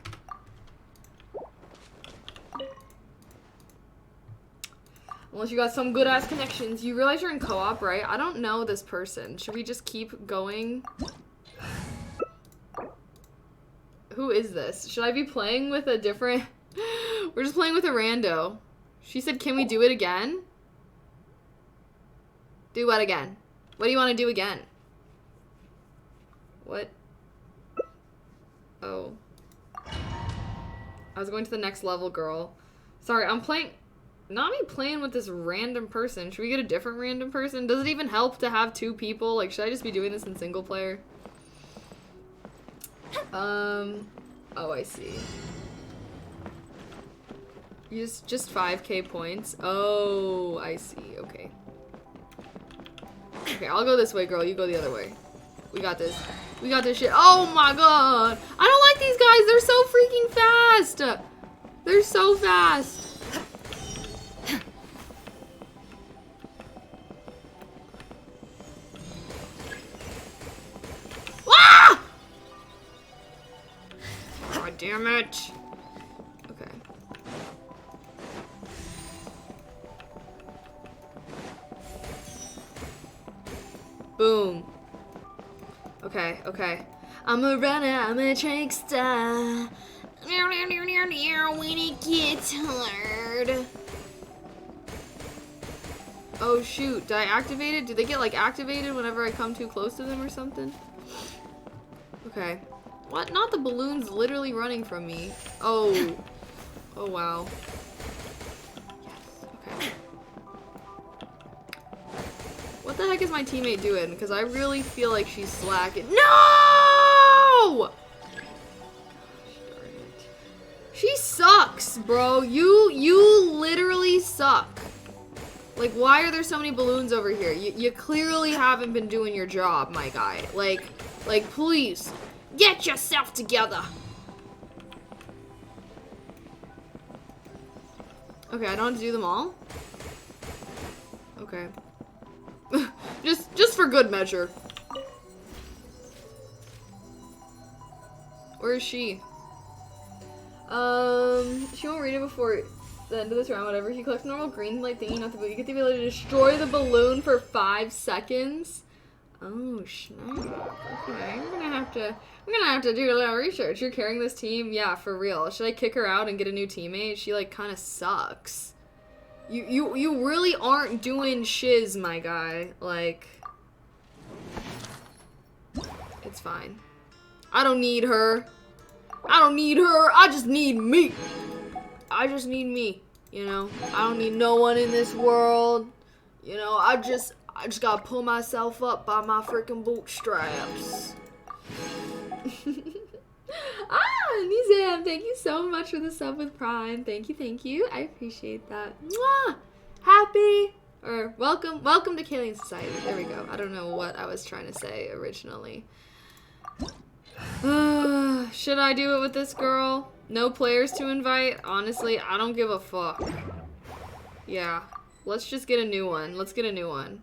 Unless you got some good-ass connections. You realize you're in co-op, right? I don't know this person. Should we just keep going? Who is this? Should I be playing with a different... We're just playing with a rando. She said, can we do it again? Do what again? What do you want to do again? What? Oh. I was going to the next level, girl. Sorry, I'm playing... Not me playing with this random person. Should we get a different random person? Does it even help to have 2 people? Like, should I just be doing this in single player? Oh, I see. Just 5k points. Oh, I see. Okay. Okay, I'll go this way, girl. You go the other way. We got this. We got this shit. Oh my god. I don't like these guys. They're so freaking fast. They're so fast. Ah! God damn it. Okay. Boom. Okay, okay. I'm a runner, I'm a trickster. When it gets hard. Oh shoot, did I activate it? Do they get like activated whenever I come too close to them or something? Okay. What? Not the balloons literally running from me. Oh. Oh wow. Yes, okay. What the heck is my teammate doing? Because I really feel like she's slacking. No! Gosh darn it. She sucks, bro. You literally suck. Like, why are there so many balloons over here? You clearly haven't been doing your job, my guy. Like, please, get yourself together. Okay, I don't have to do them all? Okay. just for good measure. Where is she? She won't read it before the end of this round, whatever. He collects normal green light thingy, not the blue. You get the ability to destroy the balloon for 5 seconds. Oh, snap. Okay, we're gonna have to do a little research. You're carrying this team? Yeah, for real. Should I kick her out and get a new teammate? She, like, kind of sucks. You really aren't doing shiz, my guy. Like, it's fine. I don't need her. I don't need her. I just need me. I just need me, you know? I don't need no one in this world. You know, I just gotta pull myself up by my freaking bootstraps. Nizam, thank you so much for the sub with Prime. Thank you. I appreciate that. Mwah! Happy, or welcome to Kalian Society. There we go. I don't know what I was trying to say originally. Should I do it with this girl? No players to invite? Honestly, I don't give a fuck. Yeah. Let's just get a new one. Let's get a new one.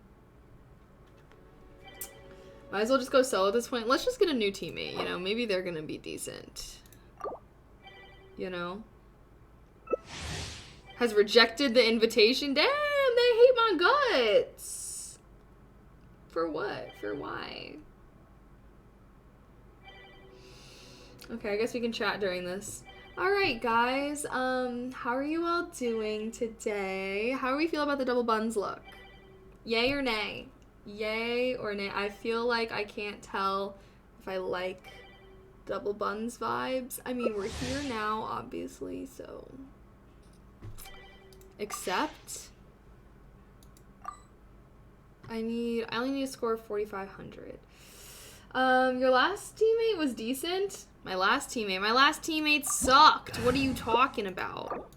Might as well just go solo at this point. Let's just get a new teammate, you know? Maybe they're gonna be decent. You know? Has rejected the invitation? Damn, they hate my guts. For what? For why? Okay, I guess we can chat during this. Alright, guys. How are you all doing today? How do we feel about the double buns look? Yay or nay? Yay or nay? I feel like I can't tell if I like double buns vibes. I mean, we're here now, obviously, so... Except... I only need a score of 4,500. Your last teammate was decent. My last teammate sucked. What are you talking about?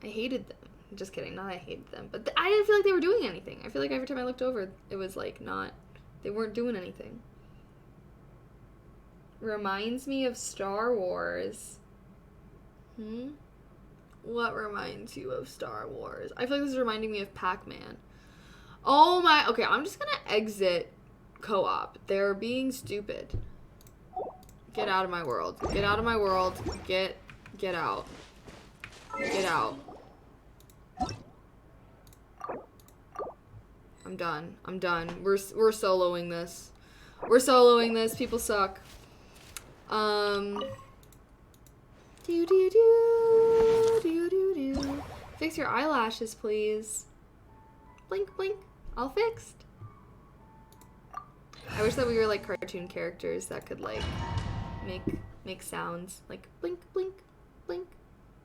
I hated them. Just kidding, not I hated them. But I didn't feel like they were doing anything. I feel like every time I looked over, it was like not, they weren't doing anything. Reminds me of Star Wars. What reminds you of Star Wars? I feel like this is reminding me of Pac-Man. Oh my, okay, I'm just gonna exit co-op. They're being stupid. Get out of my world. Get out of my world. Get out. Get out. I'm done. I'm done. We're soloing this. We're soloing this. People suck. Fix your eyelashes, please. Blink, blink. All fixed. I wish that we were like cartoon characters that could like make sounds like blink, blink, blink,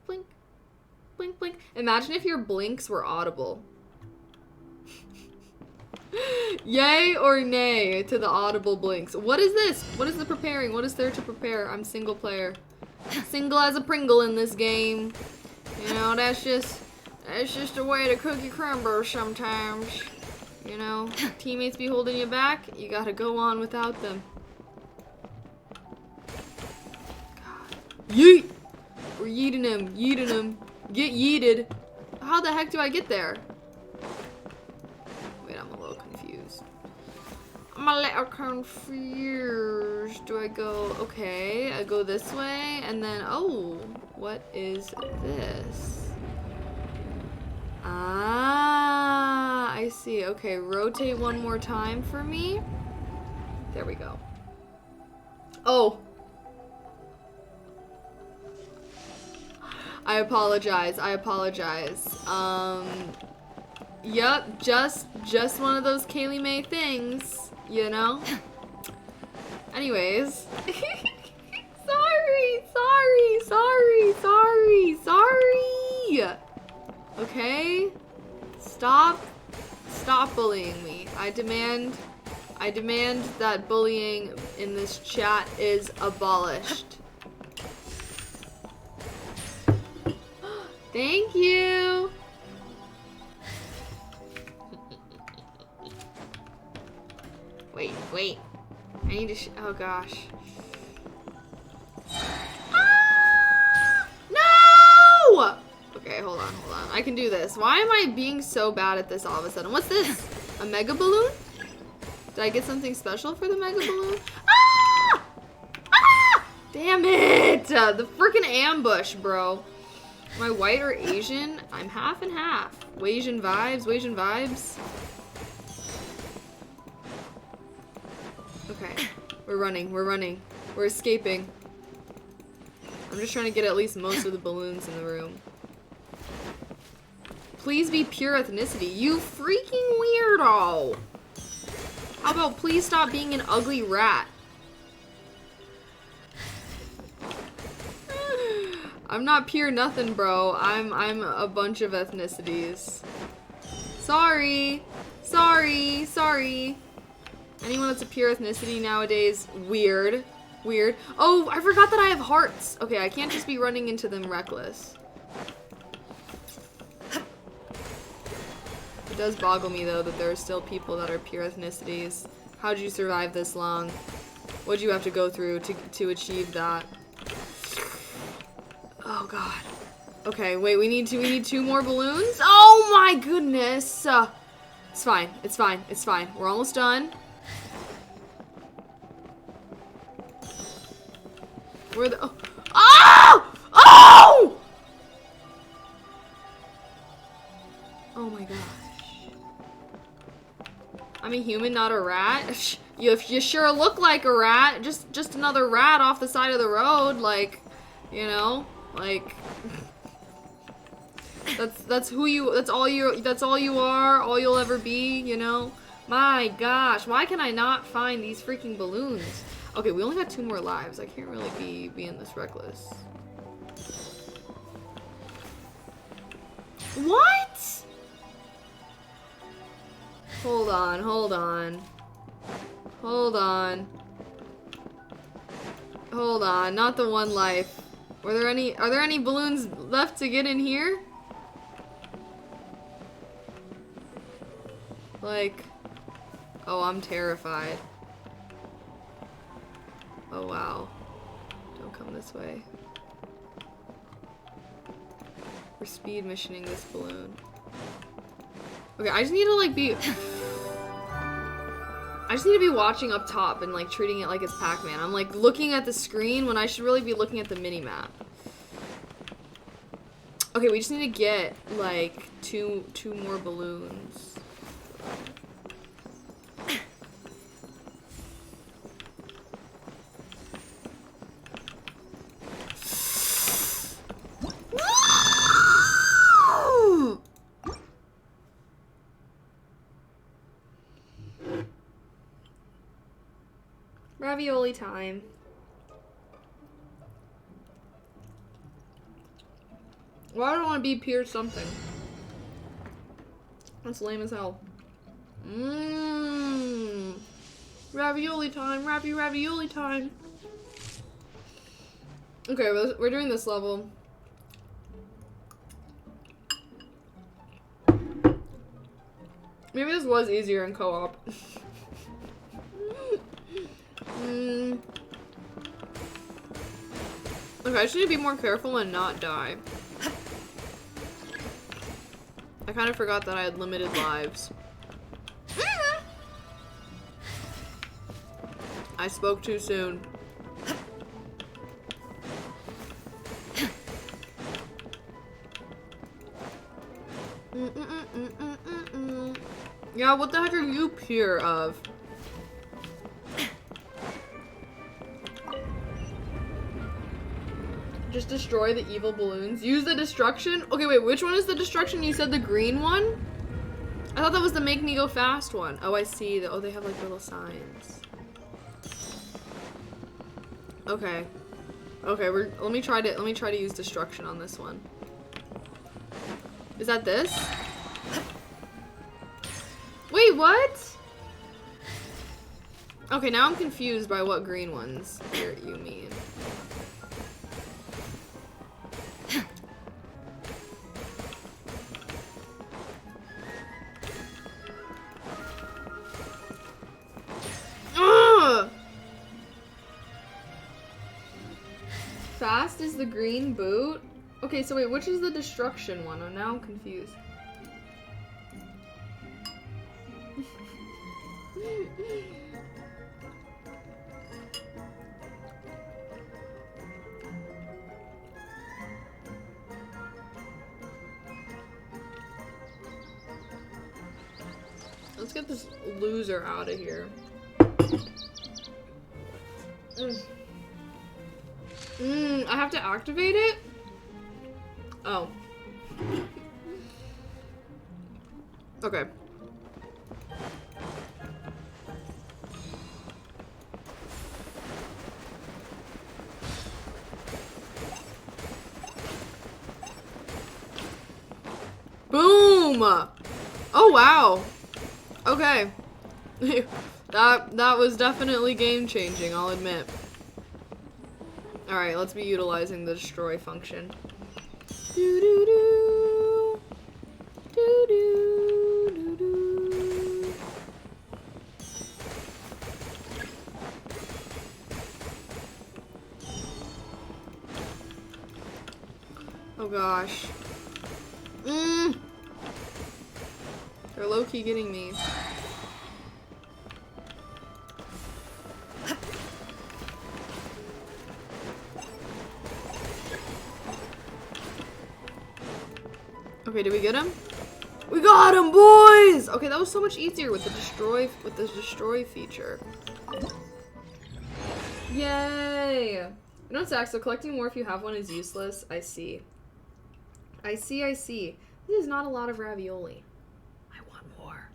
blink, blink, blink. Imagine if your blinks were audible. Yay or nay to the audible blinks. What is this? What is the preparing? What is there to prepare? I'm single player. Single as a Pringle in this game. You know, that's just a way to cook your crumbles sometimes. You know, teammates be holding you back. You gotta go on without them. God. Yeet! We're yeeting him. Yeeting him. Get yeeted. How the heck do I get there? Wait, I'm a little confused. I'm a little confused. Do I go... Okay, I go this way, and then... Oh, what is this? Ah, I see. Okay, rotate one more time for me. There we go. Oh. I apologize. I apologize. Yep, just one of those Kaylee May things, you know? Anyways. Sorry. Okay? Stop bullying me. I demand that bullying in this chat is abolished. Thank you. Wait. I need to oh gosh. Ah! No! Okay, hold on. I can do this. Why am I being so bad at this all of a sudden? What's this? A mega balloon? Did I get something special for the mega balloon? Ah! Ah! Damn it! The freaking ambush, bro. Am I white or Asian? I'm half and half. Wasian vibes. Okay. We're running. We're escaping. I'm just trying to get at least most of the balloons in the room. Please be pure ethnicity. You freaking weirdo! How about please stop being an ugly rat? I'm not pure nothing, bro. I'm a bunch of ethnicities. Sorry. Anyone that's a pure ethnicity nowadays, weird. Oh, I forgot that I have hearts. Okay, I can't just be running into them reckless. It does boggle me, though, that there are still people that are pure ethnicities. How'd you survive this long? What'd you have to go through to achieve that? Oh, God. Okay, wait, we need 2 more balloons? Oh, my goodness! It's fine. We're almost done. Where the... Oh! Oh my gosh. I'm a human, not a rat. You sure look like a rat. Just another rat off the side of the road, like, you know, like that's all you are, all you'll ever be, you know? My gosh, why can I not find these freaking balloons? Okay, we only got 2 more lives. I can't really be being this reckless. What? Hold on. Hold on. Hold on, not the one life. Are there any balloons left to get in here? Like, oh, I'm terrified. Oh wow. Don't come this way. We're speed missioning this balloon. Okay, I just need to like be watching up top and like treating it like it's Pac-Man. I'm like looking at the screen when I should really be looking at the mini-map. Okay, we just need to get like two more balloons. Ravioli time. Why do I want to be Pier something? That's lame as hell. Mmm. Ravioli time. Ravioli time. Okay, we're doing this level. Maybe this was easier in co-op. Okay, I just need to be more careful and not die. I kind of forgot that I had limited lives. I spoke too soon. Yeah, what the heck are you pure of? Just destroy the evil balloons. Use the destruction? Okay, wait, which one is the destruction? You said the green one? I thought that was the make me go fast one. Oh, I see. Oh, they have like little signs. Okay. Okay, let me try to use destruction on this one. Is that this? Wait, what? Okay, now I'm confused by what green ones you mean. Fast is the green boot? Okay, so wait, which is the destruction one? Oh, now I'm confused. Let's get this loser out of here. I have to activate it? Oh. Okay. Boom! Oh, wow. Okay. That was definitely game-changing, I'll admit. Alright, let's be utilizing the destroy function. Doo-doo-doo. Doo-doo-doo-doo. Oh gosh. They're low-key getting me. Okay, did we get him? We got him, boys! Okay, that was so much easier with the destroy feature. Yay! You know what, Zach? So collecting more if you have one is useless. I see. I see. This is not a lot of ravioli. I want more.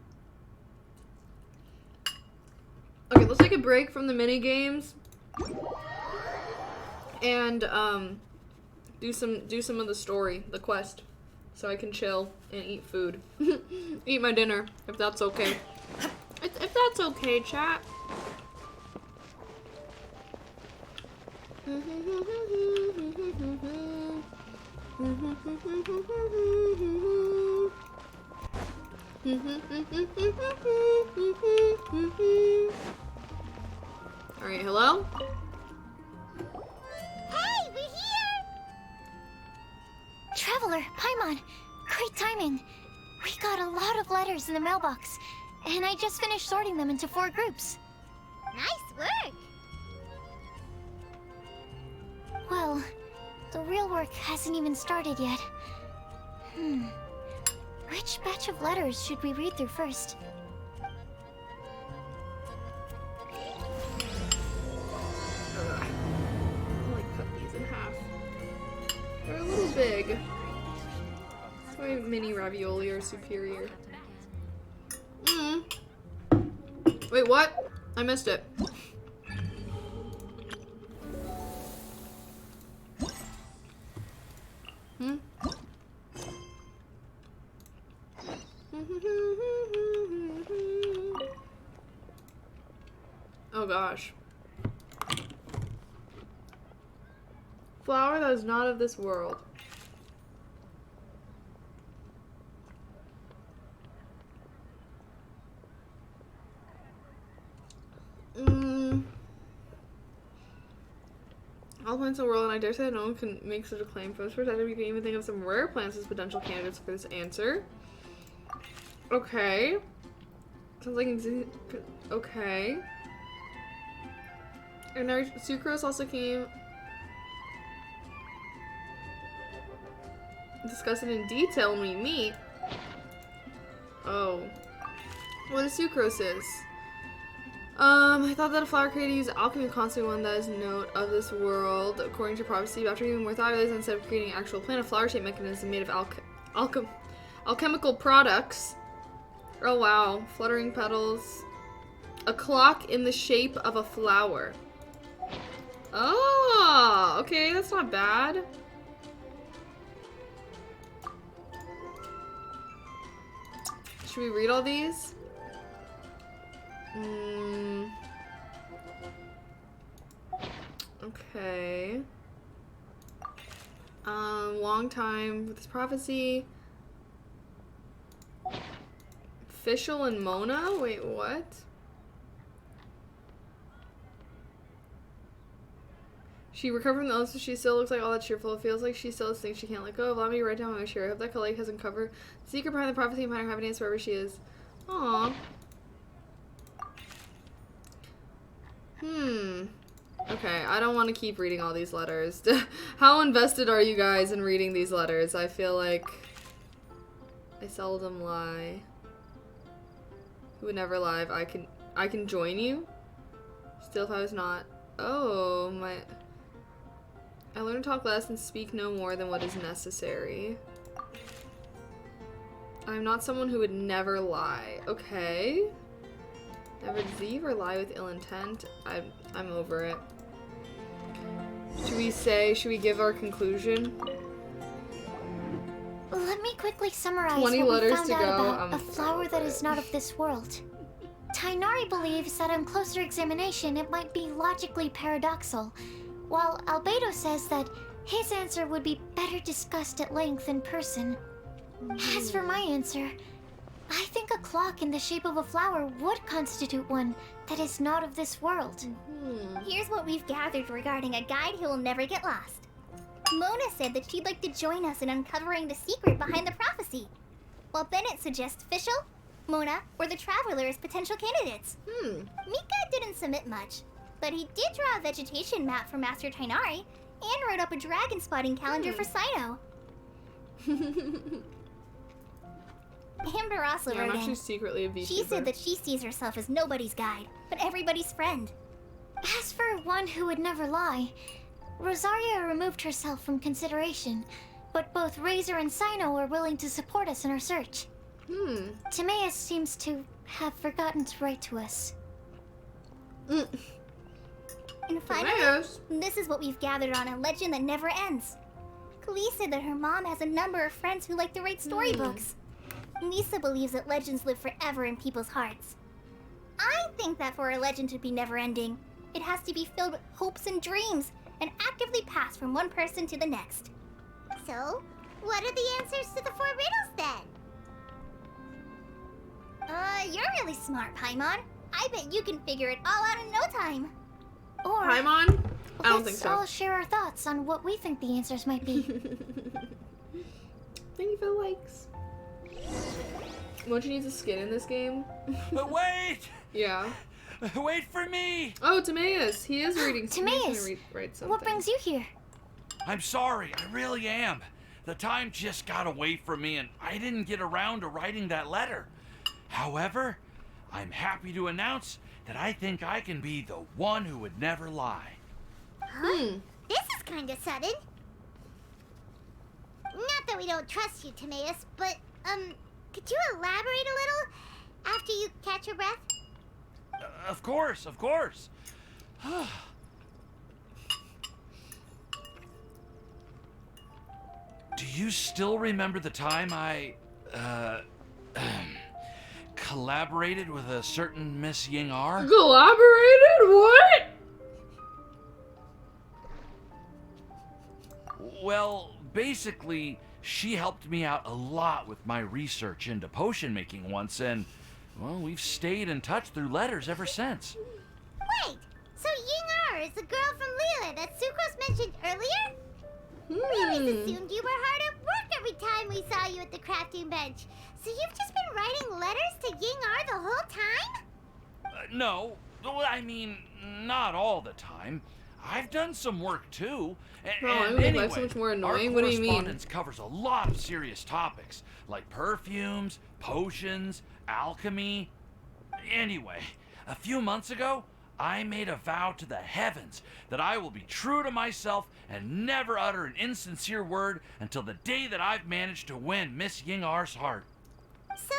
Okay, let's take a break from the mini games and do some of the story, the quest. So I can chill and eat food. Eat my dinner, if that's okay. If that's okay, chat. Alright, hello? Hey, we're here! Traveler, Paimon, great timing. We got a lot of letters in the mailbox, and I just finished sorting them into 4 groups. Nice work! Well, the real work hasn't even started yet. Which batch of letters should we read through first? I'll like cut these in half. They're a little big. That's why mini ravioli are superior. Wait, what? I missed it. Oh gosh. Flower that is not of this world. All plants in the world, and I dare say that no one can make such a claim. For this perspective, you can even think of some rare plants as potential candidates for this answer. Okay. Sounds like okay. And our sucrose also came. Discuss it in detail when we meet. Oh. What a sucrose is. I thought that a flower created used alchemy constantly one that is note of this world. According to prophecy, after giving more thought, instead of creating an actual plant, a flower-shaped mechanism made of alchemical products. Oh wow, fluttering petals. A clock in the shape of a flower. Oh, okay, that's not bad. Should we read all these? Okay. Long time with this prophecy. Fischl and Mona? Wait, what? She recovered from the illness, but she still looks like all that cheerful. It feels like she still has things she can't let go of. Allow me to write down my wish here. I hope that Kalik has uncovered the secret behind the prophecy and find her happiness wherever she is. Aww. Okay, I don't want to keep reading all these letters. How invested are you guys in reading these letters? I feel like I seldom lie. Who would never lie? I can join you? Still if I was not. Oh, I learn to talk less and speak no more than what is necessary. I'm not someone who would never lie. Okay. Never deceive or lie with ill intent. I'm over it. Should we give our conclusion? Let me quickly summarize 20 what we letters found to out go. about a flower that is not of this world. Tainari believes that on closer examination it might be logically paradoxal, while Albedo says that his answer would be better discussed at length in person. As for my answer, I think a clock in the shape of a flower would constitute one that is not of this world. Here's what we've gathered regarding a guide who will never get lost. Mona said that she'd like to join us in uncovering the secret behind the prophecy, while Bennett suggests Fischl, Mona, or the Traveler as potential candidates. Mika didn't submit much, but he did draw a vegetation map for Master Tainari and wrote up a dragon spotting calendar for Sino. Amber also Yeah, I'm wrote actually in. secretly a VTuber. She said that she sees herself as nobody's guide, but everybody's friend. As for one who would never lie, Rosaria removed herself from consideration, but both Razor and Sino were willing to support us in our search. Timaeus seems to have forgotten to write to us. And finally, Timaeus? this is what we've gathered on a legend that never ends. Klee said that her mom has a number of friends who like to write storybooks. Lisa believes that legends live forever in people's hearts. I think that for a legend to be never-ending, it has to be filled with hopes and dreams, and actively pass from one person to the next. So, what are the answers to the 4 riddles then? You're really smart, Paimon. I bet you can figure it all out in no time. Or Paimon? I don't think let's so. all share our thoughts on what we think the answers might be. Thank you for the likes. Mochi needs a skin in this game. But wait! Yeah. Wait for me! Oh, Timaeus. He is reading. He's Timaeus, gonna write something. what brings you here? I'm sorry, I really am. The time just got away from me and I didn't get around to writing that letter. However, I'm happy to announce that I think I can be the one who would never lie. This is kind of sudden. Not that we don't trust you, Timaeus, but, could you elaborate a little after you catch your breath? Of course, of course. Do you still remember the time I, collaborated with a certain Miss Ying-ar? Collaborated? What? Well, basically, she helped me out a lot with my research into potion making once, and, well, we've stayed in touch through letters ever since. Wait, so Ying-ar is the girl from Lila that Sucrose mentioned earlier? We always assumed you were hard at work every time we saw you at the crafting bench. So you've just been writing letters to Ying-ar the whole time? No, well, I mean, not all the time. I've done some work too. Oh, I And would make anyway, life so much more annoying. our What do you mean? correspondence covers a lot of serious topics, like perfumes, potions, alchemy. Anyway, a few months ago, I made a vow to the heavens that I will be true to myself and never utter an insincere word until the day that I've managed to win Miss Ying-ar's heart. So,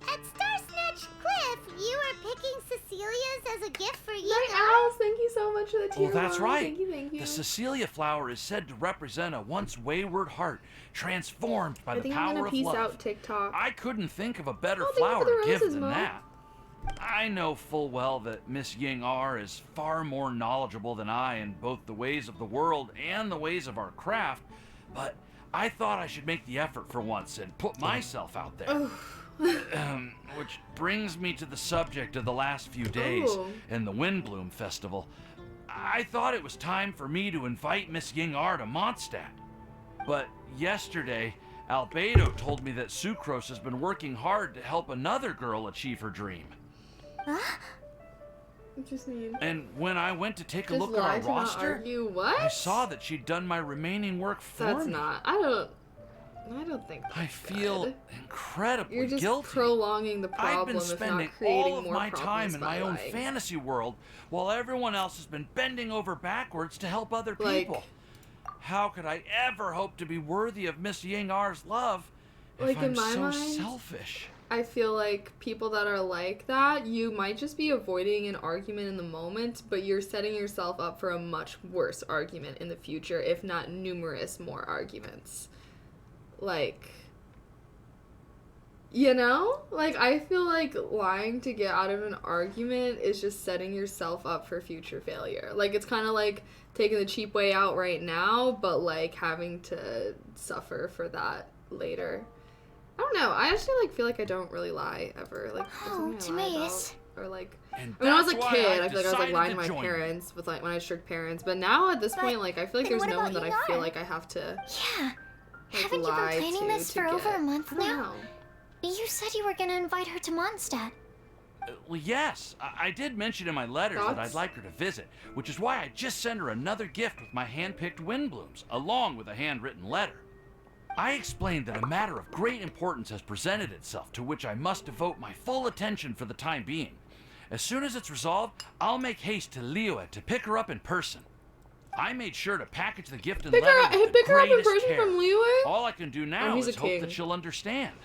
at Star Snatch Cliff, you were picking Cecilia's as a gift for Night Ying-ar? Owls, thank you so much for the tier Well, that's one. right. Thank you, thank you. The Cecilia flower is said to represent a once wayward heart, transformed by I the think I'm power gonna of peace love. out TikTok. I couldn't think of a better Oh, thank you flower for the to give roses, than Mom. that. I know full well that Miss Ying-ar is far more knowledgeable than I in both the ways of the world and the ways of our craft, but I thought I should make the effort for once and put myself out there. Which brings me to the subject of the last few days Oh. and the Windbloom Festival. I thought it was time for me to invite Miss Ying-ar to Mondstadt. But yesterday, Albedo told me that Sucrose has been working hard to help another girl achieve her dream. What you mean? And when I went to take a Just look at lie our to not roster, argue. What? I saw that she'd done my remaining work for That's me. not. I don't think that's I feel good. incredibly You're just guilty. prolonging the I've problem been if spending not creating all of more my problems time in my by own lying. fantasy world, while everyone else has been bending over backwards to help other Like- people. How could I ever hope to be worthy of Miss Ying-ar's love if Like, I'm in my so mind, selfish? I feel like people that are like that, you might just be avoiding an argument in the moment, but you're setting yourself up for a much worse argument in the future, if not numerous more arguments. Like, you know? Like, I feel like lying to get out of an argument is just setting yourself up for future failure. Like, it's kind of like taking the cheap way out right now, but, like, having to suffer for that later. I don't know. I actually feel like I don't really lie ever. Like, there's Oh, something I lie Timaeus. about, or like, And when I was a that's why kid, I've I feel like I was like decided lying to to my join you. parents with like when I had strict parents. But now at this But point, like I feel like then there's what no one about that I feel Ying-ar? like I have to Yeah. like, Haven't you been lie planning to this for over get. a month I don't now? know. You said you were gonna invite her to Mondstadt. Well, yes, I did mention in my letters that Thoughts? I'd like her to visit, which is why I just sent her another gift with my hand-picked Windblooms, along with a handwritten letter. I explained that a matter of great importance has presented itself to which I must devote my full attention for the time being. As soon as it's resolved, I'll make haste to Liyue to pick her up in person. I made sure to package the gift and Pick letter her, with the pick her up in greatest person care. from Liyue? All I can do now he's is a hope king. that she'll understand.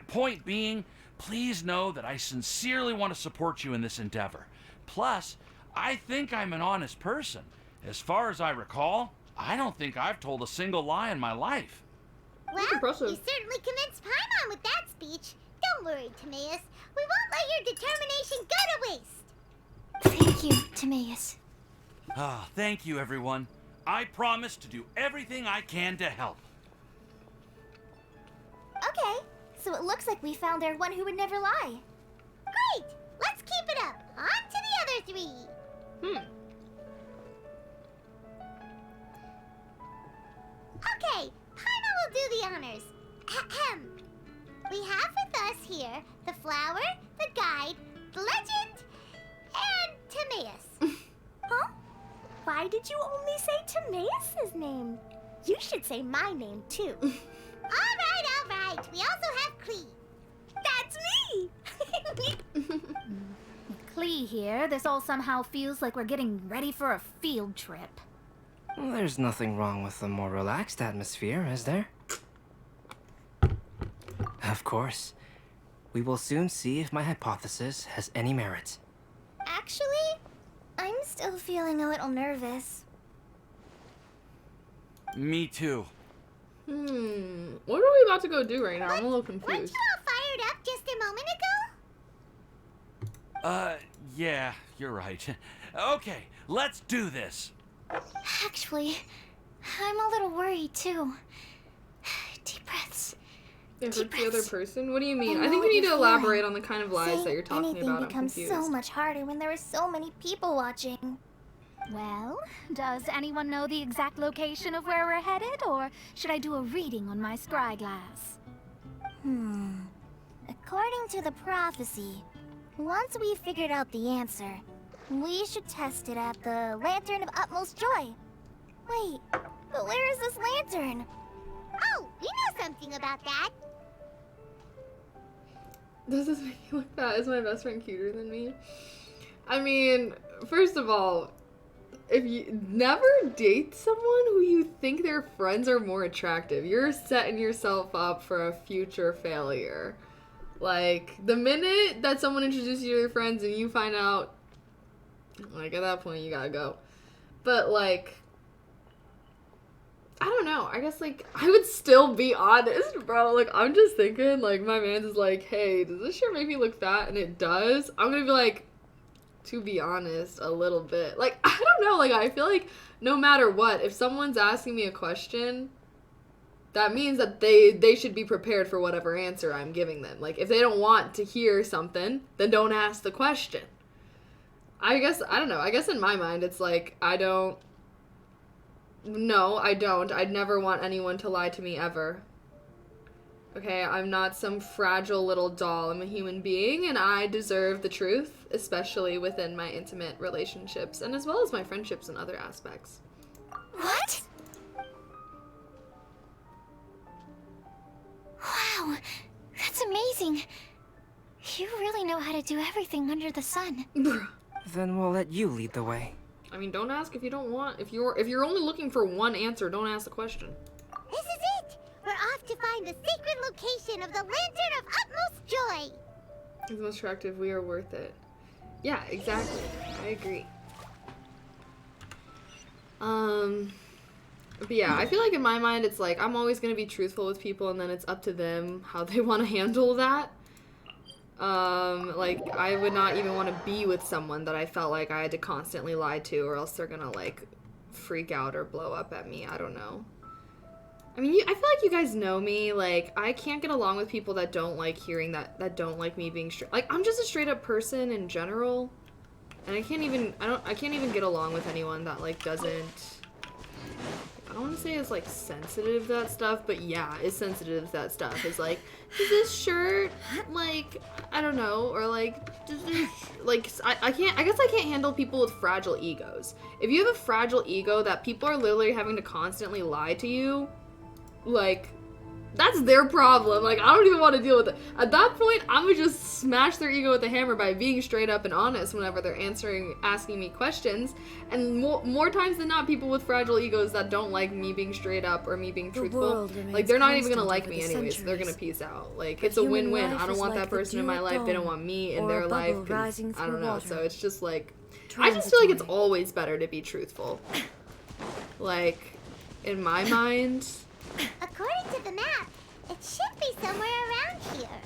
Point being, please know that I sincerely want to support you in this endeavor. Plus, I think I'm an honest person. As far as I recall, I don't think I've told a single lie in my life. Well, impressive. you certainly convinced Paimon with that speech. Don't worry, Timaeus. We won't let your determination go to waste. Thank you, Timaeus. Ah, thank you, everyone. I promise to do everything I can to help. Okay, so it looks like we found our one who would never lie. Great! Let's keep it up. On to the other three. Okay, Paima will do the honors. Ahem. We have with us here the flower, the guide, the legend, and Timaeus. Huh? Why did you only say Timaeus' name? You should say my name too. All right. We also have Klee. That's me! With Klee here, this all somehow feels like we're getting ready for a field trip. Well, there's nothing wrong with a more relaxed atmosphere, is there? Of course. We will soon see if my hypothesis has any merit. Actually, I'm still feeling a little nervous. Me too. What are we about to go do right now? I'm a little Weren't confused. you all fired up just a moment ago? Yeah, you're right. Okay, let's do this. Actually, I'm a little worried too. Deep breaths. If it's the other person? What do you mean? I I know think what we need you're to elaborate feeling. on the kind of lies that you're talking Anything about. I'm becomes confused. so much harder when there are so many people watching. Well, does anyone know the exact location of where we're headed, or should I do a reading on my scry glass? According to the prophecy, once we figured out the answer, we should test it at the Lantern of Utmost Joy. Wait, but where is this lantern? Oh, we know something about that. Does this make you look bad? Is my best friend cuter than me? I mean, first of all, if you never date someone who you think their friends are more attractive, you're setting yourself up for a future failure. Like, the minute that someone introduces you to their friends and you find out, like, at that point, you gotta go. But, like, I don't know. I guess, like, I would still be honest, bro. Like, I'm just thinking, like, my man's is like, hey, does this shirt make me look fat? And it does. I'm gonna be like, to be honest, a little bit. Like, I don't know. Like, I feel like no matter what, if someone's asking me a question, that means that they should be prepared for whatever answer I'm giving them. Like, if they don't want to hear something, then don't ask the question. I don't know. I guess in my mind, it's like, no, I don't. I'd never want anyone to lie to me ever. Okay, I'm not some fragile little doll. I'm a human being, and I deserve the truth, especially within my intimate relationships, and as well as my friendships and other aspects. What? Wow, that's amazing. You really know how to do everything under the sun. Then we'll let you lead the way. I mean, don't ask if you don't want. If you're only looking for one answer, don't ask the question. This is it! We're off to find the sacred location of the Lantern of Utmost Joy! He's the most attractive. We are worth it. Yeah, exactly. I agree. But yeah, I feel like in my mind, it's like, I'm always going to be truthful with people, and then it's up to them how they want to handle that. Like, I would not even want to be with someone that I felt like I had to constantly lie to, or else they're gonna, like, freak out or blow up at me. I don't know. I mean, I feel like you guys know me. Like, I can't get along with people that don't like hearing that don't like me being straight. Like, I'm just a straight up person in general, and I can't even get along with anyone that, like, doesn't. I don't want to say it's, like, sensitive to that stuff, but yeah, is sensitive to that stuff. Is like, does this shirt, like, I don't know, or like, does this, like, I guess I can't handle people with fragile egos. If you have a fragile ego that people are literally having to constantly lie to you, like, that's their problem. Like, I don't even want to deal with it. At that point, I'm gonna just smash their ego with a hammer by being straight up and honest whenever they're asking me questions. And more times than not, people with fragile egos that don't like me being straight up or me being truthful, world remains like, they're not even gonna constant like over me the anyways. They're gonna centuries. peace out. Like, But it's a human win-win. life I don't is want like that the person in dew my at life. They don't dawn, want me in or their a life. bubble 'Cause rising I don't through know. water. So it's just like, I just feel like it's Transitory. always better to be truthful. Like, in my mind. According to the map, it should be somewhere around here.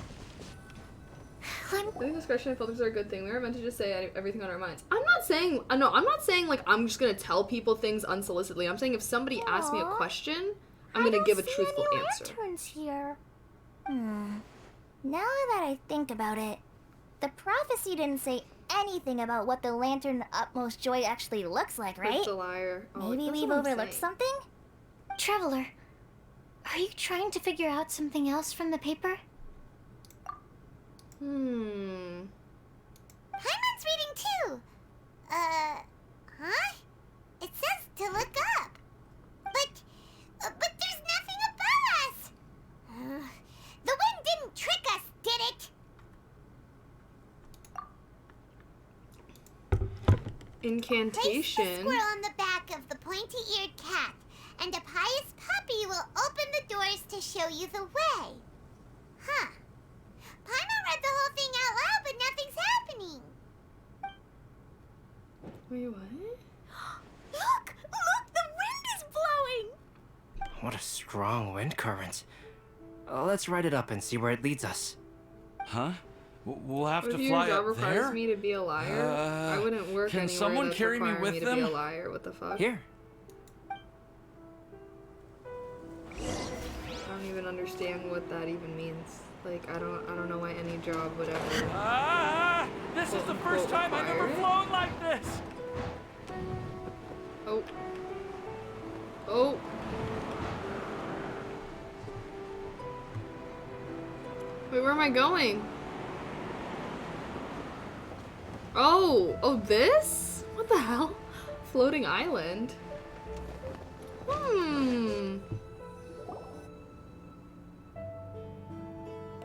I'm I think discretion and filters are a good thing. We are meant to just say everything on our minds. I'm not saying, no, I'm not saying like I'm just gonna tell people things unsolicitedly. I'm saying if somebody asks me a question, I'm gonna give a truthful answer. Lanterns here. Now that I think about it, the prophecy didn't say anything about what the lantern utmost joy actually looks like, right? It's a liar. Oh, Maybe that's we've what I'm overlooked saying. something? Traveler. Are you trying to figure out something else from the paper? Paimon's reading too. Huh? It says to look up. But there's nothing above us. The wind didn't trick us, did it? Place the Incantation. squirrel on the back of the pointy-eared cat, and a pious puppy will open the doors to show you the way. Huh. Paimon read the whole thing out loud, but nothing's happening. Wait, what? Look! The wind is blowing! What a strong wind current. Let's write it up and see where it leads us. Huh? We'll have What to if your fly job up requires there? me to be a liar? I wouldn't work can anywhere someone that's carry me requiring with me to them? be a liar. What the fuck? Here. I don't even understand what that even means. Like, I don't know why any job would ever. Ah! This is the first time I've ever flown like this! Oh. Oh. Wait, where am I going? Oh, this? What the hell? Floating island.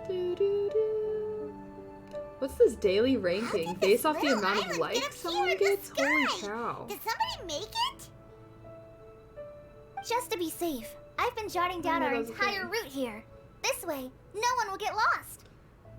Doo-doo-doo. What's this daily ranking? Based off the little amount of island likes get up someone here in the gets? Holy sky? cow. Did somebody make it? Just to be safe, I've been jotting down Oh, our that was a entire thing. route here. This way, no one will get lost.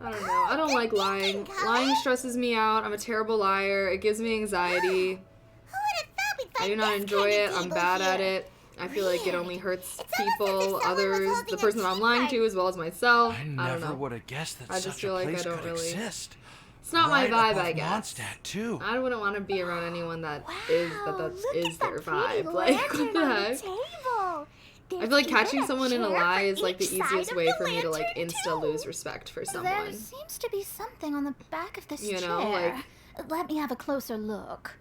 I don't know. I don't like lying. Lying stresses me out. I'm a terrible liar. It gives me anxiety. Who would have thought we'd I find do not this enjoy kind it. of I'm table bad at here? it. I feel like it only hurts It's almost as if people, someone was others, holding the a person that I'm lying tea to, party. as well as myself. I I don't never know. would have guessed that I just such feel a like I place don't could really- exist. It's not my Right vibe, above I guess. Mondstadt, too. I wouldn't want to be around anyone that Wow, is look their at that pretty vibe. Like, what lantern the on the heck? table. I feel like There's catching even a someone in a chair lie for is like the each side easiest of way the for me to like lantern, insta too. lose respect for There someone. seems to be something on the back of this You chair. know, like- Let me have a closer look.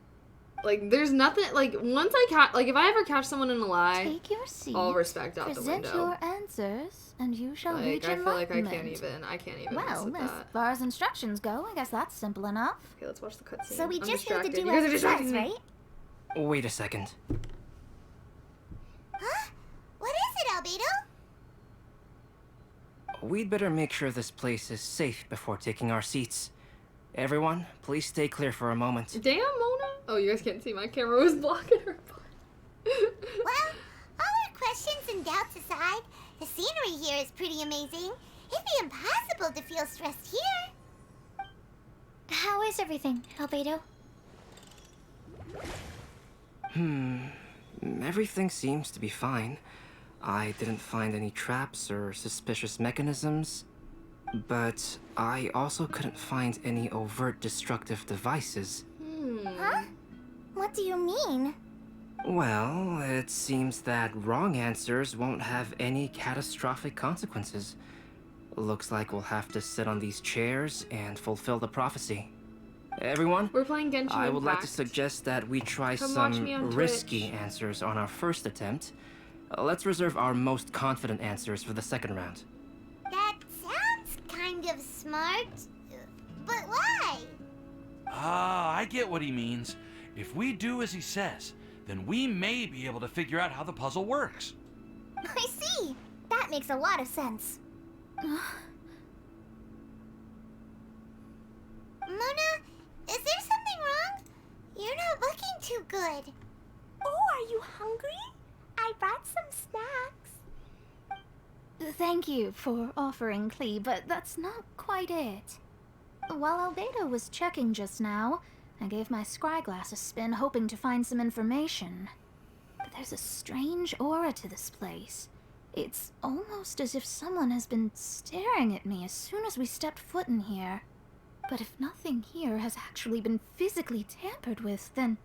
Like, there's nothing, like, once if I ever catch someone in a lie, Take your seat. all respect out the Present window. your answers, and you shall Like, reach I feel like I enlightenment. can't even mess Well, with as that. far as instructions go, I guess that's simple enough. Okay, let's watch the cutscene. So we I'm just need to distracted. do You guys as are it distracting says, me. right? Wait a second. Huh? What is it, Albedo? We'd better make sure this place is safe before taking our seats. Everyone, please stay clear for a moment. Damn, Mona. Oh, you guys can't see. My camera was blocking her butt. Well, all our questions and doubts aside, the scenery here is pretty amazing. It'd be impossible to feel stressed here. How is everything, Albedo? Everything seems to be fine. I didn't find any traps or suspicious mechanisms, but I also couldn't find any overt destructive devices. Huh? What do you mean? Well, it seems that wrong answers won't have any catastrophic consequences. Looks like we'll have to sit on these chairs and fulfill the prophecy. Everyone, We're playing Genshin I would like to Impact. suggest that we try Come watch some me on risky Twitch. answers on our first attempt. Let's reserve our most confident answers for the second round. That sounds kind of smart. But why? Ah, I get what he means. If we do as he says, then we may be able to figure out how the puzzle works. I see. That makes a lot of sense. Mona, is there something wrong? You're not looking too good. Oh, are you hungry? I brought some snacks. Thank you for offering, Clee, but that's not quite it. While Albedo was checking just now, I gave my scryglass a spin hoping to find some information. But there's a strange aura to this place. It's almost as if someone has been staring at me as soon as we stepped foot in here. But if nothing here has actually been physically tampered with, then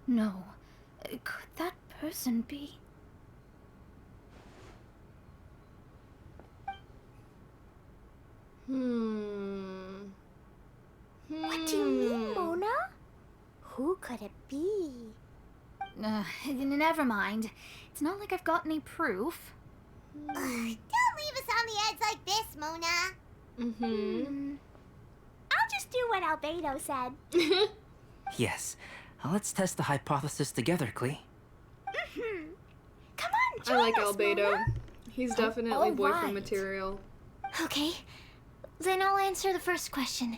no. Could that person be? What do you mean, Mona? Who could it be? Never mind. It's not like I've got any proof. Don't leave us on the edge like this, Mona. I'll just do what Albedo said. Yes. Let's test the hypothesis together, Klee. Come on, join I like us, Albedo. Mona. He's definitely all boyfriend right. material. Okay, then I'll answer the first question.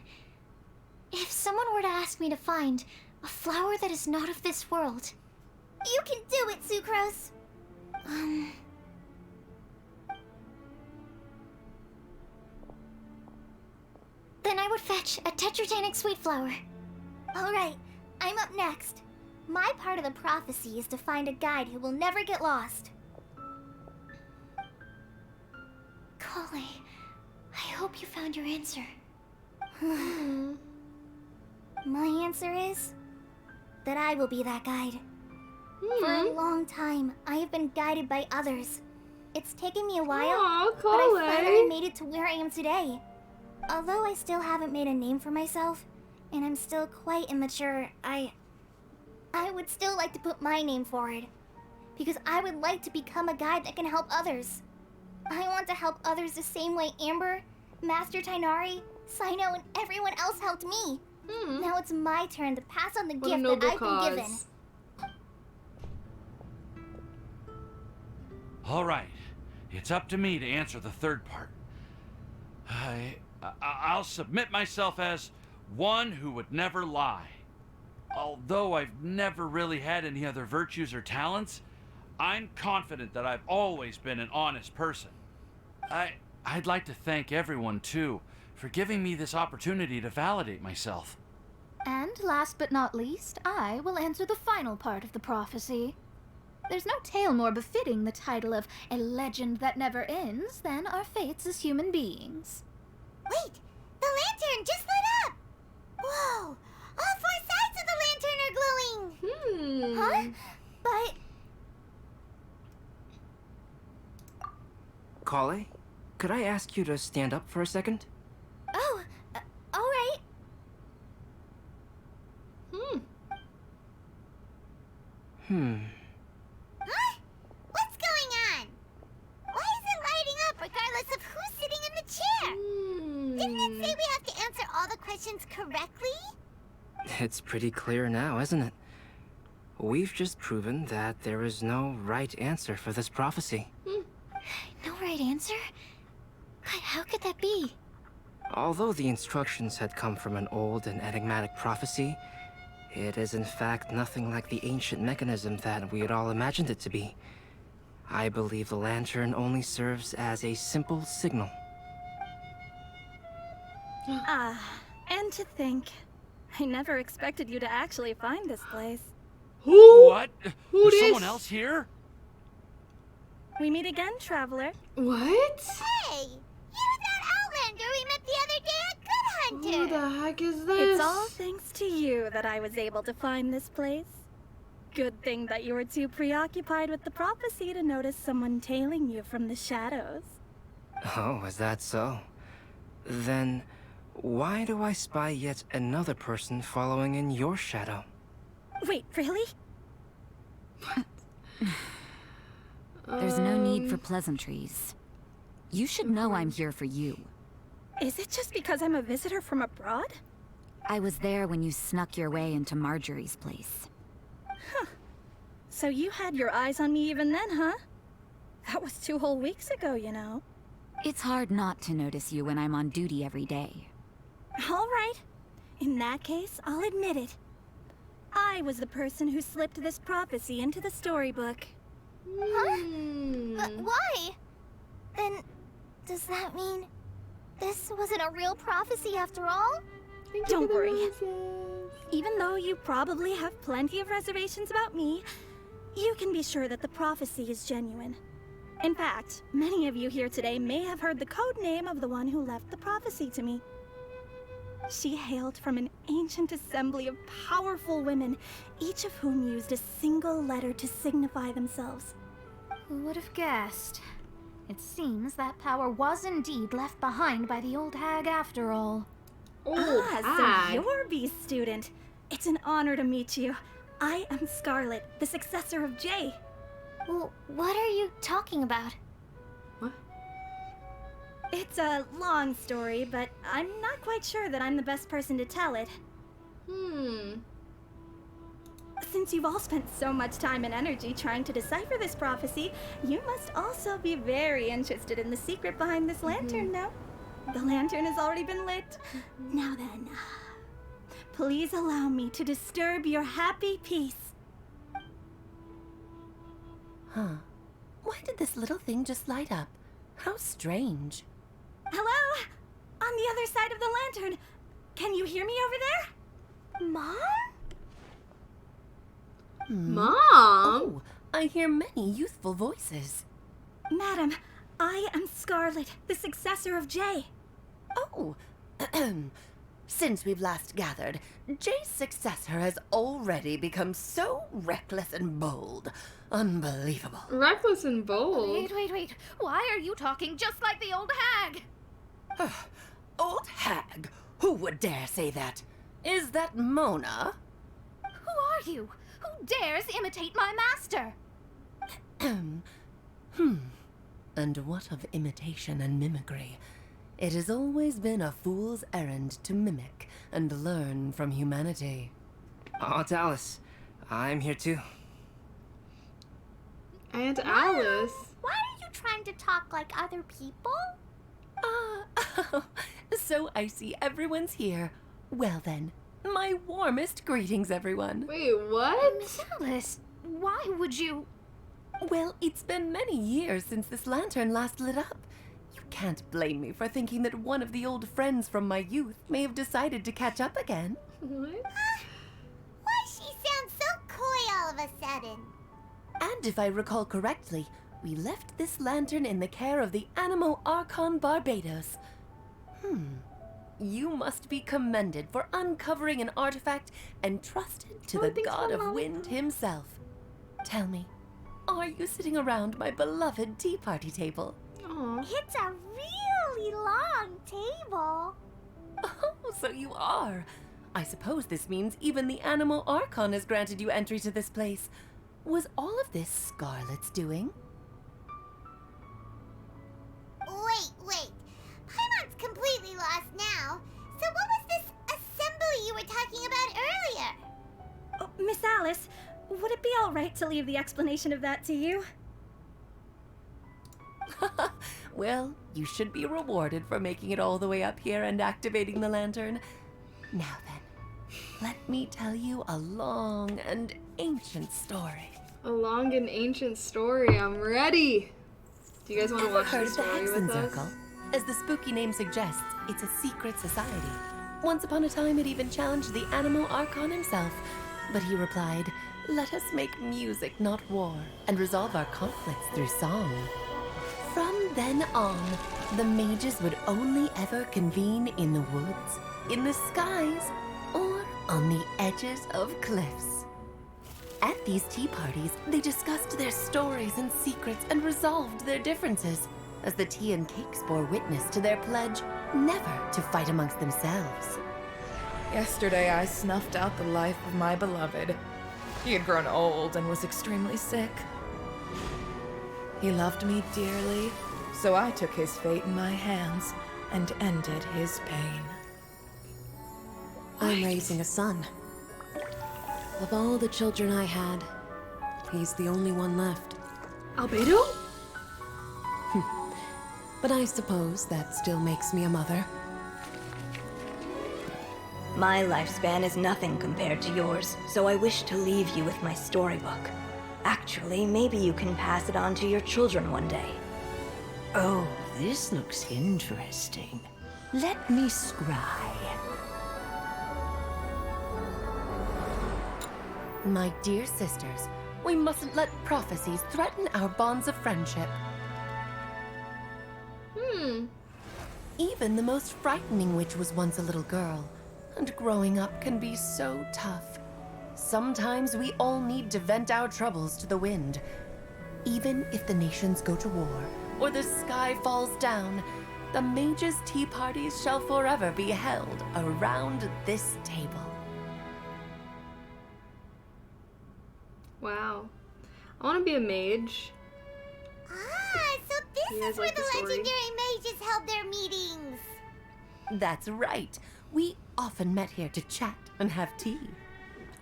If someone were to ask me to find a flower that is not of this world, You can do it, Sucrose. then I would fetch a tetragenic sweet flower. Alright, I'm up next. My part of the prophecy is to find a guide who will never get lost. Kale, I hope you found your answer. My answer is that I will be that guide. For a long time, I have been guided by others. It's taken me a while, Aw, but I finally Kale. made it to where I am today. Although I still haven't made a name for myself, and I'm still quite immature, I would still like to put my name forward. Because I would like to become a guide that can help others. I want to help others the same way Amber, Master Tainari, Sino, and everyone else helped me. Now it's my turn to pass on the What a gift that noble I've been given. cause. All right, it's up to me to answer the third part. I'll submit myself as one who would never lie. Although I've never really had any other virtues or talents, I'm confident that I've always been an honest person. I'd like to thank everyone, too, for giving me this opportunity to validate myself. And last but not least, I will answer the final part of the prophecy. There's no tale more befitting the title of a legend that never ends than our fates as human beings. Wait! The lantern just lit up! Whoa! All four sides of the lantern are glowing! Huh? But... Kale, could I ask you to stand up for a second? Oh, alright. Huh? What's going on? Why is it lighting up regardless of who's sitting in the chair? Didn't it say we have to answer all the questions correctly? It's pretty clear now, isn't it? We've just proven that there is no right answer for this prophecy. No right answer? But how could that be? Although the instructions had come from an old and enigmatic prophecy, it is in fact nothing like the ancient mechanism that we had all imagined it to be. I believe the lantern only serves as a simple signal. And to think, I never expected you to actually find this place. Who? What? Who There's dis? someone else here? We meet again, traveler. What? Hey! You're that Outlander we met the other day at Good Who Hunter! the heck is this? It's all thanks to you that I was able to find this place. Good thing that you were too preoccupied with the prophecy to notice someone tailing you from the shadows. Oh, is that so? Then, why do I spy yet another person following in your shadow? Wait, really? There's no need for pleasantries. You should know I'm here for you. Is it just because I'm a visitor from abroad? I was there when you snuck your way into Marjorie's place. So you had your eyes on me even then, huh? That was 2 whole weeks ago, you know. It's hard not to notice you when I'm on duty every day. All right. In that case, I'll admit it. I was the person who slipped this prophecy into the storybook. Huh? But why? Then, does that mean this wasn't a real prophecy after all? Don't worry. Even though you probably have plenty of reservations about me, you can be sure that the prophecy is genuine. In fact, many of you here today may have heard the code name of the one who left the prophecy to me. She hailed from an ancient assembly of powerful women, each of whom used a single letter to signify themselves. Who would have guessed? It seems that power was indeed left behind by the old hag after all. So you're B's student. It's an honor to meet you. I am Scarlet, the successor of Jay. Well, what are you talking about? What? It's a long story, but I'm not quite sure that I'm the best person to tell it. Since you've all spent so much time and energy trying to decipher this prophecy, you must also be very interested in the secret behind this lantern, no? The lantern has already been lit. Now then, please allow me to disturb your happy peace. Huh. Why did this little thing just light up? How strange. Hello? On the other side of the lantern. Can you hear me over there? Mom? Mom? Oh, I hear many youthful voices. Madam, I am Scarlet, the successor of Jay. Oh, since we've last gathered, Jay's successor has already become so reckless and bold. Unbelievable. Reckless and bold. Wait. Why are you talking just like the old hag? Old hag? Who would dare say that? Is that Mona? Who are you? Who dares imitate my master? And what of imitation and mimicry? It has always been a fool's errand to mimic and learn from humanity. Aunt Alice, I'm here too. Aunt Alice. Why are you trying to talk like other people? So I see everyone's here. Well then, my warmest greetings, everyone. Wait, what? Miss Alice, why would you... Well, it's been many years since this lantern last lit up. You can't blame me for thinking that one of the old friends from my youth may have decided to catch up again. What? Why she sounds so coy all of a sudden? And if I recall correctly, we left this lantern in the care of the Animo Archon Barbados. You must be commended for uncovering an artifact entrusted to the thanks god for of allowing wind himself. Tell me, are you sitting around my beloved tea party table? Aw. It's a really long table. Oh, so you are. I suppose this means even the Animo Archon has granted you entry to this place. Was all of this Scarlet's doing? Wait. Paimon's completely lost now. So what was this assembly you were talking about earlier? Oh, Miss Alice, would it be all right to leave the explanation of that to you? Well, you should be rewarded for making it all the way up here and activating the lantern. Now then, let me tell you a long and ancient story. A long and ancient story. I'm ready. Do you guys want to Ever watch heard the of the story Hexen with us? Circle? As the spooky name suggests, it's a secret society. Once upon a time, it even challenged the Animo Archon himself. But he replied, "Let us make music, not war, and resolve our conflicts through song." From then on, the mages would only ever convene in the woods, in the skies, or on the edges of cliffs. At these tea parties, they discussed their stories and secrets and resolved their differences, as the tea and cakes bore witness to their pledge never to fight amongst themselves. Yesterday I snuffed out the life of my beloved. He had grown old and was extremely sick. He loved me dearly, so I took his fate in my hands and ended his pain. I'm raising a son. Of all the children I had, he's the only one left. Albedo? But I suppose that still makes me a mother. My lifespan is nothing compared to yours, so I wish to leave you with my storybook. Actually, maybe you can pass it on to your children one day. Oh, this looks interesting. Let me scry. My dear sisters, we mustn't let prophecies threaten our bonds of friendship. Even the most frightening witch was once a little girl, and growing up can be so tough. Sometimes we all need to vent our troubles to the wind. Even if the nations go to war, or the sky falls down, the mages' tea parties shall forever be held around this table. Wow. I want to be a mage. Ah, so this You guys is where like the the story? legendary mages held their meetings. That's right. We often met here to chat and have tea.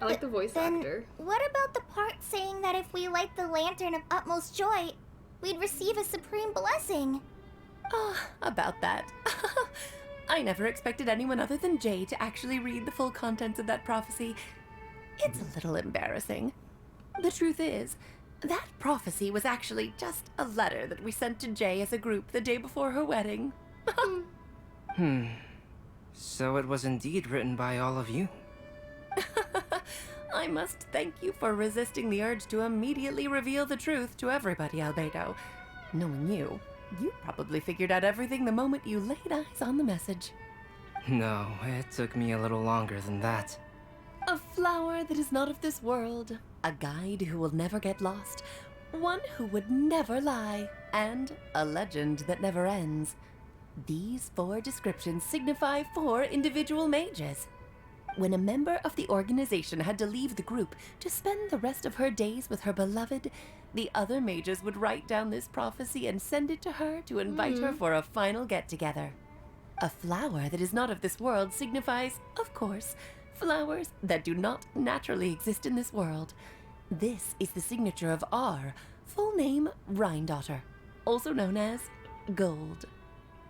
I like the voice actor. What about the part saying that if we light the lantern of utmost joy, we'd receive a supreme blessing? About that. I never expected anyone other than Jay to actually read the full contents of that prophecy. It's a little embarrassing. The truth is, that prophecy was actually just a letter that we sent to Jay as a group the day before her wedding. So it was indeed written by all of you. I must thank you for resisting the urge to immediately reveal the truth to everybody, Albedo. Knowing you, you probably figured out everything the moment you laid eyes on the message. No, it took me a little longer than that. A flower that is not of this world, a guide who will never get lost, one who would never lie, and a legend that never ends. These 4 descriptions signify 4 individual mages. When a member of the organization had to leave the group to spend the rest of her days with her beloved, the other mages would write down this prophecy and send it to her to invite her for a final get-together. A flower that is not of this world signifies, of course, flowers that do not naturally exist in this world. This is the signature of our full name, Rhine-daughter, also known as Gold.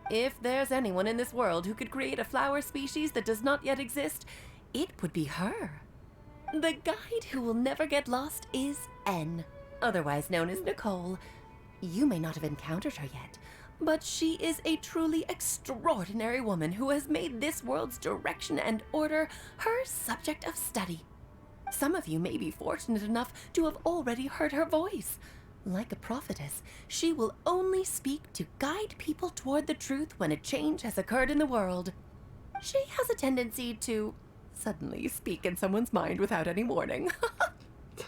If there's anyone in this world who could create a flower species that does not yet exist, it would be her. The guide who will never get lost is N, otherwise known as Nicole. You may not have encountered her yet, but she is a truly extraordinary woman who has made this world's direction and order her subject of study. Some of you may be fortunate enough to have already heard her voice. Like a prophetess, she will only speak to guide people toward the truth when a change has occurred in the world. She has a tendency to suddenly speak in someone's mind without any warning.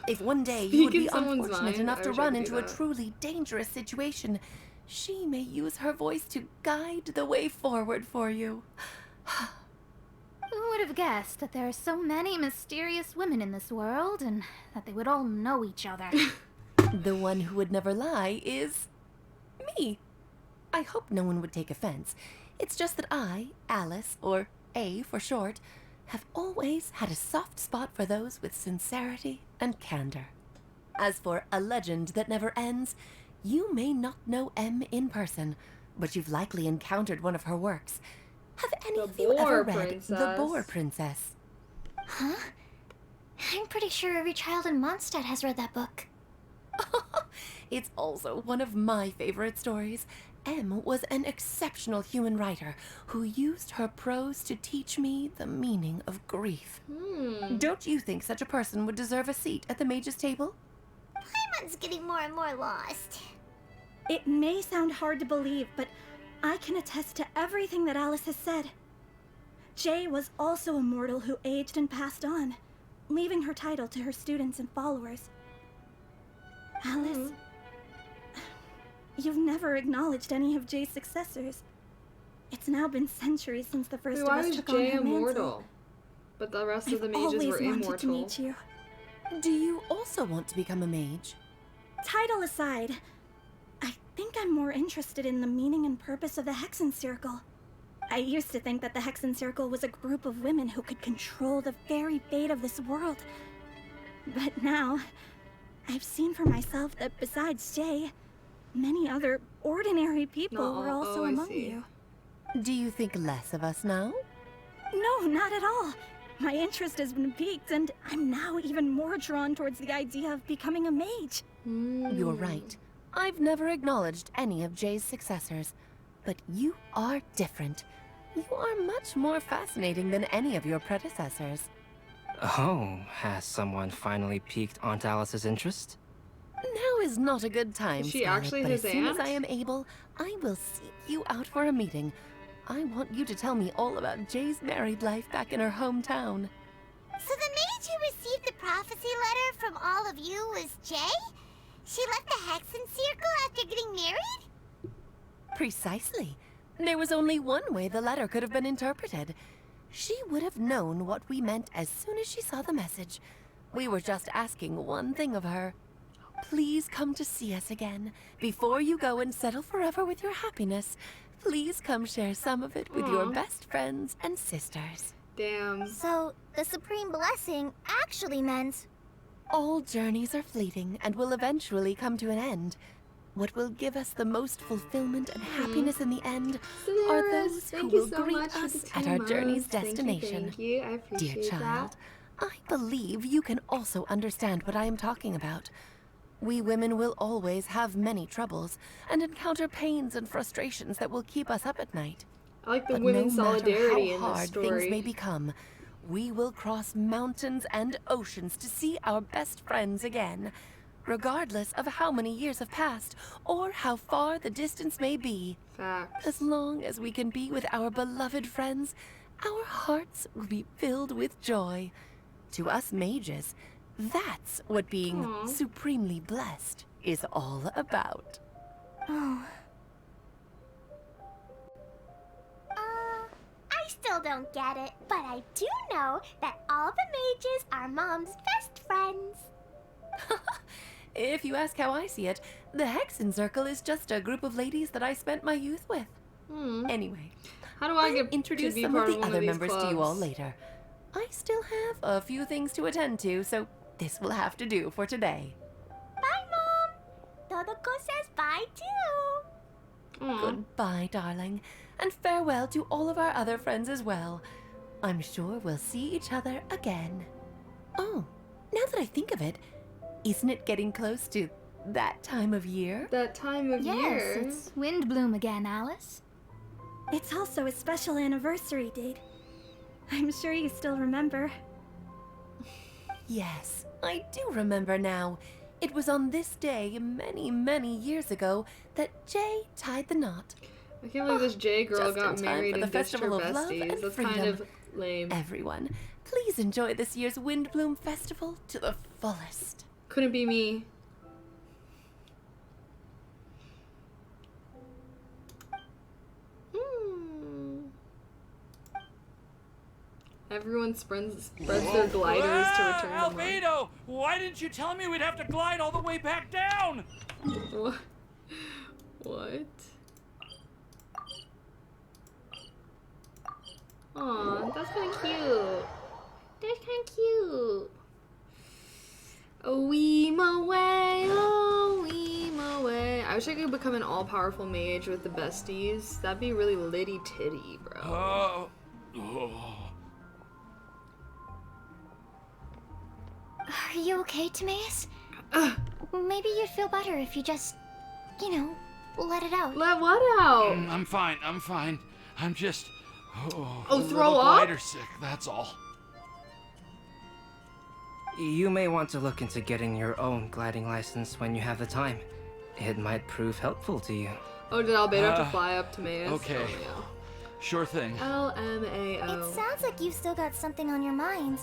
If one day you would be unfortunate enough to run into a truly dangerous situation, she may use her voice to guide the way forward for you. Who would have guessed that there are so many mysterious women in this world and that they would all know each other? The one who would never lie is me. I hope no one would take offense. It's just that I, Alice, or A for short, have always had a soft spot for those with sincerity and candor. As for a legend that never ends, you may not know M in person, but you've likely encountered one of her works. Have any of you ever read The Boar Princess? Huh? I'm pretty sure every child in Mondstadt has read that book. It's also one of my favorite stories. M was an exceptional human writer who used her prose to teach me the meaning of grief. Don't you think such a person would deserve a seat at the mage's table? Paimon's getting more and more lost. It may sound hard to believe, but I can attest to everything that Alice has said. Jay was also a mortal who aged and passed on, leaving her title to her students and followers. Alice, you've never acknowledged any of Jay's successors. It's now been centuries since the first of Why us was took Jay on her mantle. immortal? But the rest of the I've mages always were wanted immortal. to meet you. Do you also want to become a mage? Title aside, I think I'm more interested in the meaning and purpose of the Hexen Circle. I used to think that the Hexen Circle was a group of women who could control the very fate of this world. But now, I've seen for myself that besides Jay, many other ordinary people were also among you. Do you think less of us now? No, not at all. My interest has been piqued, and I'm now even more drawn towards the idea of becoming a mage. You're right. I've never acknowledged any of Jay's successors, but you are different. You are much more fascinating than any of your predecessors. Oh, has someone finally piqued Aunt Alice's interest? Now is not a good time, Is she Scarlet, actually but his as soon aunt? as I am able, I will seek you out for a meeting. I want you to tell me all about Jay's married life back in her hometown. So the mage who received the prophecy letter from all of you was Jay? She left the Hexen Circle after getting married? Precisely. There was only one way the letter could have been interpreted. She would have known what we meant as soon as she saw the message. We were just asking one thing of her. Please come to see us again. Before you go and settle forever with your happiness, please come share some of it with your best friends and sisters. Damn. So, the Supreme Blessing actually meant... All journeys are fleeting and will eventually come to an end. What will give us the most fulfillment and happiness in the end are those who will greet us at our journey's destination. Thank you. I appreciate Dear child, I believe you can also understand what I am talking about. We women will always have many troubles and encounter pains and frustrations that will keep us up at night. I like the But women's no matter solidarity how in hard this story. things may become, we will cross mountains and oceans to see our best friends again, regardless of how many years have passed or how far the distance may be. Facts. As long as we can be with our beloved friends, our hearts will be filled with joy. To us mages, that's what being supremely blessed is all about. Oh. I still don't get it, but I do know that all the mages are Mom's best friends. If you ask how I see it, the Hexen Circle is just a group of ladies that I spent my youth with. Anyway, how do I get introduce to be some part of the one other these members to you all clubs? later. I still have a few things to attend to, so this will have to do for today. Bye, Mom. Todoko says bye, too. Goodbye, darling, and farewell to all of our other friends as well. I'm sure we'll see each other again. Oh, now that I think of it, isn't it getting close to that time of year? That time of year? Yes, it's wind bloom again, Alice. It's also a special anniversary date. I'm sure you still remember. Yes, I do remember now. It was on this day, many, many years ago, that Jay tied the knot. I can't believe this J girl Just got in time married for the and ditched her Festival of Love besties. and That's Freedom. kind of lame. Everyone, please enjoy this year's Wind Bloom Festival to the fullest. Couldn't be me. Everyone spreads their gliders to return to Mars. Albedo! Why didn't you tell me we'd have to glide all the way back down? What? What? Aw, that's kind of cute. That's kind of cute. Oh, weem away, oh, weem away. I wish I could become an all-powerful mage with the besties. That'd be really litty titty, bro. Are you okay, Timaeus? Maybe you'd feel better if you just, you know, let it out. Let what out? I'm fine, I'm fine. I'm just... Oh, a throw little up? glider sick, that's all. You may want to look into getting your own gliding license when you have the time. It might prove helpful to you. Oh, did Albedo have to fly up to Timaeus? Okay. Oh, yeah. Sure thing. LMAO. It sounds like you've still got something on your mind.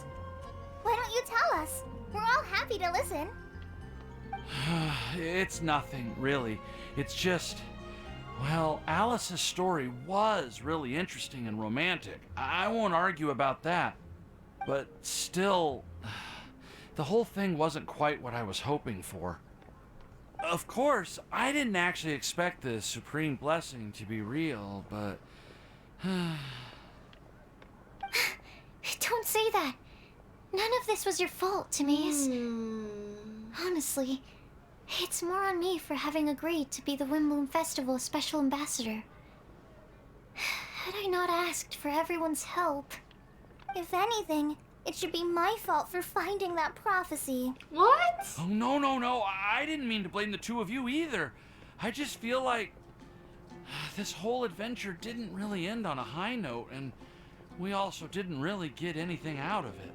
Why don't you tell us? We're all happy to listen. It's nothing, really. It's just... Well, Alice's story was really interesting and romantic. I won't argue about that. But still, the whole thing wasn't quite what I was hoping for. Of course, I didn't actually expect the Supreme Blessing to be real, but... Don't say that. None of this was your fault, Timaeus. Honestly, it's more on me for having agreed to be the Wimbloom Festival Special Ambassador. Had I not asked for everyone's help... If anything, it should be my fault for finding that prophecy. What? Oh, no. I didn't mean to blame the two of you either. I just feel like this whole adventure didn't really end on a high note, and we also didn't really get anything out of it.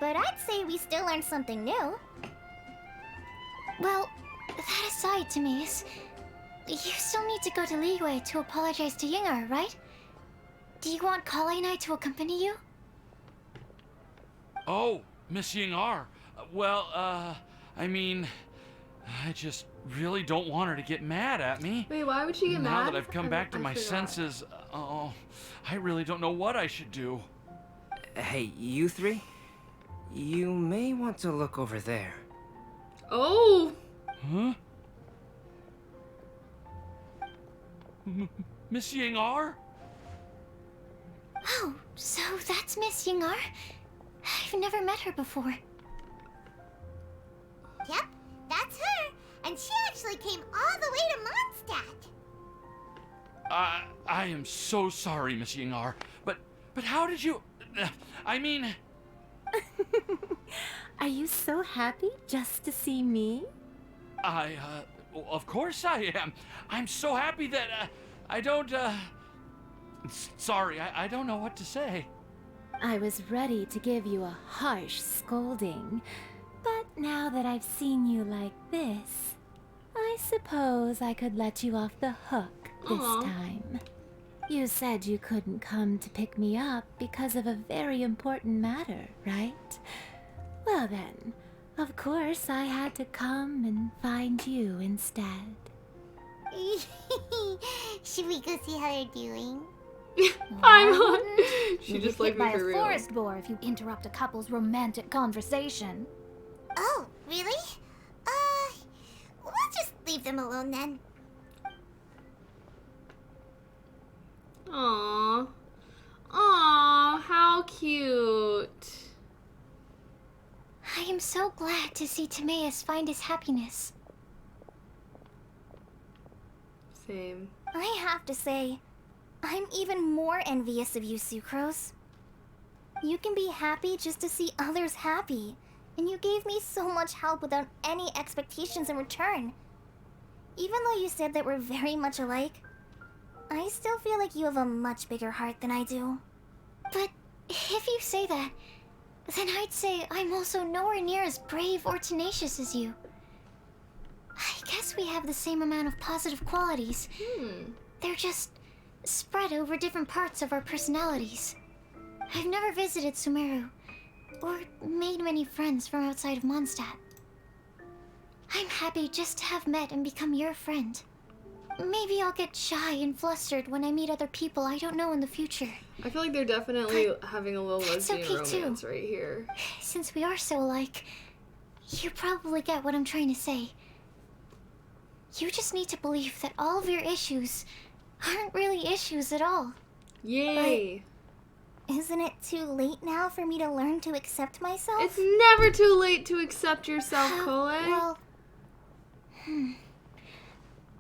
But I'd say we still learned something new. Well, that aside, Timaeus, you still need to go to Liyue to apologize to Yingar, right? Do you want Kale and I to accompany you? Oh, Miss Yingar. Well, I mean, I just really don't want her to get mad at me. Wait, why would she get mad? Now that I've come back to I my forgot. senses, oh, I really don't know what I should do. Hey, you three? You may want to look over there. Oh! Huh? Miss Yingar? Oh, so that's Miss Yingar? I've never met her before. Yep, that's her. And she actually came all the way to Mondstadt. I am so sorry, Miss Yingar, but how did you... I mean... Are you so happy just to see me? Of course I am. I'm so happy that, I don't, sorry, I don't know what to say. I was ready to give you a harsh scolding, but now that I've seen you like this, I suppose I could let you off the hook this time. You said you couldn't come to pick me up because of a very important matter, right? Well then, of course I had to come and find you instead. Should we go see how they're doing? Paimon! She You'll just get like hit by me for a real. forest boar if you interrupt a couple's romantic conversation. Oh, really? We'll just leave them alone then. Aww. Aww, how cute. I am so glad to see Timaeus find his happiness. Same. I have to say, I'm even more envious of you, Sucrose. You can be happy just to see others happy, and you gave me so much help without any expectations in return. Even though you said that we're very much alike, I still feel like you have a much bigger heart than I do. But if you say that, then I'd say I'm also nowhere near as brave or tenacious as you. I guess we have the same amount of positive qualities. They're just spread over different parts of our personalities. I've never visited Sumeru, or made many friends from outside of Mondstadt. I'm happy just to have met and become your friend. Maybe I'll get shy and flustered when I meet other people I don't know in the future. I feel like they're definitely having a little That's lesbian okay, romance right here. Since we are so alike, you probably get what I'm trying to say. You just need to believe that all of your issues aren't really issues at all. Yay! Isn't it too late now for me to learn to accept myself? It's never too late to accept yourself, Cole. Well,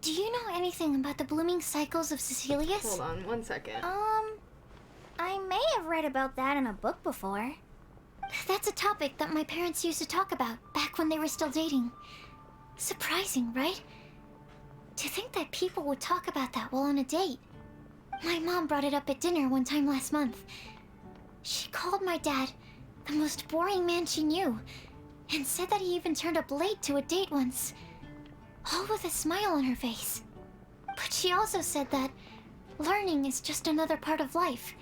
do you know anything about the blooming cycles of Cecilius? Hold on, 1 second. I may have read about that in a book before. That's a topic that my parents used to talk about back when they were still dating. Surprising, right? To think that people would talk about that while on a date. My mom brought it up at dinner one time last month. She called my dad the most boring man she knew, and said that he even turned up late to a date once, all with a smile on her face. But she also said that learning is just another part of life.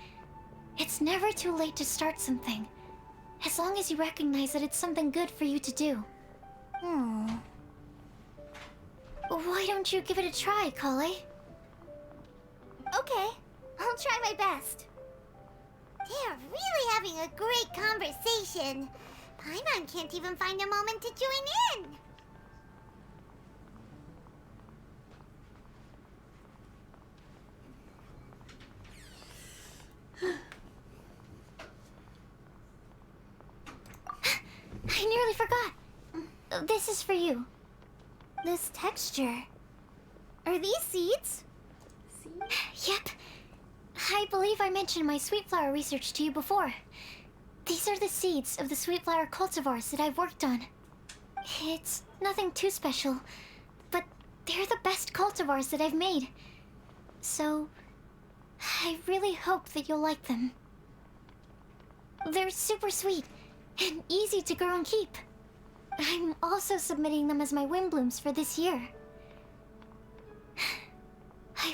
It's never too late to start something, as long as you recognize that it's something good for you to do. Why don't you give it a try, Kale? Okay, I'll try my best. They're really having a great conversation. Paimon can't even find a moment to join in. I nearly forgot. This is for you. This texture. Are these seeds? Yep. I believe I mentioned my sweet flower research to you before. These are the seeds of the sweet flower cultivars that I've worked on. It's nothing too special, but they're the best cultivars that I've made. So, I really hope that you'll like them. They're super sweet and easy to grow and keep. I'm also submitting them as my wind blooms for this year.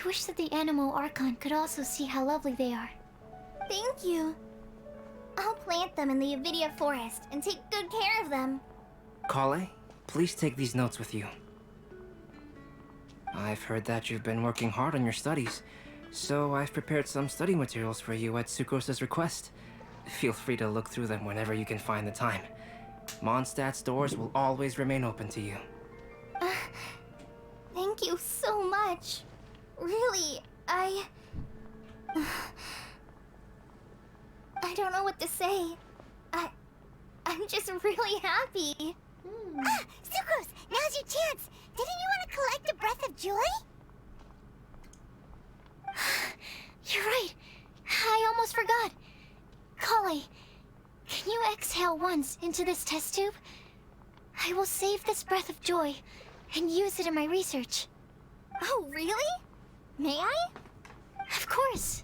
I wish that the Animo Archon could also see how lovely they are. Thank you. I'll plant them in the Avidia forest and take good care of them. Kale, please take these notes with you. I've heard that you've been working hard on your studies, so I've prepared some study materials for you at Sucrose's request. Feel free to look through them whenever you can find the time. Mondstadt's doors will always remain open to you. Thank you so much. Really, I don't know what to say. I'm just really happy. Sucrose, now's your chance. Didn't you want to collect a breath of joy? You're right. I almost forgot. Kale, can you exhale once into this test tube? I will save this breath of joy and use it in my research. Oh, really? May I? Of course.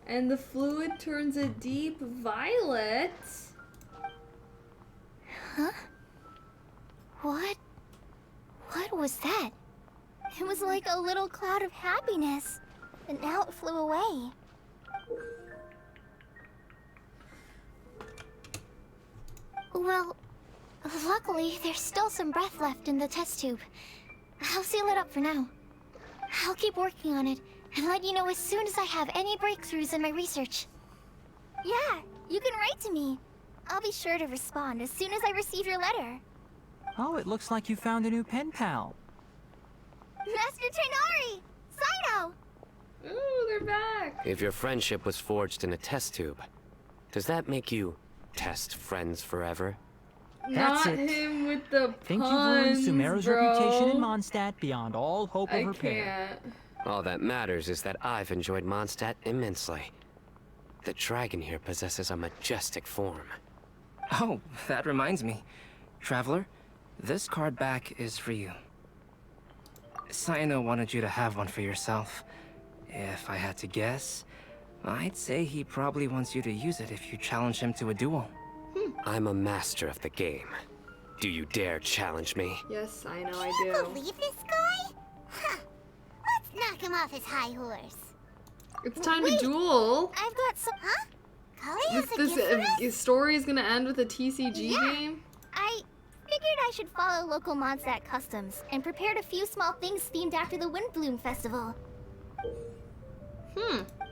And the fluid turns a deep violet. Huh? What was that? It was like a little cloud of happiness, and now it flew away. Well, luckily, there's still some breath left in the test tube. I'll seal it up for now. I'll keep working on it and let you know as soon as I have any breakthroughs in my research. Yeah, you can write to me. I'll be sure to respond as soon as I receive your letter. Oh, it looks like you found a new pen pal. Master Tainari! Sino! Ooh, they're back! If your friendship was forged in a test tube, does that make you test friends forever? That's Not it. him with the Think you've ruined puns, Sumeru's bro. reputation in Mondstadt beyond all hope of I repair. can't. All that matters is that I've enjoyed Mondstadt immensely. The dragon here possesses a majestic form. Oh, that reminds me. Traveler, this card back is for you. Sino wanted you to have one for yourself. If I had to guess, I'd say he probably wants you to use it if you challenge him to a duel. I'm a master of the game. Do you dare challenge me? Yes, I know I Can you do. believe this guy? Huh. Let's knock him off his high horse. It's time to duel. I've got some... Huh? Kali has a This gift for us? story is gonna end with a TCG Yeah. game? I figured I should follow local Mondstadt customs and prepared a few small things themed after the Windbloom Festival.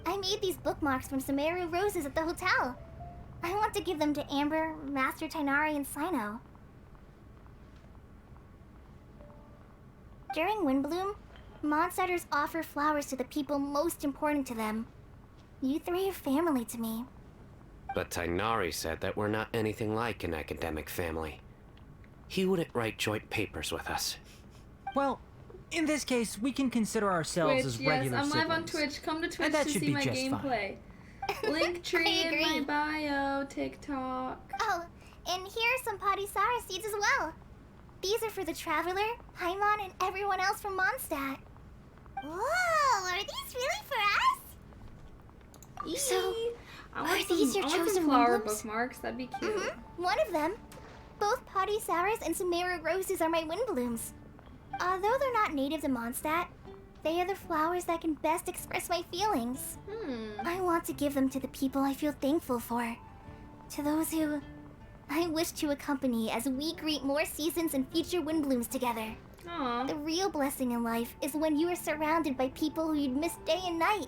I made these bookmarks from Sumeru roses at the hotel. I want to give them to Amber, Master Tainari, and Sino. During Windbloom, Mondstadters offer flowers to the people most important to them. You three are family to me. But Tainari said that we're not anything like an academic family. He wouldn't write joint papers with us. Well, in this case, we can consider ourselves Twitch, as yes, regular I'm live on siblings. Twitch. Come to Twitch And that to should see be my just fine. gameplay. Linktree in my bio, TikTok. Oh, and here are some Padisara seeds as well. These are for the Traveler, Paimon, and everyone else from Mondstadt. Whoa, are these really for us? So, I want are some, these your I want some chosen flower Windblooms? bookmarks. That'd be cute. One of them. Both Padisaras and Sumeru roses are my Windblooms. Although they're not native to Mondstadt, they are the flowers that can best express my feelings. I want to give them to the people I feel thankful for. To those who I wish to accompany as we greet more seasons and future Windblooms together. Aww. The real blessing in life is when you are surrounded by people who you'd miss day and night,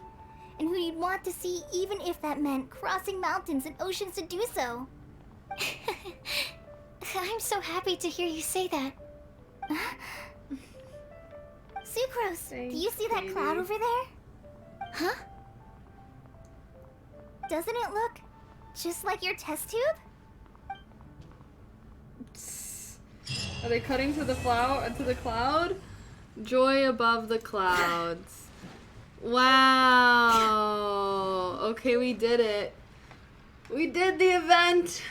and who you'd want to see even if that meant crossing mountains and oceans to do so. I'm so happy to hear you say that. Sucrose, do you Thanks, see that cloud baby. over there? Huh? Doesn't it look just like your test tube? Are they cutting to the cloud? Joy above the clouds. Wow. Okay, we did it. We did the event.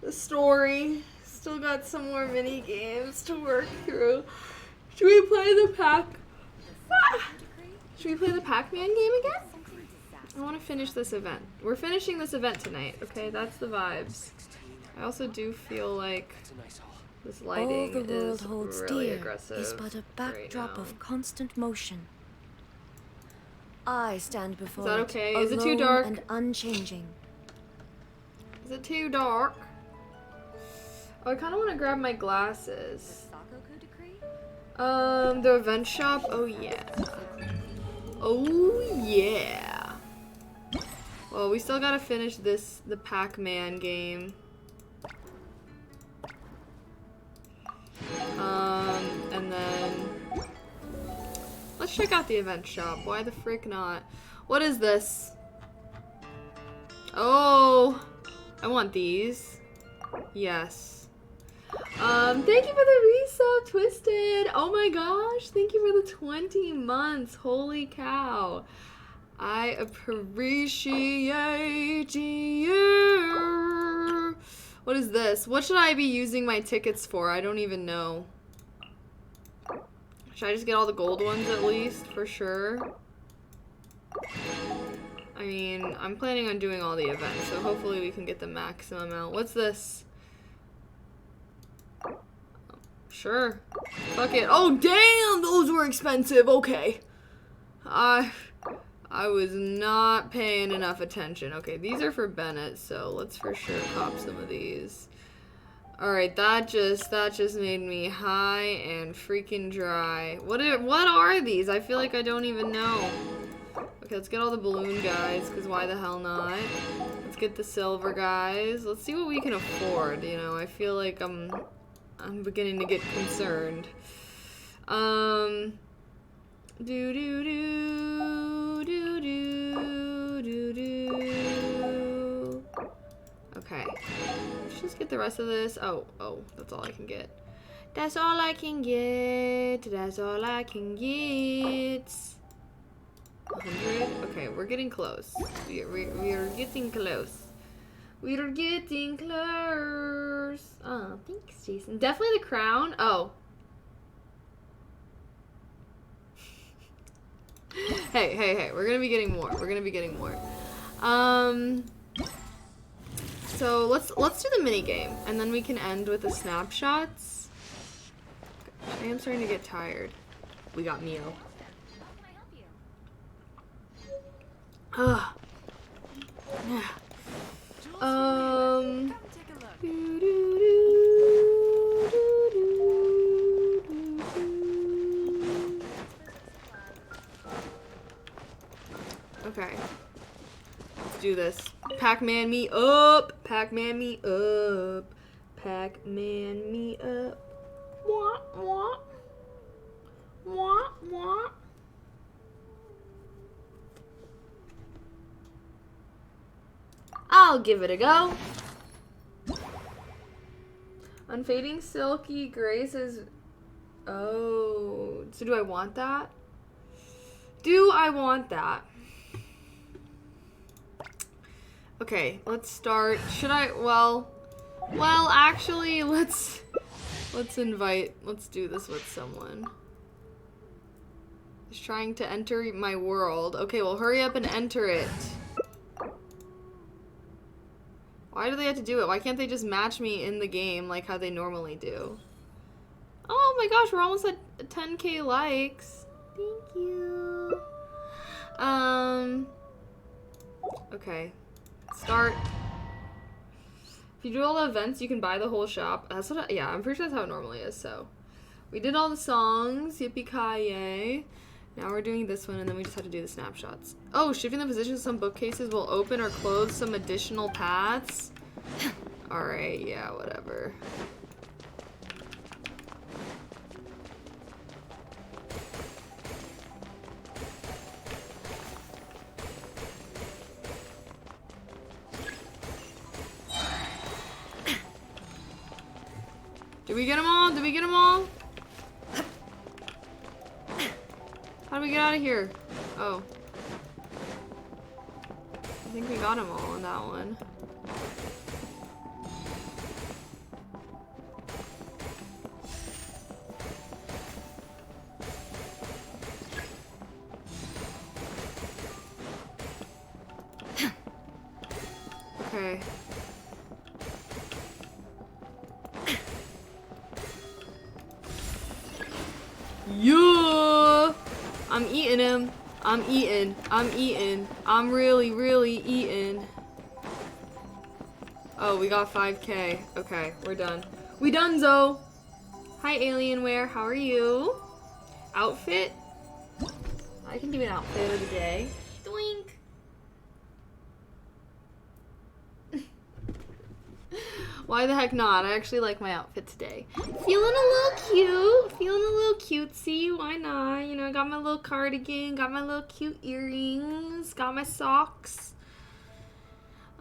The story. Still got some more mini games to work through. Should we play the Should we play the Pac-Man game again? I want to finish this event. We're finishing this event tonight, okay? That's the vibes. I also do feel like this All lighting the world is holds really dear aggressive is but a backdrop right now. of constant motion. I stand before that it, okay? Is it too alone dark? and unchanging. Is it too dark? Oh, I kind of want to grab my glasses. The event shop. Oh yeah. Oh yeah. Well, we still gotta finish the Pac-Man game. And then let's check out the event shop. Why the frick not? What is this? Oh, I want these. Yes. Thank you for the resub, Twisted. Oh my gosh, thank you for the 20 months. Holy cow. I appreciate you. What is this? What should I be using my tickets for? I don't even know. Should I just get all the gold ones at least, for sure? I mean, I'm planning on doing all the events, so hopefully we can get the maximum amount. What's this? Sure. Fuck it. Oh, damn! Those were expensive. Okay. I was not paying enough attention. Okay, these are for Bennett, so let's for sure cop some of these. Alright, that just made me high and freaking dry. What are these? I feel like I don't even know. Okay, let's get all the balloon guys, because why the hell not? Let's get the silver guys. Let's see what we can afford, you know. I feel like I'm beginning to get concerned. Okay. Let's just get the rest of this. Oh, that's all I can get. That's all I can get. That's all I can get. 100? Okay, we're getting close. We are getting close. We are getting close. Oh, thanks, Jason. Definitely the crown. Oh. Hey. We're gonna be getting more. So let's do the mini game, and then we can end with the snapshots. I am starting to get tired. We got Mio. Okay. Let's do this. Pac-Man me up. Pac-Man me up. Pac-Man me up. Wah, wah. Wah, wah. I'll give it a go. Unfading Silky Grace is... Oh. So do I want that? Do I want that? Okay, let's start. Should I... Well, actually, let's do this with someone. He's trying to enter my world. Okay, well, hurry up and enter it. Why do they have to do it? Why can't they just match me in the game like how they normally do? Oh my gosh, we're almost at 10k likes. Thank you. Okay. Start. If you do all the events, you can buy the whole shop. That's what yeah, I'm pretty sure that's how it normally is, so. We did all the songs. Yippee-ki-yay. Now we're doing this one, and then we just have to do the snapshots. Oh, shifting the position of some bookcases will open or close some additional paths. Alright, yeah, whatever. Did we get them all? Did we get them all? How do we get out of here? Oh. I think we got them all on that one. Okay. I'm eating him. I'm eating. I'm eating. I'm really, really eating. Oh, we got 5K. Okay, we're done. We donezo. Hi, Alienware. How are you? Outfit? I can do an outfit of the day. Doink. Why the heck not? I actually like my outfit today. Feeling a little cute. Feeling a little cutesy. Why not? You know, I got my little cardigan. Got my little cute earrings. Got my socks.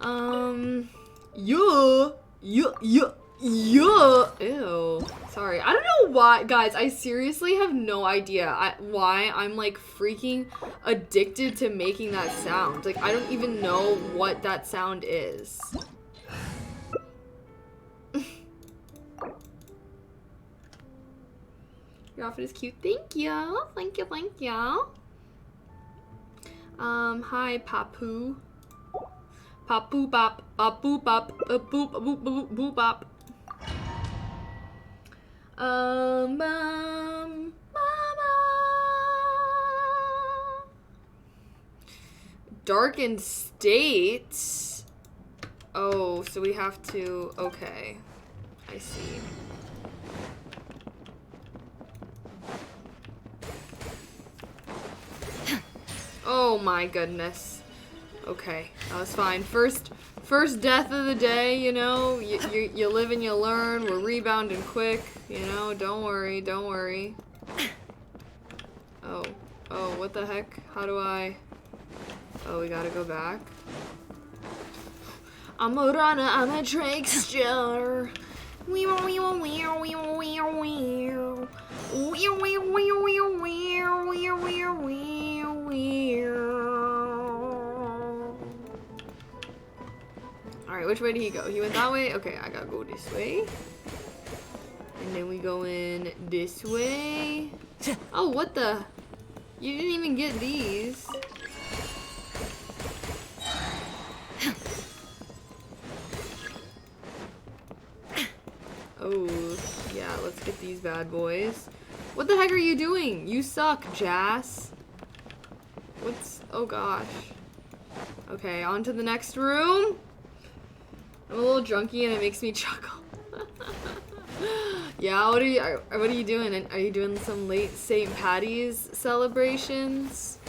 Yeah. Ew. Sorry. I don't know why. Guys, I seriously have no idea why I'm like freaking addicted to making that sound. Like, I don't even know what that sound is. Your outfit is cute. Thank you. Thank you. Thank you. Hi, Papu. Papu bop. Papu bop. Boop boop boop boop bop. Mama. Darkened state. Oh, so we have to. Okay. I see. Oh my goodness. Okay, that was fine. First death of the day, you know. You live and you learn. We're rebounding quick, you know. Don't worry, don't worry. Oh, what the heck? How do I? Oh, we gotta go back. I'm a runner, I'm a trickster. Alright, which way did he go? He went that way? Okay, I gotta go this way. And then we go in this way. Oh, what the? You didn't even get these. Oh, yeah, let's get these bad boys. What the heck are you doing? You suck, Jas. Oh gosh. Okay, on to the next room. I'm a little drunky and it makes me chuckle. Yeah, what are you doing? Are you doing some late St. Patty's celebrations?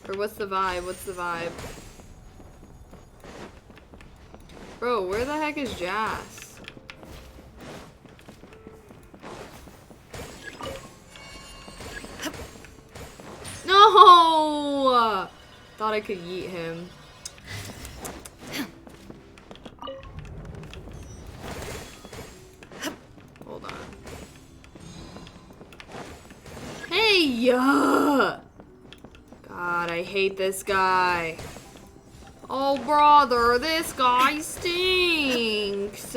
Or what's the vibe? What's the vibe? Bro, where the heck is Jas? No! Thought I could yeet him. Hold on. Hey! God, I hate this guy. Oh, brother, this guy stinks.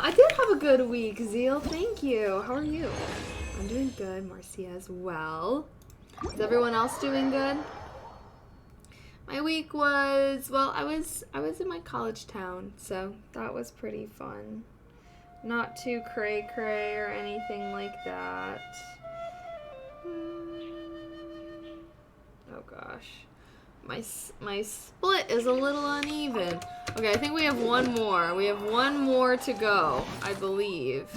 I did have a good week, Zeal. Thank you. How are you? I'm doing good. Marcia as well. Is everyone else doing good? My week was, well, I was in my college town, so that was pretty fun. Not too cray-cray or anything like that. Oh gosh. My split is a little uneven. Okay, I think we have one more. We have one more to go, I believe.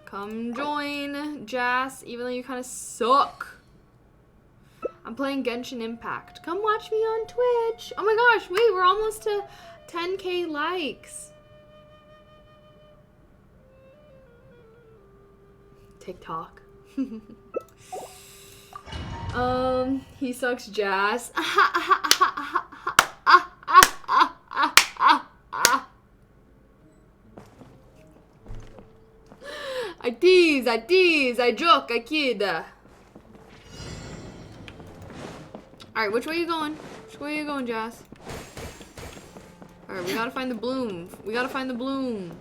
Come join, Jas, even though you kind of suck. I'm playing Genshin Impact. Come watch me on Twitch. Oh my gosh, wait, we're almost to 10K likes. TikTok. He sucks, Jas. I tease, I joke, I kid. Alright, which way are you going? Which way are you going, Jas? Alright, we gotta find the bloom. We gotta find the bloom.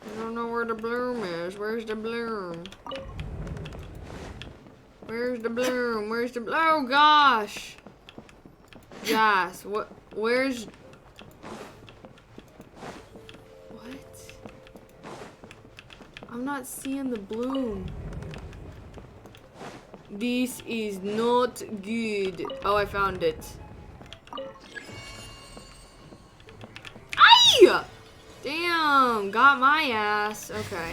I don't know where the bloom is. Where's the bloom? Where's the bloom? Where's the bloom? Oh gosh! Jas, where's... What? I'm not seeing the bloom. This is not good. Oh, I found it. Aye! Damn, got my ass. Okay.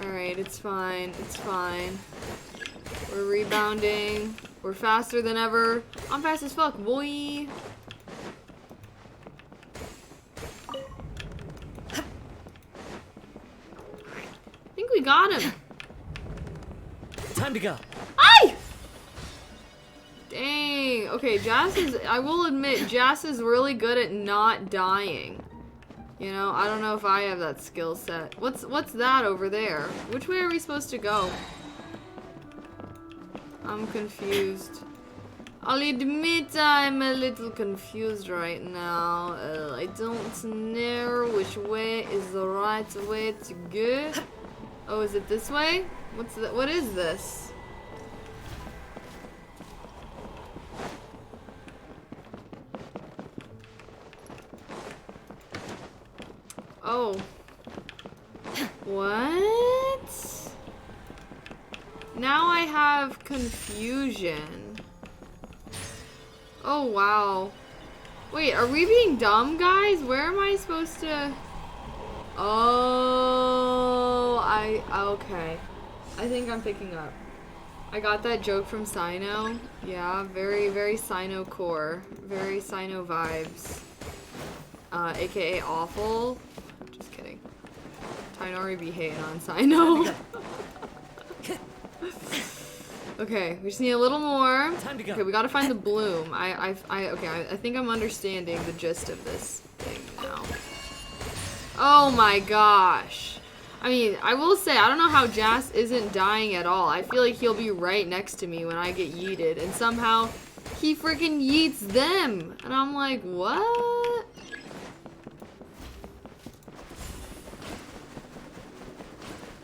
Alright, it's fine. It's fine. We're rebounding. We're faster than ever. I'm fast as fuck, boy. I think we got him. Time to go. Aye! Dang. Okay, Jas is... I will admit, Jas is really good at not dying. You know, I don't know if I have that skill set. What's that over there? Which way are we supposed to go? I'm confused. I'll admit I'm a little confused right now. I don't know which way is the right way to go. Oh, is it this way? What is this? Oh. What? Now I have confusion. Oh, wow. Wait, are we being dumb, guys? Where am I supposed to... Oh, okay. I think I'm picking up. I got that joke from Sino. Yeah, very, very Sino core. Very Sino vibes. AKA awful. Just kidding. Tighnari be hating on Sino. Okay, we just need a little more. Time to go. Okay, we gotta find the bloom. I think I'm understanding the gist of this thing now. Oh my gosh. I mean, I will say, I don't know how Jas isn't dying at all. I feel like he'll be right next to me when I get yeeted, and somehow he freaking yeets them. And I'm like, what?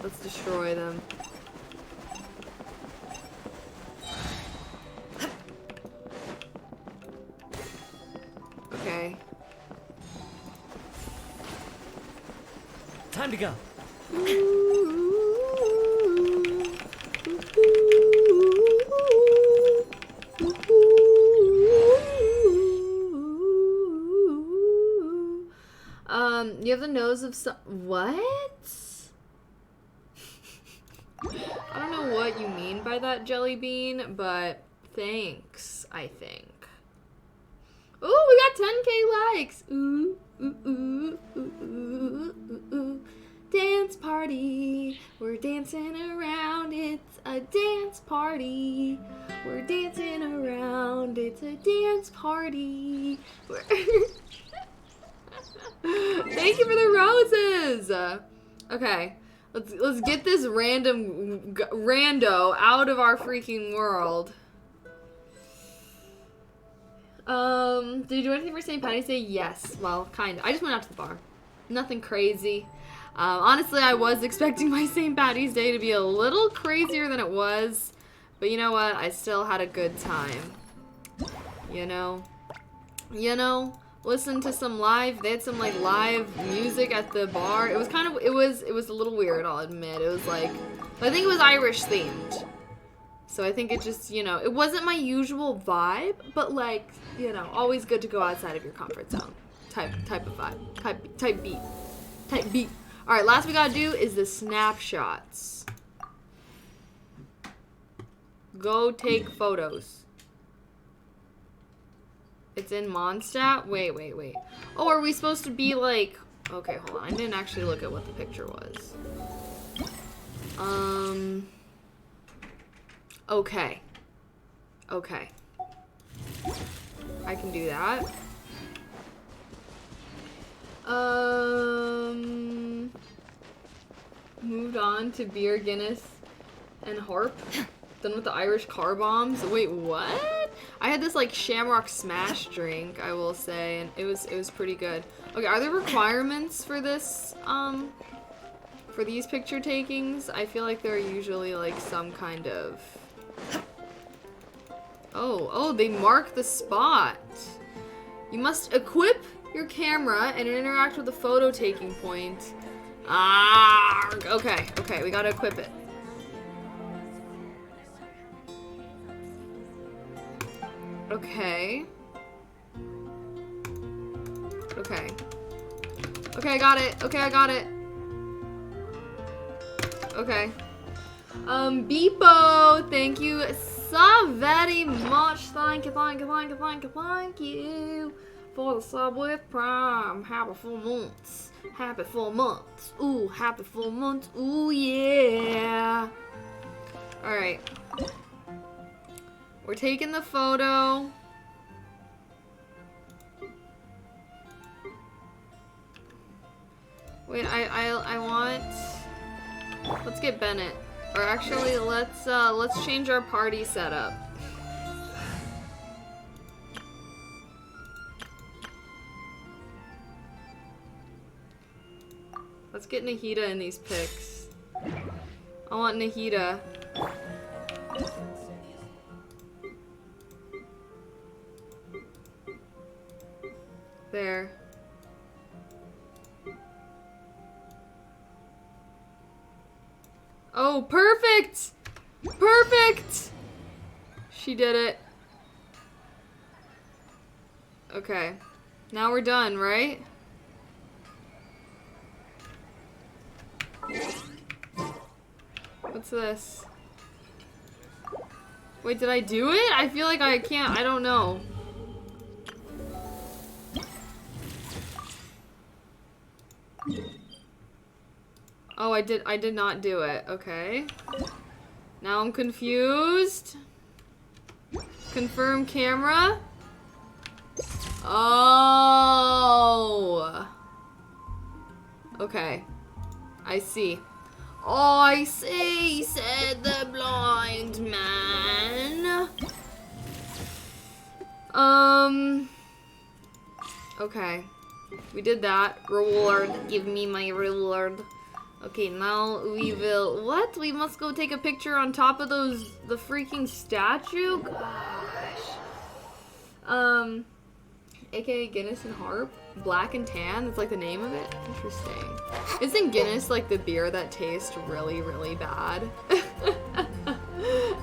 Let's destroy them. Okay. Time to go. You have the nose of some... What? I don't know what you mean by that, Jelly Bean, but thanks, I think. Ooh, we got 10k likes. Ooh, ooh, ooh, ooh, ooh, ooh, ooh. Dance party. We're dancing around. It's a dance party. We're dancing around. It's a dance party. Thank you for the roses. Okay. Let's get this rando out of our freaking world. Did you do anything for St. Patty's Day? Yes. Well, kind of. I just went out to the bar. Nothing crazy. Honestly, I was expecting my St. Patty's Day to be a little crazier than it was. But you know what? I still had a good time. You know? Listen to some live, they had some like live music at the bar. It was kind of, it was a little weird, I'll admit. It was like, I think it was Irish themed. So I think it just, you know, it wasn't my usual vibe, but like, you know, always good to go outside of your comfort zone. Type of vibe. Type beat. All right, last we gotta do is the snapshots. Go take photos. It's in Mondstadt? Wait. Oh, are we supposed to be like... Okay, hold on. I didn't actually look at what the picture was. Okay. I can do that. Moved on to beer, Guinness, and harp. Done with the Irish car bombs. Wait, what? I had this like Shamrock Smash drink, I will say, and it was pretty good. Okay, are there requirements for this, for these picture takings? I feel like there are usually like some kind of Oh, they mark the spot. You must equip your camera and interact with the photo taking point. Ah, okay, we gotta equip it. Okay, I got it. Okay. Beepo, thank you so very much. Thank you for the sub with Prime. Happy 4 months. Happy 4 months. Ooh, happy 4 months. Ooh, yeah. Alright. We're taking the photo. Wait, I want... Let's get Bennett. Or actually, let's change our party setup. Let's get Nahida in these pics. I want Nahida. There. Oh, perfect! Perfect! She did it. Okay. Now we're done, right? What's this? Wait, did I do it? I feel like I can't. I don't know. Oh, I did not do it. Okay. Now I'm confused. Confirm camera. Oh. Okay. I see. Oh, I see, said the blind man. Okay. We did that. Reward. Give me my reward. Okay, now we will... What? We must go take a picture on top of the freaking statue? Gosh. AKA Guinness and Harp. Black and tan, that's like the name of it. Interesting. Isn't Guinness like the beer that tastes really, really bad?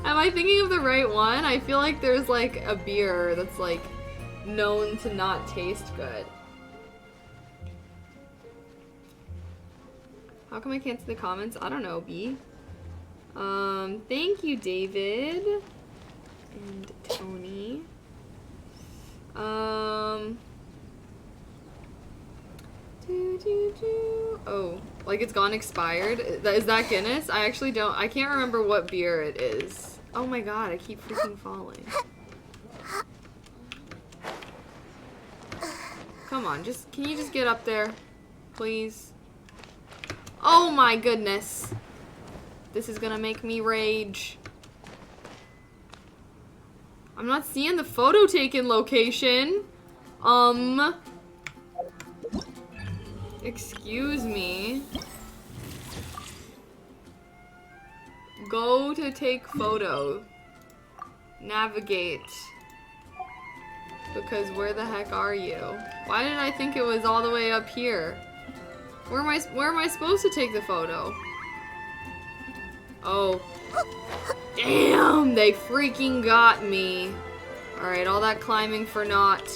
Am I thinking of the right one? I feel like there's like a beer that's like known to not taste good. How come I can't see the comments? I don't know, B. Thank you, David. And Tony. Oh, like it's gone expired? Is that Guinness? I actually don't, I can't remember what beer it is. Oh my god, I keep freaking falling. Come on, can you just get up there? Please? Oh my goodness. This is gonna make me rage. I'm not seeing the photo taken location. Excuse me. Go to take photo. Navigate. Because where the heck are you? Why did I think it was all the way up here? Where am I supposed to take the photo? Oh. Damn, they freaking got me. Alright, all that climbing for naught.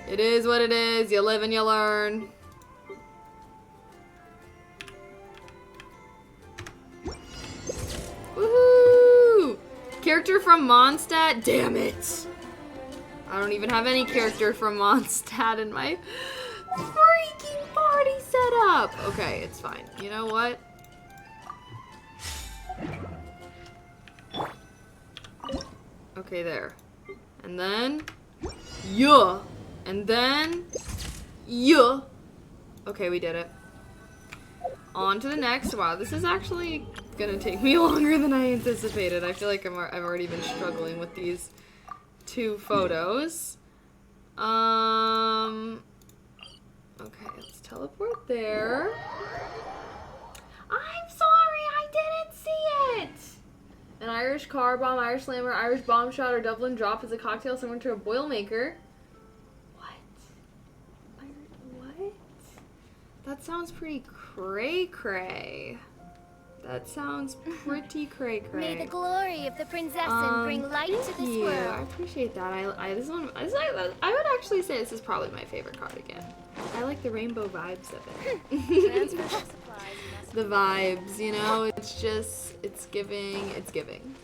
It is what it is. You live and you learn. Woohoo! Character from Mondstadt? Damn it! I don't even have any character from Mondstadt in my freaking party setup! Okay, it's fine. You know what? Okay, there. And then... Yeah! And then... Yeah! Okay, we did it. On to the next. Wow, this is actually gonna take me longer than I anticipated. I feel like I've already been struggling with these 2 photos. Okay, let's teleport there. I'm sorry, I didn't see it! An Irish car bomb, Irish slammer, Irish bomb shot, or Dublin drop is a cocktail similar to a Boilermaker. What? That sounds pretty cray-cray. That sounds pretty cray-cray. May the glory of the princess bring light to this I world. appreciate that. I would actually say this is probably my favorite cardigan. I like the rainbow vibes of it. The vibes, you know, it's giving.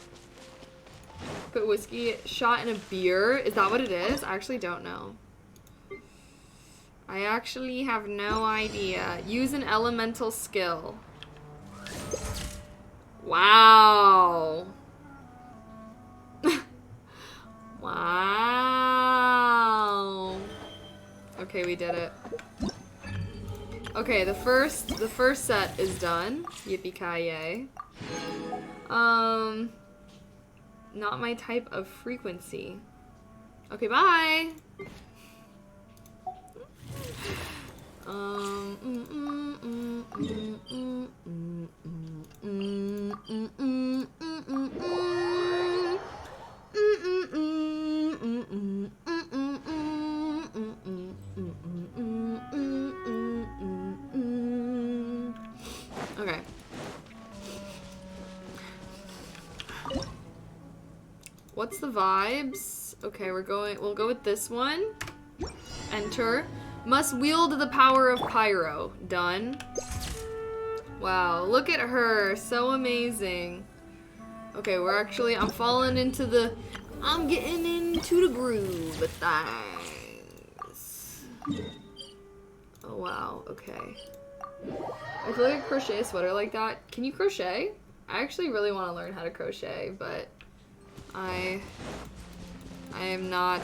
Put whiskey shot in a beer. Is that what it is? I actually don't know. I actually have no idea. Use an elemental skill. Wow. Wow. Okay, we did it. Okay, the first set is done. Yippee-ki-yay. Not my type of frequency. Okay, bye. Okay. What's the vibes? Okay, we'll go with this one. Enter. Must wield the power of pyro. Done. Wow, look at her. So amazing. Okay, I'm falling into the... I'm getting into the groove with things. Oh, wow. Okay. I feel like a crochet sweater like that. Can you crochet? I actually really want to learn how to crochet, but I am not...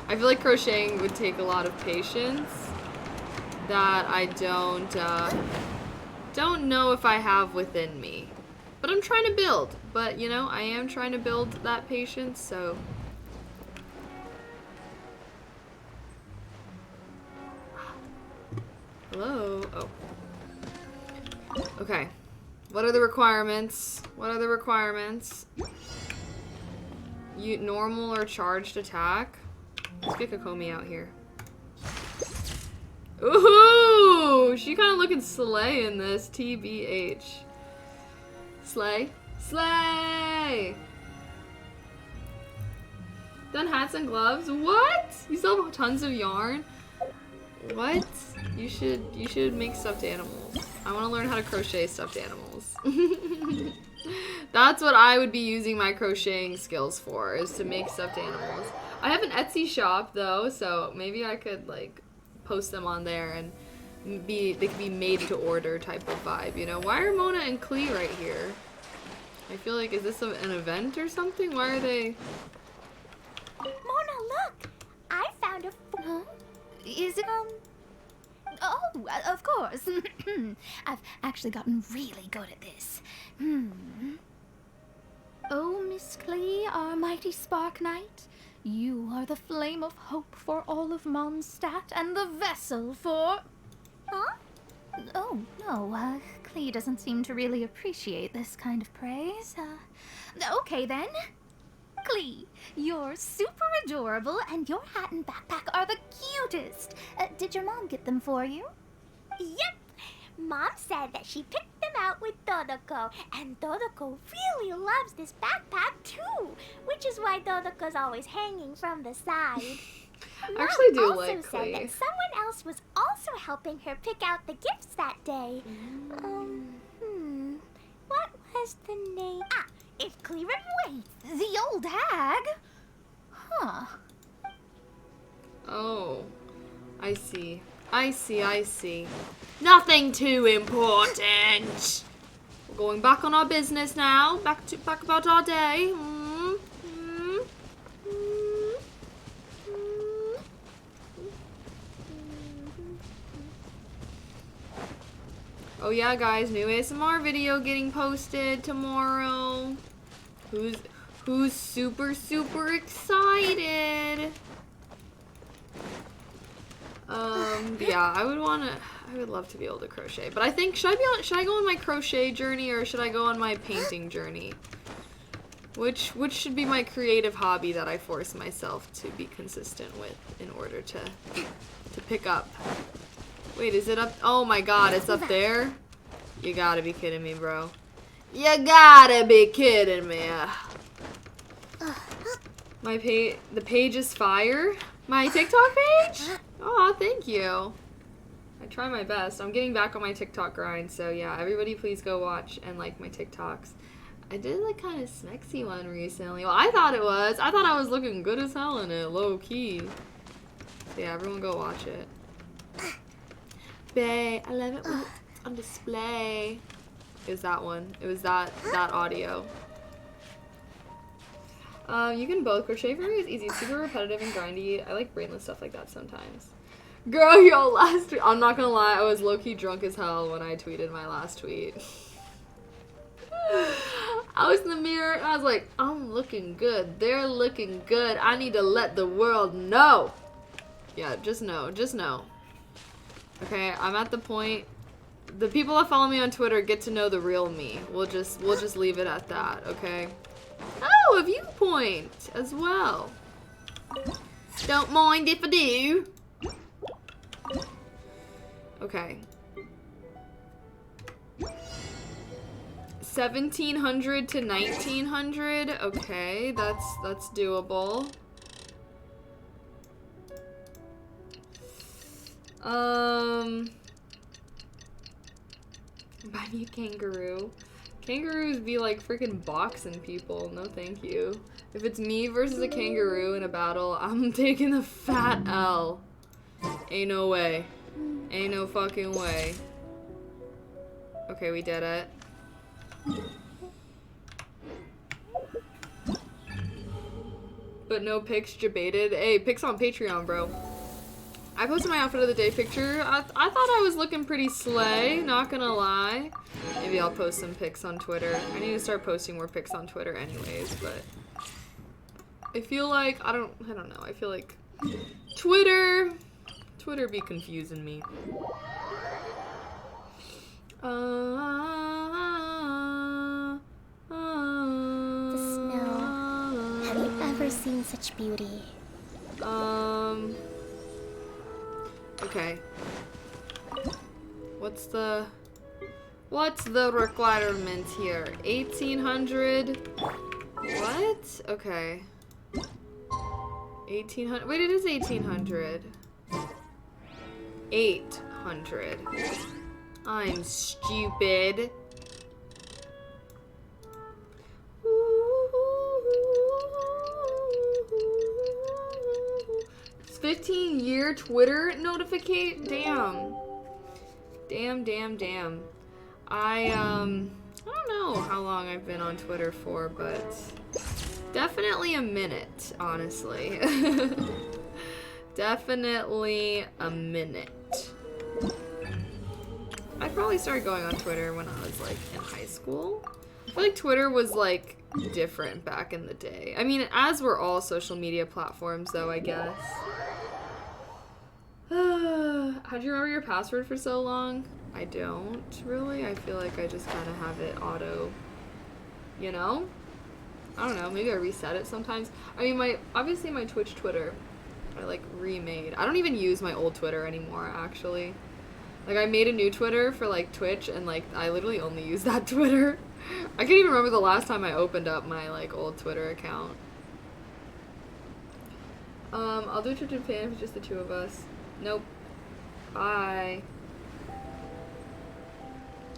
I feel like crocheting would take a lot of patience that I don't know if I have within me. But I'm trying to build. But, you know, I am trying to build that patience, so... Hello? Oh. Okay. What are the requirements? Normal or charged attack? Let's get Kokomi out here. Ooh! She kind of looking slay in this. TBH. Slay? Slay! Done hats and gloves? What? You still have tons of yarn? What? You should make stuffed animals. I want to learn how to crochet stuffed animals. That's what I would be using my crocheting skills for, is to make stuffed animals. I have an Etsy shop though, so maybe I could like post them on there and they could be made to order type of vibe, you know? Why are Mona and Klee right here? I feel like, is this an event or something? Why are they... Mona, look! I found a... Is it, Oh, of course. I've actually gotten really good at this. Oh, Miss Klee, our mighty Spark Knight, you are the flame of hope for all of Mondstadt and the vessel for... Huh? Oh, no, Klee doesn't seem to really appreciate this kind of praise. Okay then. Klee, you're super adorable, and your hat and backpack are the cutest. Did your mom get them for you? Yep! Mom said that she picked them out with Dodoko, and Dodoko really loves this backpack too, which is why Dodoko's always hanging from the side. I actually do Mom like also said Klee. that someone else was also helping her pick out the gifts that day. What was the name? Ah, it's Cleaver Wait. The old hag? Huh. Oh, I see. I see. Nothing too important. We're going back on our business now. Back about our day. Oh yeah, guys, new ASMR video getting posted tomorrow. Who's super excited? Yeah, yeah, I would love to be able to crochet. But I think, should I go on my crochet journey or should I go on my painting journey? Which should be my creative hobby that I force myself to be consistent with in order to pick up. Wait, is it up? Oh my god, it's up there? You gotta be kidding me, bro. You gotta be kidding me. The page is fire? My TikTok page? Aw, thank you. I try my best. I'm getting back on my TikTok grind, so yeah, everybody please go watch and like my TikToks. I did like kind of smexy one recently. Well, I thought it was. I thought I was looking good as hell in it, low key. So yeah, everyone go watch it. Bae, I love it when it's on display. It was that one. It was that audio. You can both. Crochet for me is easy. It's super repetitive and grindy. I like brainless stuff like that sometimes. Girl, yo, last tweet. I'm not gonna lie, I was low-key drunk as hell when I tweeted my last tweet. I was in the mirror and I was like, I'm looking good. They're looking good. I need to let the world know. Yeah, just know. Just know. Okay, I'm at the point. The people that follow me on Twitter get to know the real me. We'll just leave it at that, okay? Oh, a viewpoint as well. Don't mind if I do. Okay. 1700 to 1900. Okay, that's doable. Buy me a kangaroo. Kangaroos be like freaking boxing people. No thank you. If it's me versus a kangaroo in a battle, I'm taking the fat L. Ain't no way. Ain't no fucking way. Okay, we did it. But no pics debated. Hey, pics on Patreon, bro. I posted my outfit of the day picture. I thought I was looking pretty slay, not gonna lie. Maybe I'll post some pics on Twitter. I need to start posting more pics on Twitter anyways, but I feel like, I don't know. I feel like Twitter be confusing me. The snow. Have you ever seen such beauty? Okay. What's the requirement here? 1800? What? Okay. 1800. Wait, it is 1800. 800. I'm stupid. It's 15-year Twitter notification. Damn. Damn. I don't know how long I've been on Twitter for, but definitely a minute, honestly. Definitely a minute. I probably started going on Twitter when I was like in high school. I feel like Twitter was like different back in the day. I mean, as were all social media platforms though, I guess. How'd you remember your password for so long? I don't really. I feel like I just kind of have it auto, you know? I don't know, maybe I reset it sometimes. I mean, obviously my Twitch Twitter, I like remade. I don't even use my old Twitter anymore, actually. Like, I made a new Twitter for like Twitch and like I literally only use that Twitter. I can't even remember the last time I opened up my like old Twitter account. I'll do a trip to Japan if it's just the two of us. Nope. Bye.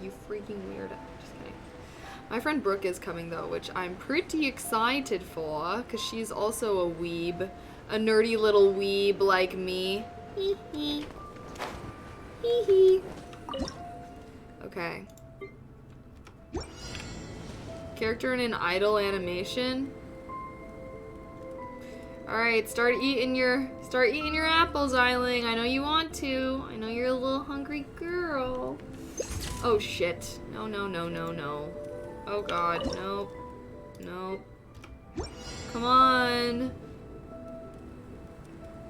You freaking weirdo. Just kidding. My friend Brooke is coming though, which I'm pretty excited for, because she's also a weeb. A nerdy little weeb like me. Hee hee. Hee hee. Okay. Character in an idle animation. Alright, start eating your apples, Eiling. I know you want to. I know you're a little hungry girl. Oh shit. No. Oh god, nope. Nope. Come on.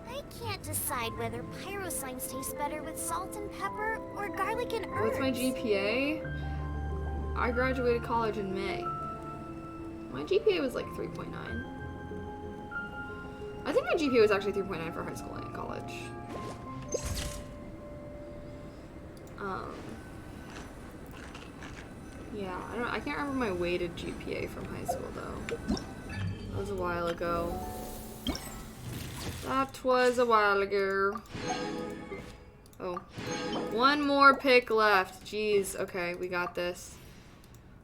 I can't decide whether pyro slimes taste better with salt and pepper or garlic and herbs. What's my GPA? I graduated college in May. My GPA was like 3.9. I think my GPA was actually 3.9 for high school and college. Yeah, I can't remember my weighted GPA from high school though. That was a while ago. That was a while ago. Oh. One more pick left. Jeez. Okay, we got this.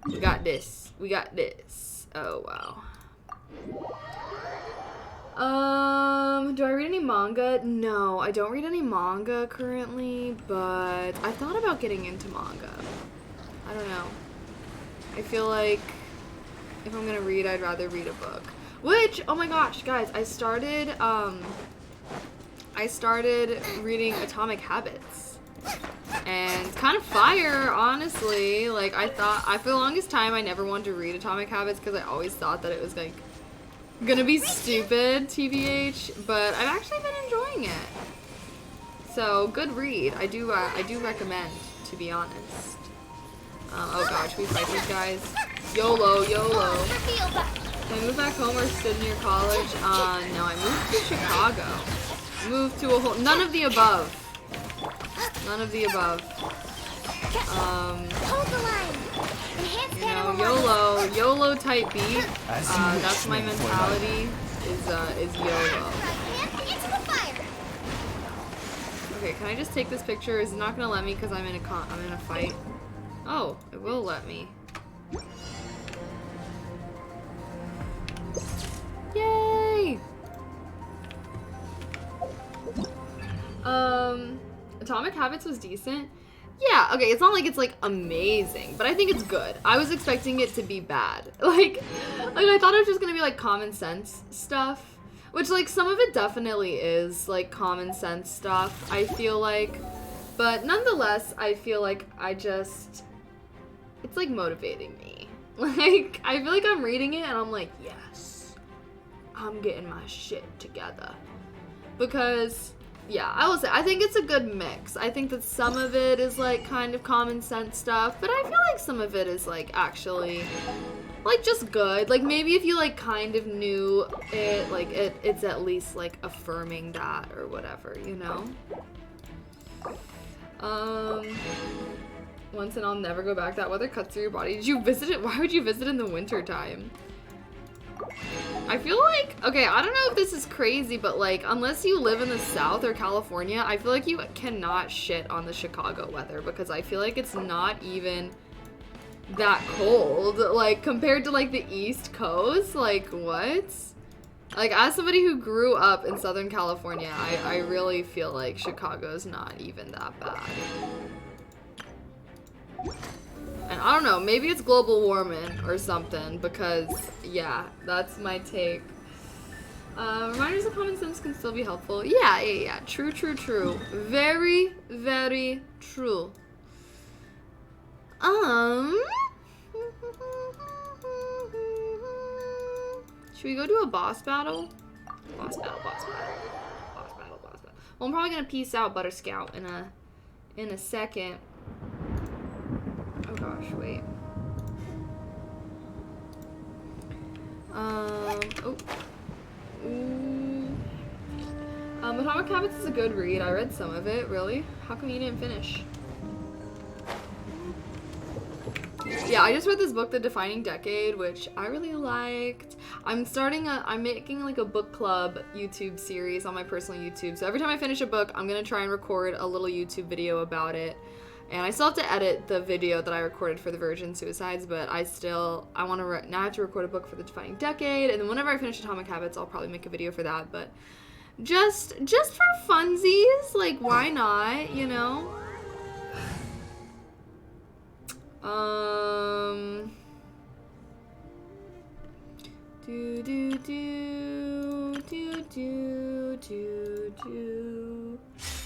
We got this. We got this. Oh, wow. Do I read any manga? No, I don't read any manga currently, but I thought about getting into manga. I don't know. I feel like if I'm gonna read, I'd rather read a book. Which, oh my gosh, guys, I started reading Atomic Habits. And it's kind of fire, honestly. Like, for the longest time, I never wanted to read Atomic Habits because I always thought that it was, like, gonna be stupid, TBH. But I've actually been enjoying it. So, good read. I do recommend, to be honest. Oh gosh, we fight these guys. YOLO, YOLO. Can I move back home or sit near college? No, I moved to Chicago. Moved to a whole, none of the above. None of the above. Hold the line. You know, YOLO type beat. That's my mentality, is YOLO. Okay, can I just take this picture? Is it not gonna let me because I'm in a fight? Oh, it will let me. Yay! Atomic Habits was decent. Yeah, okay, it's not like it's like amazing, but I think it's good. I was expecting it to be bad. Like I thought it was just gonna be like common sense stuff, which like some of it definitely is like common sense stuff, I feel like. But nonetheless, I feel like it's like motivating me. Like, I feel like I'm reading it and I'm like, yes, I'm getting my shit together. Because, yeah, I will say, I think it's a good mix. I think that some of it is like kind of common sense stuff, but I feel like some of it is like actually like just good. Like maybe if you like kind of knew it, like it's at least like affirming that or whatever, you know? Once and I'll never go back. That weather cuts through your body. Did you visit it? Why would you visit in the winter time? I feel like, okay, I don't know if this is crazy, but like, unless you live in the South or California, I feel like you cannot shit on the Chicago weather because I feel like it's not even that cold. Like, compared to like the East Coast, like what? Like, as somebody who grew up in Southern California, I really feel like Chicago's not even that bad. And I don't know, maybe it's global warming or something, because, yeah, that's my take. Reminders of common sense can still be helpful. Yeah. True. Very, very true. Should we go do a boss battle? Boss battle. Well, I'm probably gonna peace out, Butter Scout, in a second. Oh gosh, wait. Atomic Habits is a good read. I read some of it, really. How come you didn't finish? Yeah, I just read this book, The Defining Decade, which I really liked. I'm making like a book club YouTube series on my personal YouTube. So every time I finish a book, I'm gonna try and record a little YouTube video about it. And I still have to edit the video that I recorded for the Virgin Suicides, but now I have to record a book for The Defining Decade, and then whenever I finish Atomic Habits, I'll probably make a video for that, but just for funsies, like, why not, you know?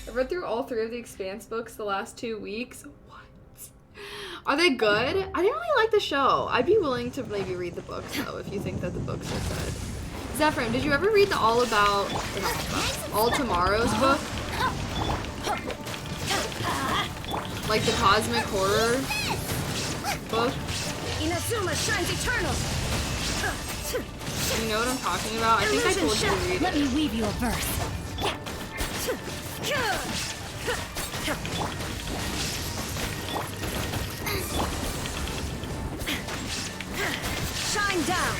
I've read through all 3 of the Expanse books the last 2 weeks. What? Are they good? I didn't really like the show. I'd be willing to maybe read the books, though, if you think that the books are good. Zephyrin, did you ever read the All Tomorrow's book? Like the cosmic horror book? Inazuma shines eternal. You know what I'm talking about? I think I told you to read Let it. me weave you a verse. Shine down.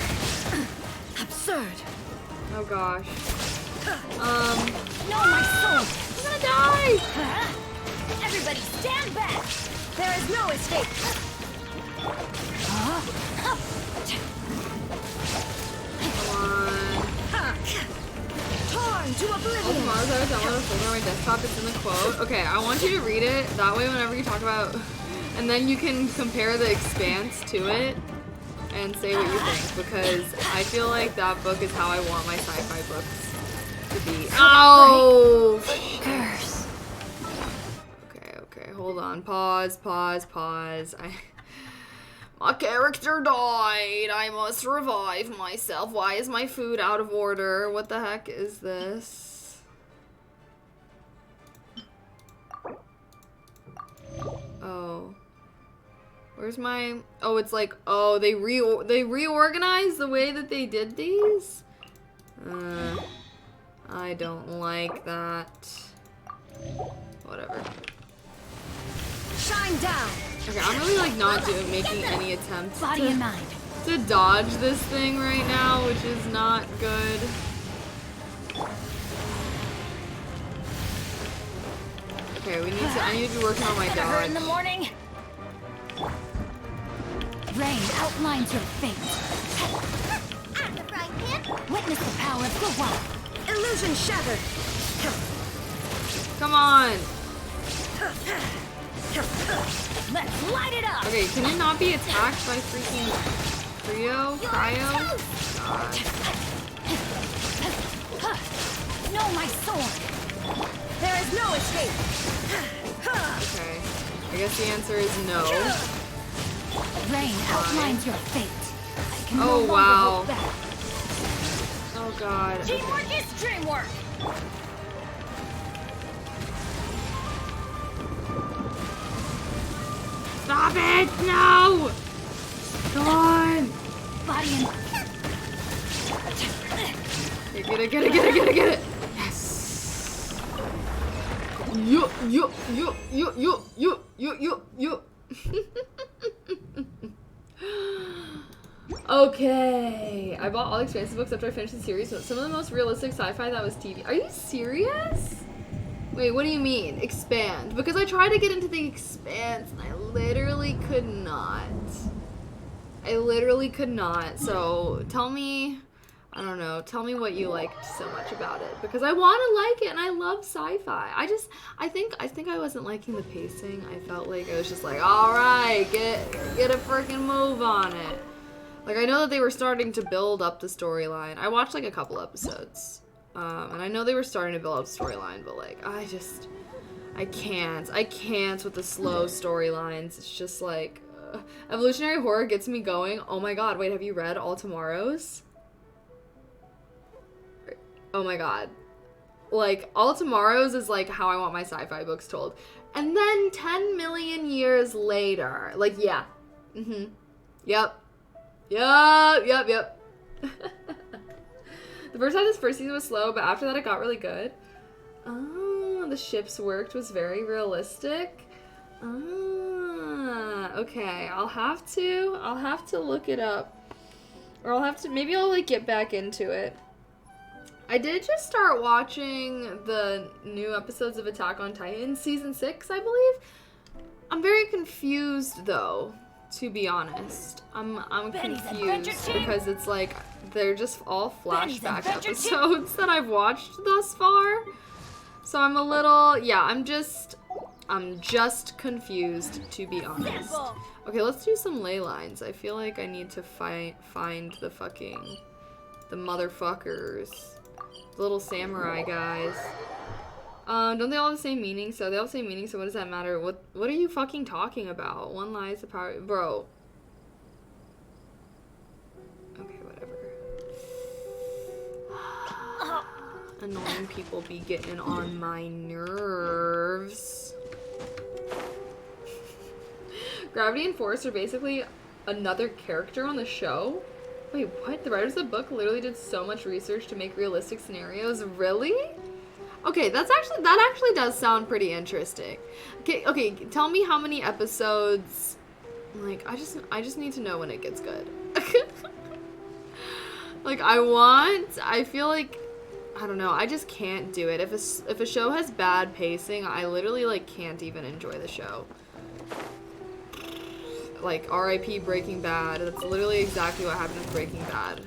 Absurd. Oh gosh. No, my soul. I'm gonna die. Everybody stand back. There is no escape. Come on. Torn to All oblivion. tomorrow's I was downloading a folder on my desktop. It's in the quote. Okay, I want you to read it. That way whenever you talk about... And then you can compare the Expanse to it and say what you think. Because I feel like that book is how I want my sci-fi books to be. Oh! Curse. Okay, hold on. Pause. My character died. I must revive myself. Why is my food out of order? What the heck is this? Oh. Where's my... Oh, it's like... Oh, they reorganized the way that they did these? I don't like that. Whatever. Shine down. Okay, I'm really like not making any attempts Body and mind. to dodge this thing right now, which is not good. Okay, I need to be working on my dodge. In the morning. Rain outlines your fate. I'm the frying pan. Witness the power of the one. Illusion shattered. Come on. Let's light it up. Okay, can it not be attacked by freaking cryo? God. No, my sword. There is no escape. Okay. I guess the answer is no. Rain outlines your fate. I can no Oh longer wow. hold back. Oh god. Teamwork is dreamwork. Stop it! No! Come on! Body and... Get it! Yes! Yo! Okay. I bought all the Expanse books after I finished the series. Some of the most realistic sci-fi that was TV. Are you serious? Wait, what do you mean? Expand. Because I tried to get into the Expanse and I literally could not. So tell me, I don't know, tell me what you liked so much about it. Because I want to like it and I love sci-fi. I think I wasn't liking the pacing. I felt like I was just like, alright, get a freaking move on it. Like, I know that they were starting to build up the storyline. I watched like a couple episodes. And I know they were starting to build up the storyline, but like, I can't with the slow storylines. It's just like, evolutionary horror gets me going. Oh my god, wait, have you read All Tomorrows? Oh my god. Like, All Tomorrows is like how I want my sci-fi books told. And then 10 million years later, like, yeah. Yep. The first time this first season was slow, but after that it got really good. Oh, the ships worked, was very realistic. Okay, I'll have to look it up. Or maybe I'll like get back into it. I did just start watching the new episodes of Attack on Titan, season 6, I believe. I'm very confused though, to be honest. I'm confused because it's like they're just all flashback episodes that I've watched thus far. So I'm a little, yeah, I'm just confused, to be honest. Okay, let's do some ley lines. I feel like I need to find the motherfuckers. The little samurai guys. Don't they all have the same meaning? So they all have the same meaning, so what does that matter? What are you fucking talking about? One lies the power, bro. Okay, whatever. annoying people be getting on my nerves. Gravity and Force are basically another character on the show? Wait, what? The writers of the book literally did so much research to make realistic scenarios? Really? Okay, that actually does sound pretty interesting. Okay, tell me how many episodes. Like, I just need to know when it gets good. Like, I feel like, I don't know, I just can't do it. If a show has bad pacing, I literally, like, can't even enjoy the show. Like, R.I.P. Breaking Bad. That's literally exactly what happened with Breaking Bad.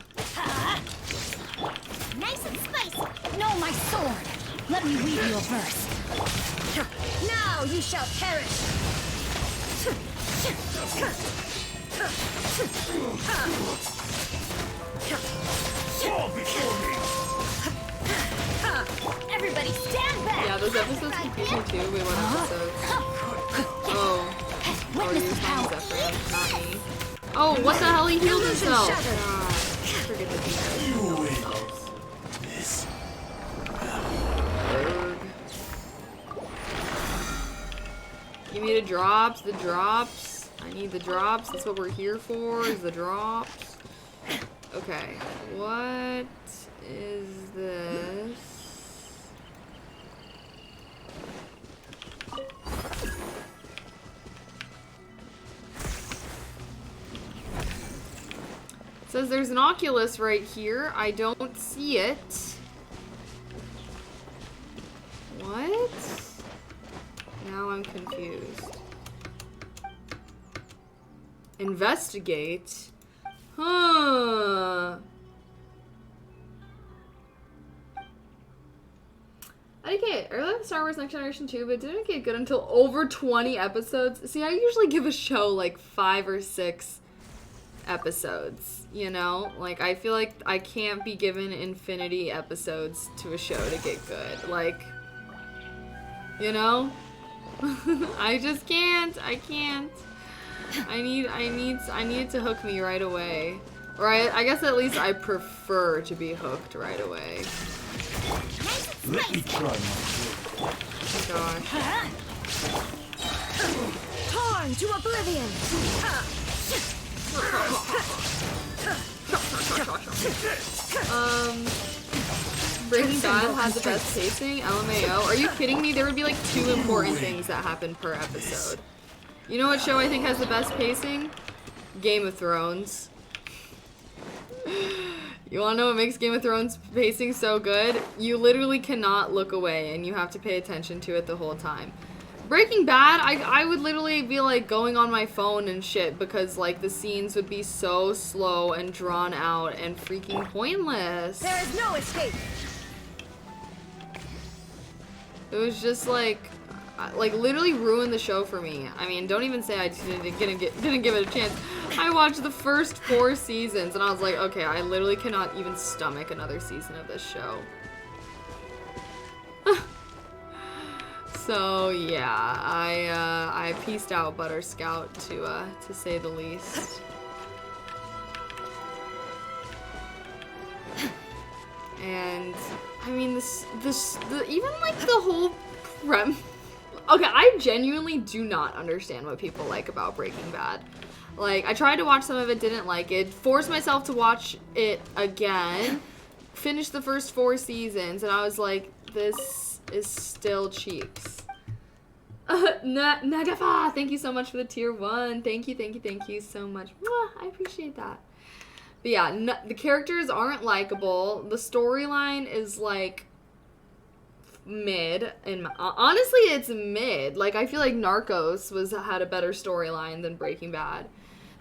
Nice and spicy. No, my sword. Let me weave you a verse. Now you shall perish. Everybody stand back. Yeah, those episodes confuse me too. Wait, what episodes? Oh, you're saying Zephyr, not me. Oh, what the hell? He healed himself. God, forget the details. Heal themselves. Give me the drops, I need the drops. That's what we're here for, is the drops. Okay, what is this? It says there's an Oculus right here. I don't see it. What? Now I'm confused. Investigate? Huh. I didn't get it. I really like Star Wars Next Generation 2, but it didn't get good until over 20 episodes. See, I usually give a show like 5 or 6 episodes, you know? Like, I feel like I can't be given infinity episodes to a show to get good. Like, you know? I just can't. I can't. I need it to hook me right away. Or I guess at least I prefer to be hooked right away. Let me try Oh gosh. Torn to oblivion. Breaking Bad has the best pacing. LMAO. Are you kidding me? There would be like 2 important things that happen per episode. You know what show I think has the best pacing? Game of Thrones. You wanna know what makes Game of Thrones pacing so good? You literally cannot look away and you have to pay attention to it the whole time. Breaking Bad, I would literally be like going on my phone and shit because like the scenes would be so slow and drawn out and freaking pointless. There is no escape. It was just like literally ruined the show for me. I mean, don't even say I didn't give it a chance. I watched the first 4 seasons and I was like, okay, I literally cannot even stomach another season of this show. So yeah, I pieced out Butter Scout to say the least. And I mean even like the whole okay, I genuinely do not understand what people like about Breaking Bad. Like, I tried to watch some of it, didn't like it, forced myself to watch it again, finished the first 4 seasons, and I was like, this is still cheeks. Nagafa, thank you so much for the tier 1. Thank you so much. Mwah, I appreciate that. But yeah, the characters aren't likable. The storyline is like mid, and honestly it's mid. Like, I feel like Narcos had a better storyline than Breaking Bad.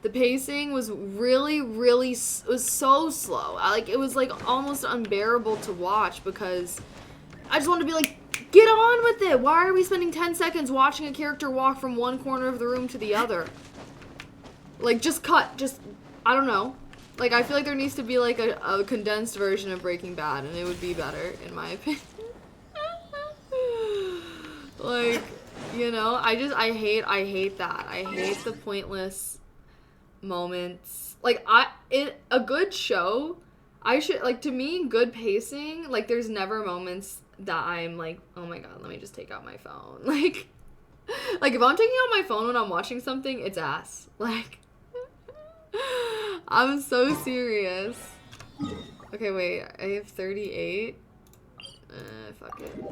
The pacing was really was so slow. It was like almost unbearable to watch because I just wanted to be like, get on with it. Why are we spending 10 seconds watching a character walk from one corner of the room to the other? Like, just cut. Just, I don't know. Like, I feel like there needs to be like a condensed version of Breaking Bad, and it would be better, in my opinion. Like, you know, I hate that. I hate the pointless moments. Like, a good show, To me, good pacing, like, there's never moments that I'm like, oh my god, let me just take out my phone. Like, if I'm taking out my phone when I'm watching something, it's ass. Like, I'm so serious. Okay, wait, I have 38. Fuck it.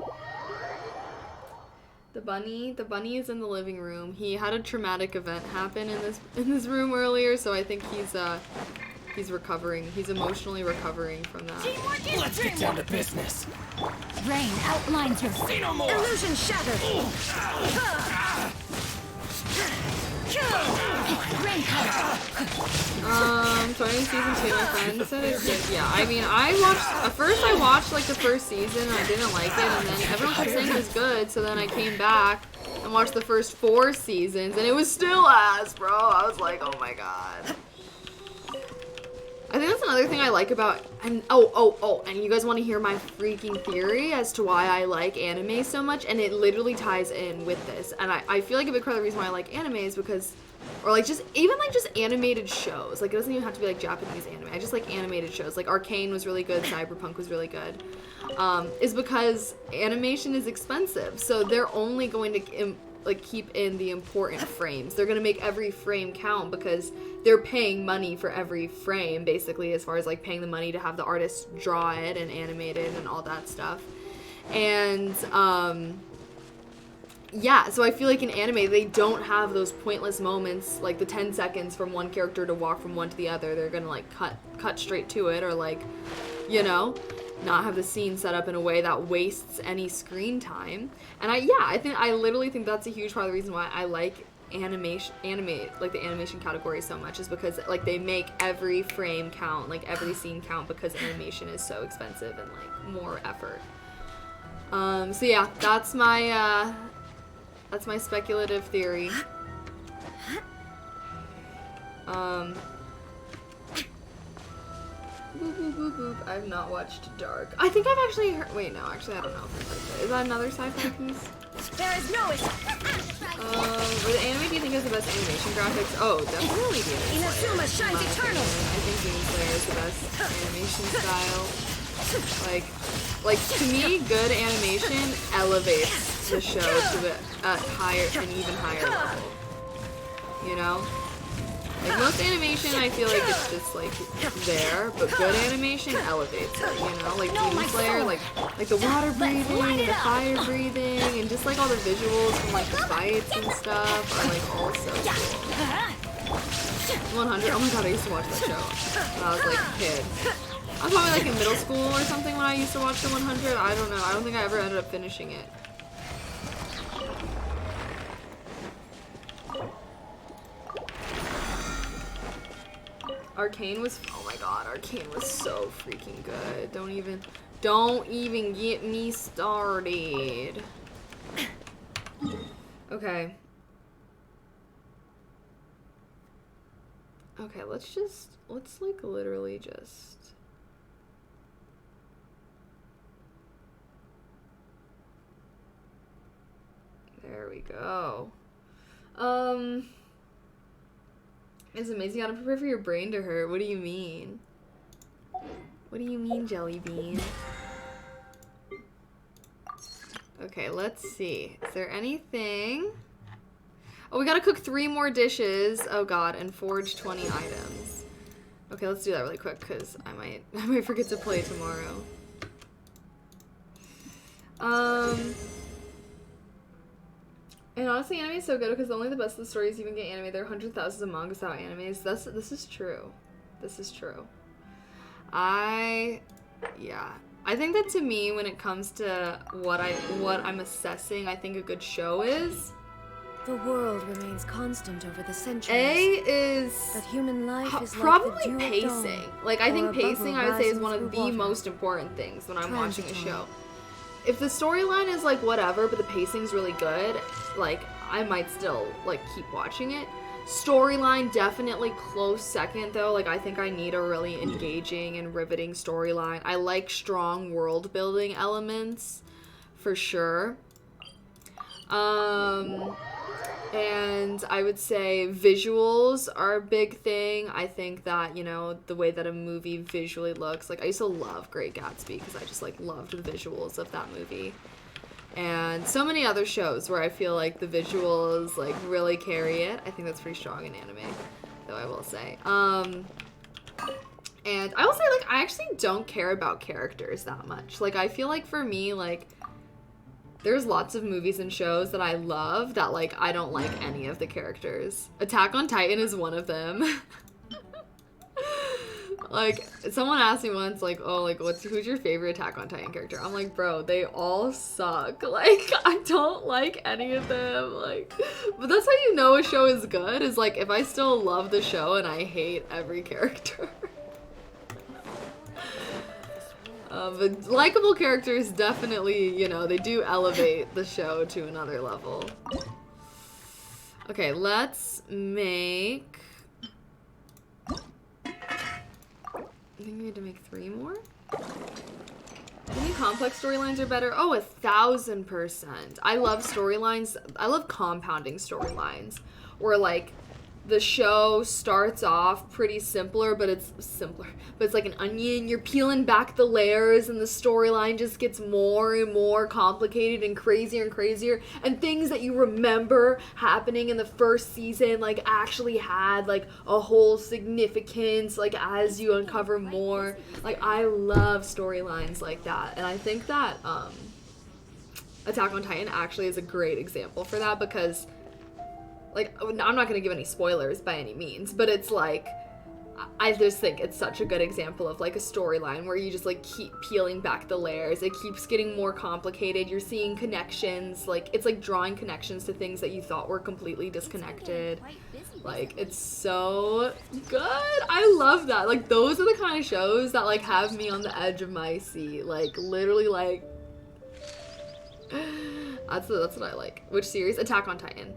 The bunny is in the living room. He had a traumatic event happen in this room earlier, so I think he's recovering. He's emotionally recovering from that. Let's get down to business. Rain outlines your Say no more. Illusion shattered. Rain color. 20 season 2, my friend said it's good. Yeah, I mean, at first I watched like the first season and I didn't like it, and then everyone kept saying it was good, so then I came back and watched the first 4 seasons and it was still ass, bro. I was like, oh my god. I think that's another thing I like about, and and you guys want to hear my freaking theory as to why I like anime so much, and it literally ties in with this, and I feel like a big part of the reason why I like anime is because, or like just animated shows, like it doesn't even have to be like Japanese anime, I just like animated shows, like Arcane was really good, Cyberpunk was really good, is because animation is expensive, so they're only going to keep in the important frames. They're gonna make every frame count because they're paying money for every frame, basically, as far as like paying the money to have the artists draw it and animate it and all that stuff. And yeah, so I feel like in anime they don't have those pointless moments, like the 10 seconds from one character to walk from one to the other. They're gonna like cut straight to it, or like, you know, not have the scene set up in a way that wastes any screen time. And I literally think that's a huge part of the reason why I like the animation category so much, is because like they make every frame count, like every scene count, because animation is so expensive and like more effort. So yeah, that's my speculative theory. Boop, boop, boop, boop. I've not watched Dark. I think I've actually heard. Wait, no, actually, I don't know if I've heard it. Is that another sci-fi piece? There is no What anime do you think has the best animation graphics? Oh, definitely Demon Slayer. Inazuma shines eternal. I think Demon Slayer is the best animation style. Like to me, good animation elevates the show to an even higher level. You know? Like most animation, I feel like it's just like there, but good animation elevates it, you know? Like Demon Slayer, like the water breathing, the fire breathing, and just like all the visuals from like the fights and stuff are like all so cool. 100, oh my god, I used to watch that show when I was like a kid. I was probably like in middle school or something when I used to watch the 100. I don't know. I don't think I ever ended up finishing it. Arcane was, oh my god, Arcane was so freaking good. Don't even get me started. Okay. Okay, let's like literally just. There we go. It's amazing how to prepare for your brain to hurt. What do you mean? What do you mean, Jelly Bean? Okay, let's see. Is there anything? Oh, we gotta cook 3 more dishes. Oh god, and forge 20 items. Okay, let's do that really quick, because I might forget to play tomorrow. And honestly, anime is so good because only the best of the stories even get anime. There are hundreds of thousands of mangas without animes. This is true. This is true. I think that to me, when it comes to what I'm assessing, I think a good show is. The world remains constant over the centuries. A is that human life is probably like the dew pacing. of dawn, Like I think or a pacing, bubble I would say, is rising one of through the water. most important things when I'm watching a Transitory. show. If the storyline is like whatever, but the pacing's really good, like I might still like keep watching it. Storyline definitely close second though. Like I think I need a really engaging and riveting storyline. I like strong world building elements for sure. And I would say visuals are a big thing. I think that, you know, the way that a movie visually looks, like I used to love Great Gatsby because I just like loved the visuals of that movie. And so many other shows where I feel like the visuals like really carry it. I think that's pretty strong in anime, though I will say. And I will say, like, I actually don't care about characters that much. Like, I feel like for me, like, there's lots of movies and shows that I love that, like, I don't like any of the characters. Attack on Titan is one of them. Like, someone asked me once, like, oh, like, who's your favorite Attack on Titan character? I'm like, bro, they all suck. Like, I don't like any of them. Like, but that's how you know a show is good, is, like, if I still love the show and I hate every character. But likable characters definitely, you know, they do elevate the show to another level. Okay, let's make... I think we need to make 3 more. I think complex storylines are better. Oh, 1000%. I love storylines. I love compounding storylines. Where, like, the show starts off pretty simpler, but it's like an onion. You're peeling back the layers and the storyline just gets more and more complicated and crazier, and things that you remember happening in the first season like actually had like a whole significance like as you uncover more. Like, I love storylines like that, and I think that Attack on Titan actually is a great example for that, because like, I'm not going to give any spoilers by any means, but it's like, I just think it's such a good example of like a storyline where you just like keep peeling back the layers. It keeps getting more complicated. You're seeing connections. Like, it's like drawing connections to things that you thought were completely disconnected. Like, it's so good. I love that. Like, those are the kind of shows that like have me on the edge of my seat. Like, literally, like, that's what I like. Which series? Attack on Titan,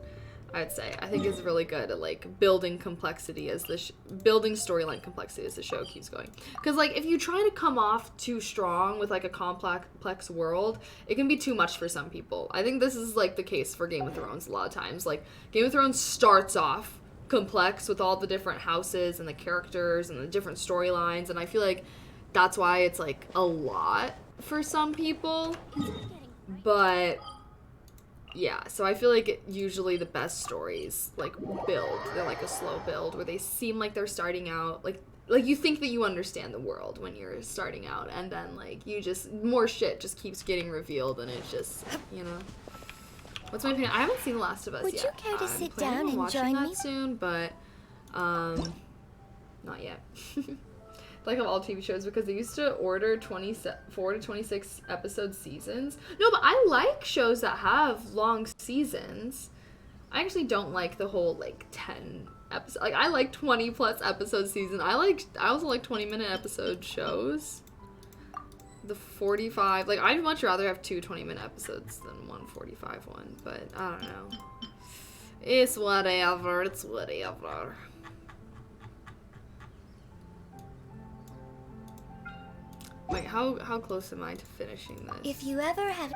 I'd say. I think is really good at like building complexity as building storyline complexity as the show keeps going. Because like if you try to come off too strong with like a complex world, it can be too much for some people. I think this is like the case for Game of Thrones a lot of times. Like, Game of Thrones starts off complex with all the different houses and the characters and the different storylines, and I feel like that's why it's like a lot for some people. But yeah, so I feel like usually the best stories like build. They're like a slow build where they seem like they're starting out like you think that you understand the world when you're starting out, and then like you just more shit just keeps getting revealed, and it's just, you know. What's my opinion? I haven't seen The Last of Us Would yet. you care to sit planning down on and watching join that me? soon, but not yet. Like of all TV shows, because they used to order 4 to 26 episode seasons. No, but I like shows that have long seasons. I actually don't like the whole like 10 episode. Like, I like 20 plus episode season. I also like 20-minute episode shows. The 45, like, I'd much rather have 2 20-minute episodes than one 45 one, but I don't know. It's whatever. It's whatever. Wait, how close am I to finishing this? If you ever have...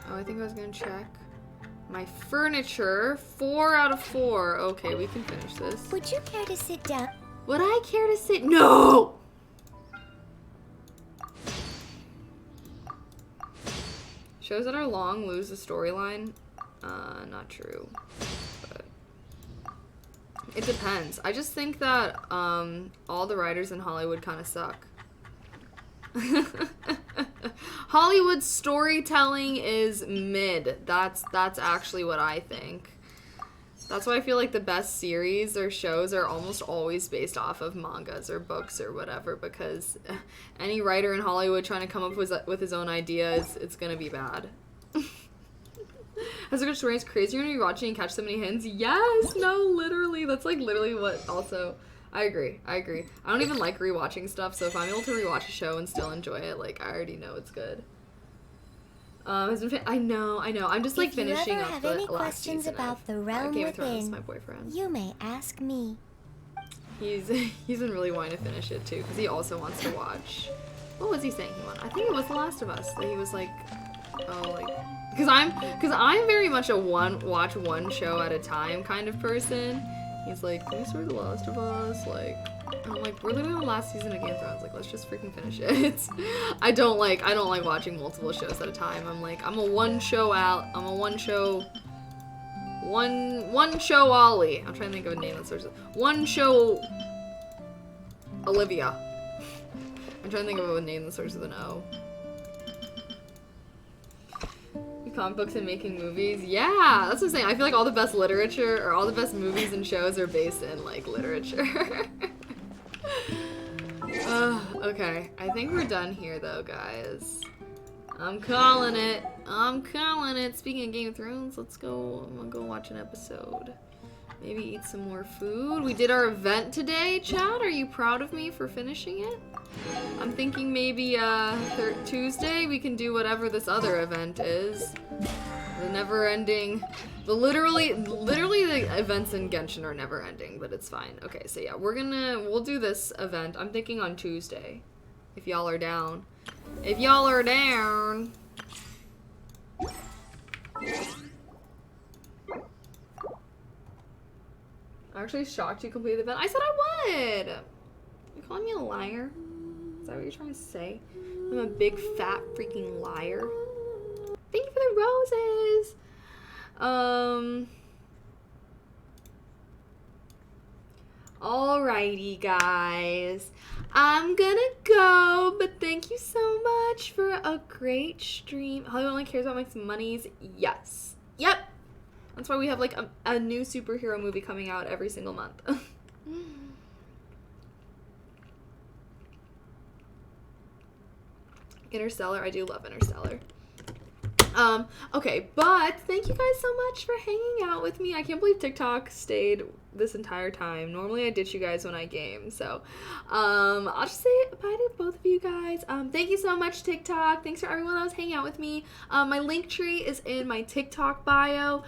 Oh, I think I was gonna check my furniture. 4 out of 4. Okay, we can finish this. Would you care to sit down? Would I care to sit? No! Shows that are long lose the storyline. Not true. But it depends. I just think that all the writers in Hollywood kind of suck. Hollywood storytelling is mid. That's actually what I think. That's why I feel like the best series or shows are almost always based off of mangas or books or whatever, because any writer in Hollywood trying to come up with his own ideas, it's gonna be bad. Has a good story. It's crazy when you're watching and catch so many hints. Yes, no, literally. That's like literally what also... I agree. I don't even like rewatching stuff, so if I'm able to rewatch a show and still enjoy it, like, I already know it's good. I know. I'm just like finishing up the last season If you ever have any questions about the realm Game of Thrones, within, my boyfriend. you may ask me. He's been really wanting to finish it too, because he also wants to watch. What was he saying he wanted? I think it was The Last of Us that he was like, oh, like, because I'm very much a watch one show at a time kind of person. He's like, can we start The Last of Us? Like, and I'm like, we're literally on the last season of Game of Thrones. Like, let's just freaking finish it. I don't like watching multiple shows at a time. I'm like, I'm a one show Ollie. I'm trying to think of a name that starts with one show Olivia. I'm trying to think of a name that starts with an O. Comic books and making movies. Yeah, that's what I'm saying. I feel like all the best literature or all the best movies and shows are based in like literature. Okay, I think we're done here though, guys. I'm calling it. I'm calling it. Speaking of Game of Thrones, let's go. I'm gonna go watch an episode. Maybe eat some more food. We did our event today, Chad. Are you proud of me for finishing it? I'm thinking maybe Tuesday we can do whatever this other event is. The never-ending, literally the events in Genshin are never-ending, but it's fine. Okay, so yeah, we'll do this event. I'm thinking on Tuesday, if y'all are down. If y'all are down. I'm actually shocked you completed the event. I said I would. You calling me a liar? Is that what you're trying to say? I'm a big fat freaking liar. Thank you for the roses. Alrighty, guys. I'm gonna go, but thank you so much for a great stream. Hollywood only cares about makes monies. Yes. Yep. That's why we have like a new superhero movie coming out every single month. Interstellar. I do love Interstellar. Okay, but thank you guys so much for hanging out with me. I can't believe TikTok stayed this entire time. Normally I ditch you guys when I game, so I'll just say bye to both of you guys. Thank you so much, TikTok. Thanks for everyone that was hanging out with me. My link tree is in my TikTok bio,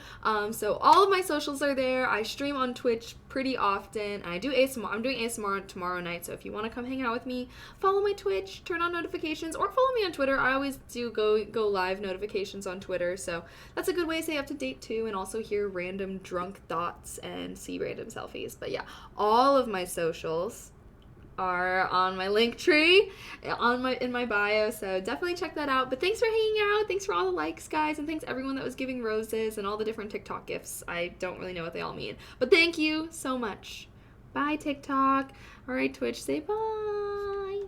so all of my socials are there. I stream on Twitch pretty often, and I do ASMR. I'm doing ASMR tomorrow night, so if you want to come hang out with me, follow my Twitch, turn on notifications, or follow me on Twitter. I always do go live notifications on Twitter, so that's a good way to stay up to date too, and also hear random drunk thoughts and see random selfies. But yeah, all of my socials are on my link tree in my bio, so definitely check that out. But thanks for hanging out, thanks for all the likes, guys, and thanks everyone that was giving roses and all the different TikTok gifts. I don't really know what they all mean, but thank you so much. Bye, TikTok. All right, Twitch, say bye.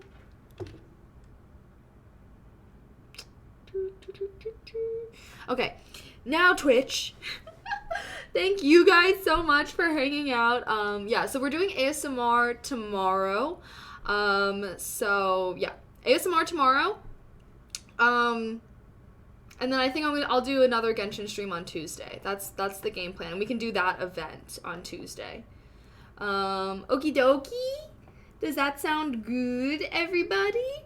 Okay, now Twitch. Thank you guys so much for hanging out. Yeah, so we're doing ASMR tomorrow. So yeah, ASMR tomorrow. And then I think I'll do another Genshin stream on Tuesday. That's the game plan. We can do that event on Tuesday. Okie dokie. Does that sound good, everybody?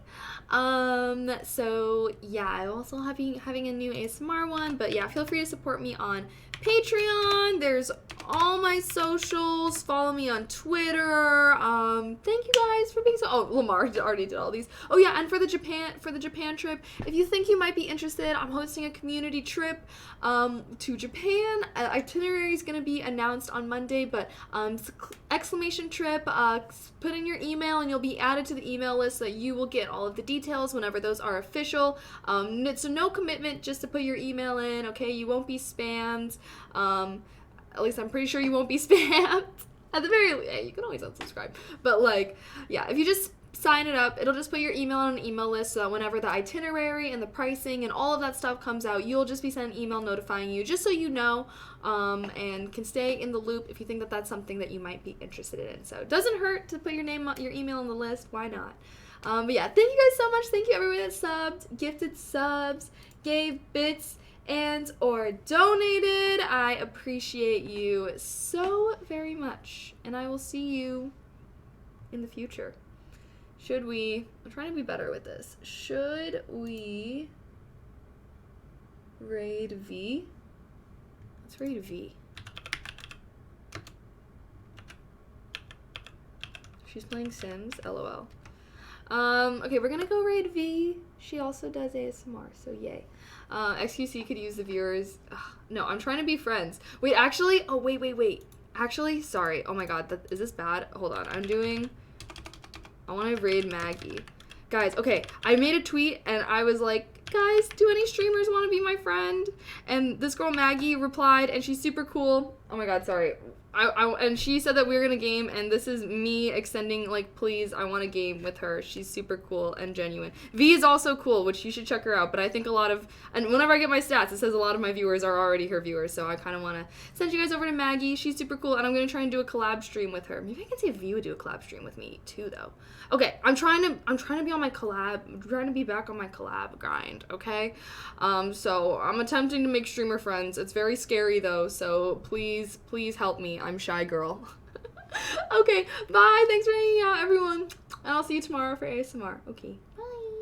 So yeah, I'm also having a new ASMR one, but yeah, feel free to support me on Patreon. There's all my socials. Follow me on Twitter. Thank you guys for being so. Oh, Lamar already did all these. Oh yeah, and for the Japan trip, if you think you might be interested, I'm hosting a community trip to Japan. Itinerary is gonna be announced on Monday, but exclamation trip. Put in your email and you'll be added to the email list so that you will get all of the details whenever those are official. So no commitment, just to put your email in. Okay, you won't be spammed. At least I'm pretty sure you won't be spammed. At the very least, yeah, you can always unsubscribe. But like, yeah, if you just sign it up, it'll just put your email on an email list so that whenever the itinerary and the pricing and all of that stuff comes out, you'll just be sent an email notifying you, just so you know, and can stay in the loop if you think that that's something that you might be interested in. So it doesn't hurt to put your email on the list. Why not? But yeah, thank you guys so much. Thank you everyone that subbed, gifted subs, gave bits, and or donated. I appreciate you so very much, and I will see you in the future. I'm trying to be better with this. Should we raid V? Let's raid V. She's playing Sims. LOL. Okay, we're gonna go raid V. She also does ASMR, so yay. XQC could use the viewers. Ugh, no, I'm trying to be friends. Wait, actually, oh, wait. Actually, sorry. Oh my god, is this bad? Hold on, I want to raid Maggie. Guys, okay, I made a tweet and I was like, guys, do any streamers want to be my friend? And this girl Maggie replied, and she's super cool. Oh my god, sorry. And she said that we were gonna game, and this is me extending, like, please, I want to game with her. She's super cool and genuine. V is also cool, which you should check her out, but I think and whenever I get my stats, it says a lot of my viewers are already her viewers, so I kind of want to send you guys over to Maggie. She's super cool, and I'm gonna try and do a collab stream with her. Maybe I can see if V would do a collab stream with me, too, though. Okay, I'm trying to be on my collab, I'm trying to be back on my collab grind, okay? So I'm attempting to make streamer friends. It's very scary, though, so please help me. I'm shy girl. Okay, bye. Thanks for hanging out, everyone. And I'll see you tomorrow for ASMR. Okay, bye.